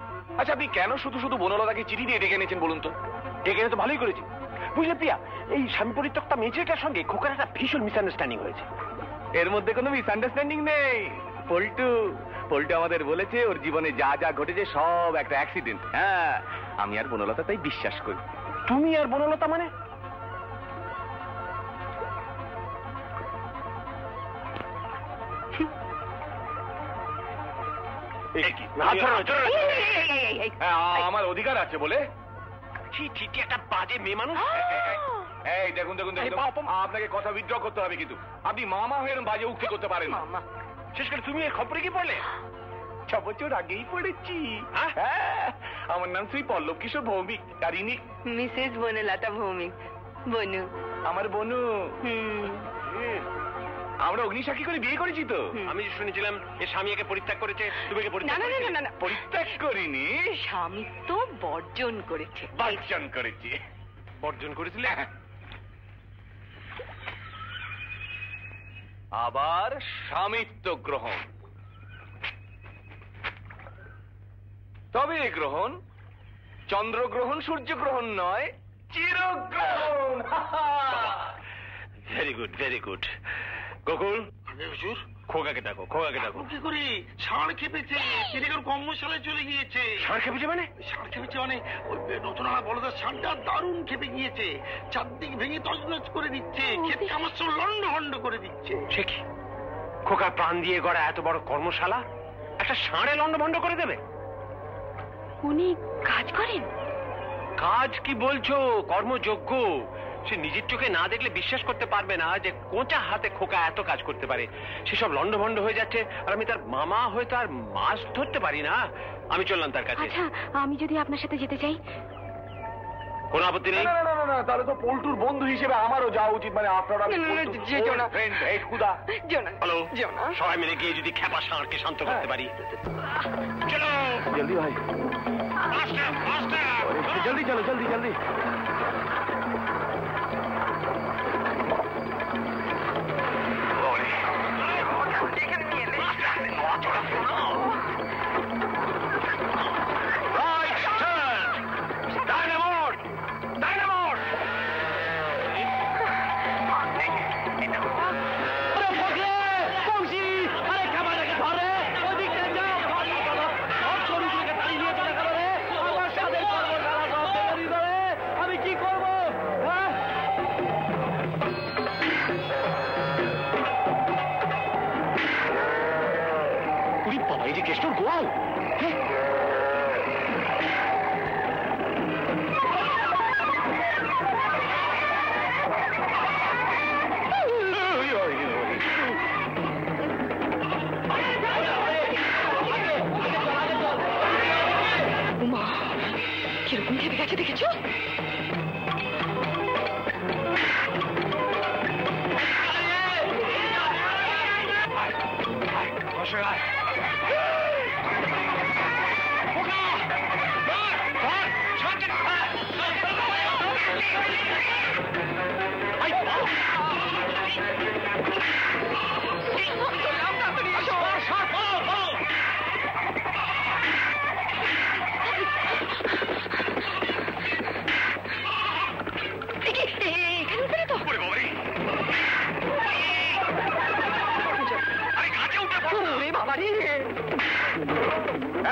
L: আপনি কেন শুধু শুধু বনলতাকে চিঠি দিয়ে ডেকে নিয়েছেন বলুন তো?
I: ডেকে এনে তো ভালোই করেছি। বুঝলে প্রিয়া, এই স্বামী পরিত্যক্তা মেয়েটার সঙ্গে খোকার একটা ভীষণ মিসআন্ডারস্ট্যান্ডিং হয়েছে।
L: এর মধ্যে কোনো মিসআন্ডারস্ট্যান্ডিং নেই। পল্টু আমাদের বলেছে ওর জীবনে যা যা ঘটেছে সব একটা অ্যাক্সিডেন্ট। হ্যাঁ, আমি আর বনলতা তাই বিশ্বাস করি।
I: তুমি আর বনলতা মানে?
L: আমার অধিকার আছে বলে?
I: একটা বাজে মেয়ে মানুষ।
L: এই দেখুন, আপনাকে কথা উইথড্র করতে হবে, কিন্তু আপনি মামা হয়ে বাজে উক্তি করতে পারেন না।
I: শেষ করে তুমি এর খবরে কি পড়লে?
L: 6 বছর আগেই পড়েছি। হ্যাঁ, আমার নাম শ্রী পল্লব কিশোর ভৌমিক, আর ইনি
B: মিসেস বনলতা ভৌমিক। বনু
L: আমার বনু। আমরা অগ্নিসাক্ষী করে বিয়ে করেছি তো।
I: আমি শুনেছিলাম এর স্বামী একে পরিত্যাগ করেছে, তুমি একে
L: পরিত্যাগ করিনি,
B: স্বামী তো বর্জন করেছে।
L: বর্জন করেছিলে? আবার স্বামিত্ব গ্রহণ। তবে গ্রহণ চন্দ্রগ্রহণ, সূর্যগ্রহণ নয়, চিরগ্রহণ।
I: Very good very good. গোকুল,
O: হুজুর,
I: খোকাকে ডাকো, খোকাকে ডাকো।
O: কি করে? ষাঁড় খেপেছে, তিনি কর্মশালায় চলে গিয়েছে।
I: ষাঁড় খেপেছে মানে?
O: ষাঁড় খেপেছে মানে ওই নতুন বলদার ষাঁড়টা দারুণ খেপে গিয়েছে, চারদিক ভেঙে তছনছ করে দিচ্ছে, খেতে আমার সব লন্ড ভন্ড করে দিচ্ছে।
I: সে কি খোকা প্রাণ দিয়ে গড়া এত বড় কর্মশালা একটা ষাঁড়ে লন্ডভন্ড করে দেবে?
M: উনি কাজ করেন?
I: কাজ কি বলছো, কর্মযোগ্য। সে নিজের চোখে না দেখলে বিশ্বাস করতে পারবে না যে কোঁচা হাতে খোকা এত কাজ করতে পারে। সেসব লন্ডভন্ড হয়ে যাচ্ছে, আর আমি তার মামা হয়ে তার মাছ ধরতে পারি না। আমি চললাম তার কাছে।
M: আচ্ছা, আমি যদি আপনার সাথে যেতে চাই?
I: কোনো আপত্তি নেই?
L: না না না না, তাহলে তো পল্টুর বন্ধু হিসেবে আমারও যাওয়া উচিত। মানে আপনারা
I: হ্যালো, সবাই মিলে গিয়ে যদি খেপা ষাঁড়কে শান্ত করতে পারি। চলো
L: জলদি ভাই, জলদি চলো, জলদি জলদি।
B: কিরকম ভেবে গেছে দেখেছো?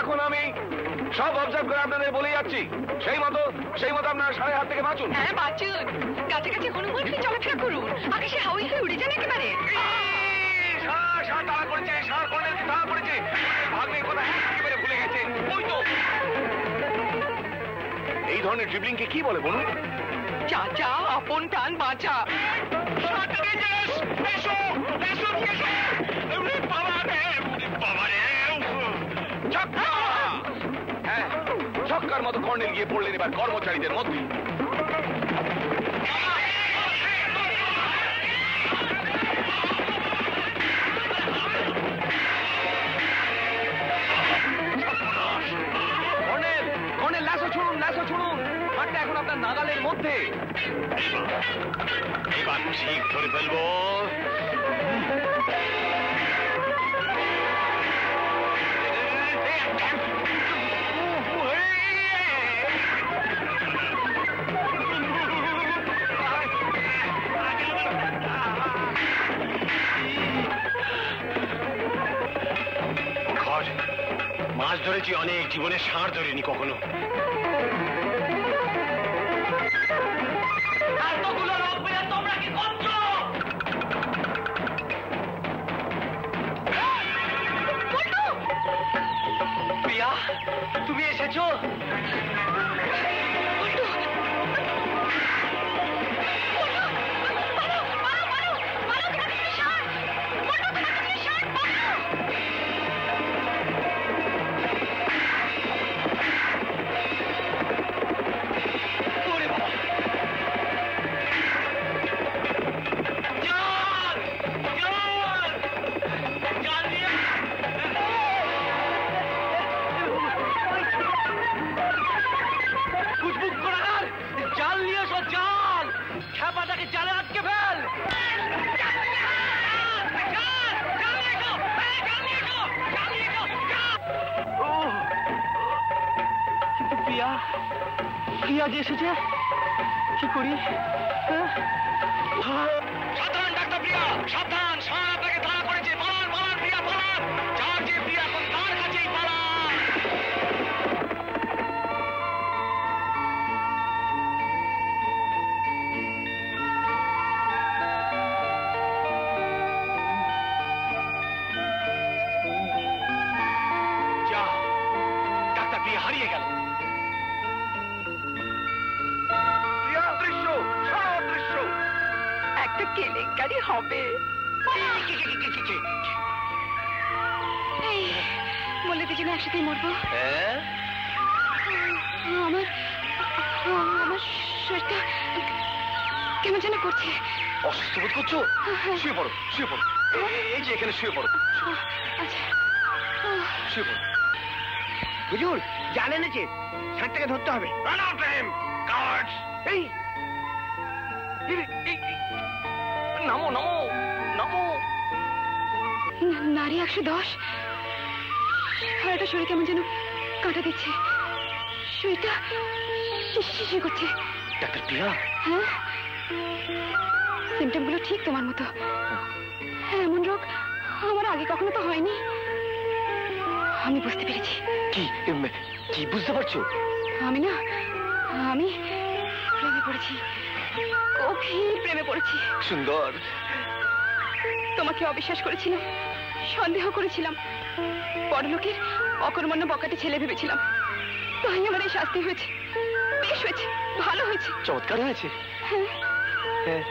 L: এখন আমি সব অবজার্ভ করে আপনাদের বলে যাচ্ছি, সেই মতো আপনারা ষাঁড়ের হাত থেকে বাঁচুন।
B: হ্যাঁ বাঁচুন, কাছে কাছে হনুমান হয়ে চলাফেরা করুন, আকাশে হাওয়াই হয়ে উড়ে যান একেবারে।
L: তাড়া করেছে, ষাঁড় কর্নেলকে তাড়া করেছে, ভাগ্নে কথা একেবারে ভুলে গেছে। ওই তো এই ধরনের ড্রিবলিংকে কি বলে বলুন?
B: চাচা, আপন টান বাঁচা।
L: হ্যাঁ, ছক্কার মতো কর্নেল গিয়ে পড়লেন এবার কর্মচারীদের মধ্যে। কর্নেল ল্যাসো ছুড়ুন, ল্যাসো ছুড়ুন, মাঠটা এখন আপনার নাগালের মধ্যে।
I: এবার ঠিক ধরে ফেলবো। মাছ ধরেছি অনেক, জীবনে ষাঁড় ধরিনি কখনো।
F: প্রিয়া, তুমি এসেছো? প্রিয়া যে এসেছে, কি করি?
A: সাবধান ডাক্তার প্রিয়া, সাবধান, ষাঁড় আপনাকে তাড়া করেছে। পালান পালান প্রিয়া পালান, যার যে প্রিয়া এখন তার কাছেই পালান। যা, ডাক্তার প্রিয়া হারিয়ে গেল।
B: একটা কেলেঙ্কারি হবে।
M: বলে দুজনে একসাথেই মরবো। আমার আমার শরীরটা কেমন যেন করছে।
F: অসুস্থ বোধ করছো? শুয়ে পড়ো, শুয়ে পড়ো। এই যে এখানে শুয়ে পড়ো।
M: আচ্ছা,
F: শুয়ে পড়ো।
E: হুজুর, জান এনেছে, ষাঁড়টাকে ধরতে হবে।
F: এই নামো নামো নামো।
M: নারী 110। সারাটা শরীর কেমন যেন কাঁটা দিচ্ছে, শরীরটা শিশি করছে।
F: ডাক্তার প্রিয়া?
M: হ্যাঁ, সিমটমগুলো ঠিক তোমার মতো। এমন রোগ আমার আগে কখনো তো হয়নি। আমি বুঝতে পেরেছি।
F: কি কি বুঝতে পারছো?
M: আমি প্রেমে পড়েছি, গভীর প্রেমে পড়েছি।
F: সুন্দর।
M: তোমাকে অবিশ্বাস করেছিলাম, সন্দেহ করেছিলাম, বড়লোকের অকর্মণ্য বকাটে ছেলে ভেবেছিলাম। তাই আমার এই শাস্তি হয়েছে। বেশ হয়েছে, ভালো হয়েছে,
F: চমৎকার হয়েছে।
M: হ্যাঁ
F: হ্যাঁ।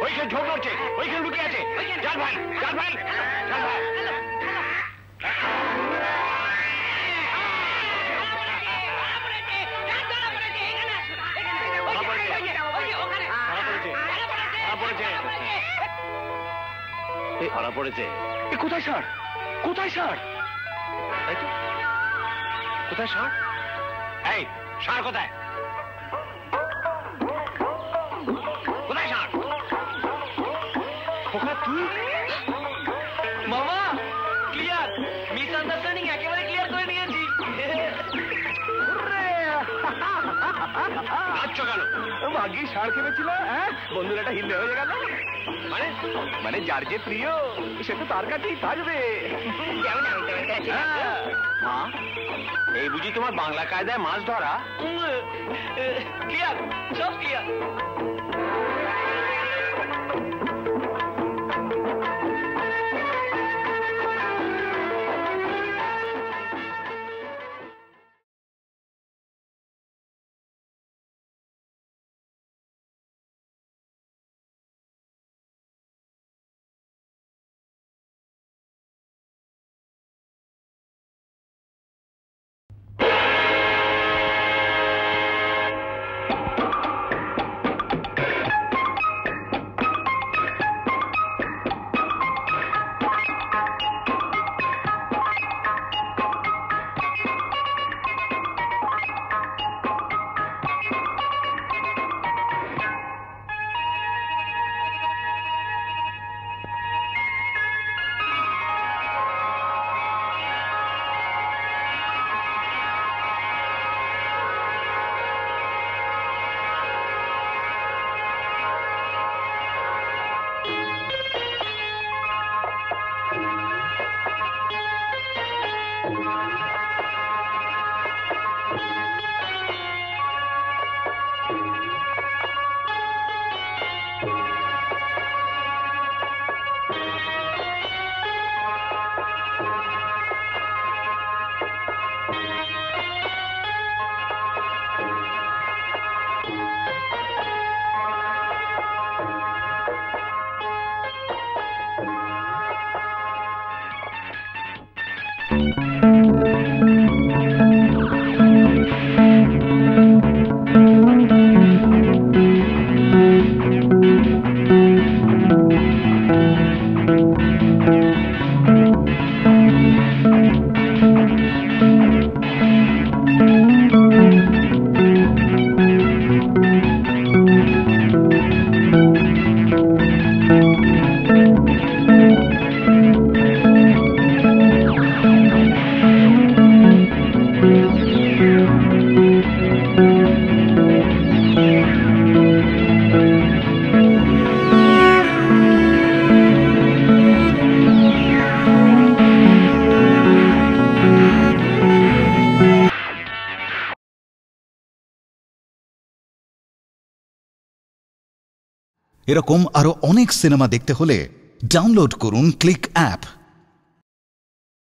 A: ওইখানে ঝোঁক নড়ছে, ওইখানে লুকিয়ে আছে। জাল ভাই, জাল ভাই, জাল ভাই।
F: ধরা পড়েছে। কোথায় ষাঁড়? কোথায় ষাঁড়? কোথায় ষাঁড়?
A: এই ষাঁড় কোথায়? কোথায় ষাঁড়?
F: খোকা তুই? মামা ক্লিয়ার, মিসআন্ডারস্ট্যান্ডিং একেবারে ক্লিয়ার করে নিয়েছি।
A: নাচছো কেন?
F: ভাগ্যি ষাঁড় খেপেছিল, হ্যাঁ, বন্ধুরা একটা হিন্দে হয়ে গেল। মানে যার যে প্রিয় সে তো তার কাছেই থাকবে।
A: এই বুঝি তোমার বাংলা কায়দায় মাছ ধরা?
F: ক্লিয়ার, সব ক্লিয়ার।
P: এরকম আরো অনেক সিনেমা দেখতে হলে ডাউনলোড করুন ক্লিক অ্যাপ।